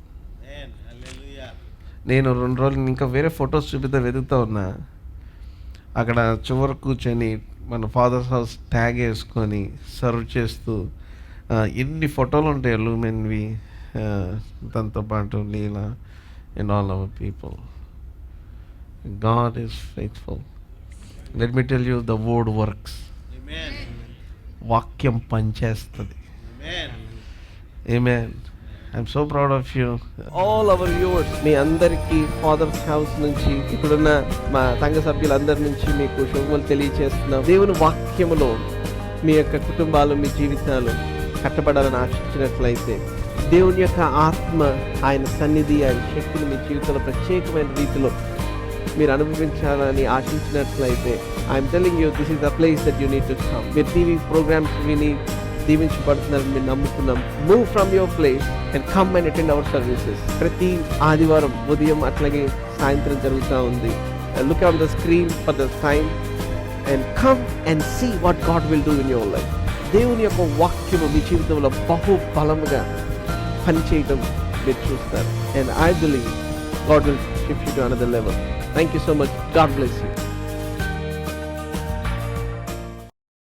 నేను 2 రోజులు ఇంకా వేరే ఫొటోస్ వెతుకుతా ఉన్నా. అక్కడ చివరి కూర్చొని మన ఫాదర్స్ హౌస్ ట్యాగ్ వేసుకొని సర్వ్ చేస్తూ ఎన్ని ఫోటోలు ఉంటాయి లూమెన్వి, దాంతో పాటు లీలా and all our people. God is faithful. Let me tell you, the word works. Amen. వాక్యం పనిచేస్తుంది. Amen. Amen. I'm so proud of you. All our viewers, మీ అందరికీ ఫాదర్స్ హౌస్ నుంచి, ఇప్పుడున్న మా సంఘ సభ్యులందరి నుంచి మీకు శుభములు తెలియజేస్తున్నాం. దేవుని వాక్యములో మీ యొక్క కుటుంబాలు, మీ జీవితాలు కట్టబడాలని ఆశించినట్లయితే, దేవుని యొక్క ఆత్మ, ఆయన సన్నిధి, ఆయన శక్తిని మీ జీవితంలో ప్రత్యేకమైన రీతిలో మీరు అనుభవించాలని ఆశించినట్లయితే, I'm telling you, this is the place that you need to come. మీరు టీవీ ప్రోగ్రామ్స్ విని దీవించబడుతున్నారని మేము నమ్ముతున్నాం. Move from your place and come and attend our services. ప్రతి ఆదివారం ఉదయం అట్లాగే సాయంత్రం జరుగుతూ ఉంది. Look on the screen for the time and come and see what God will do in your life. దేవుని యొక్క వాక్యము మీ జీవితంలో బహు బలముగా పనిచేయడం మీరు చూస్తారు. And I believe God will shift you to another level. Thank you so much. God bless you.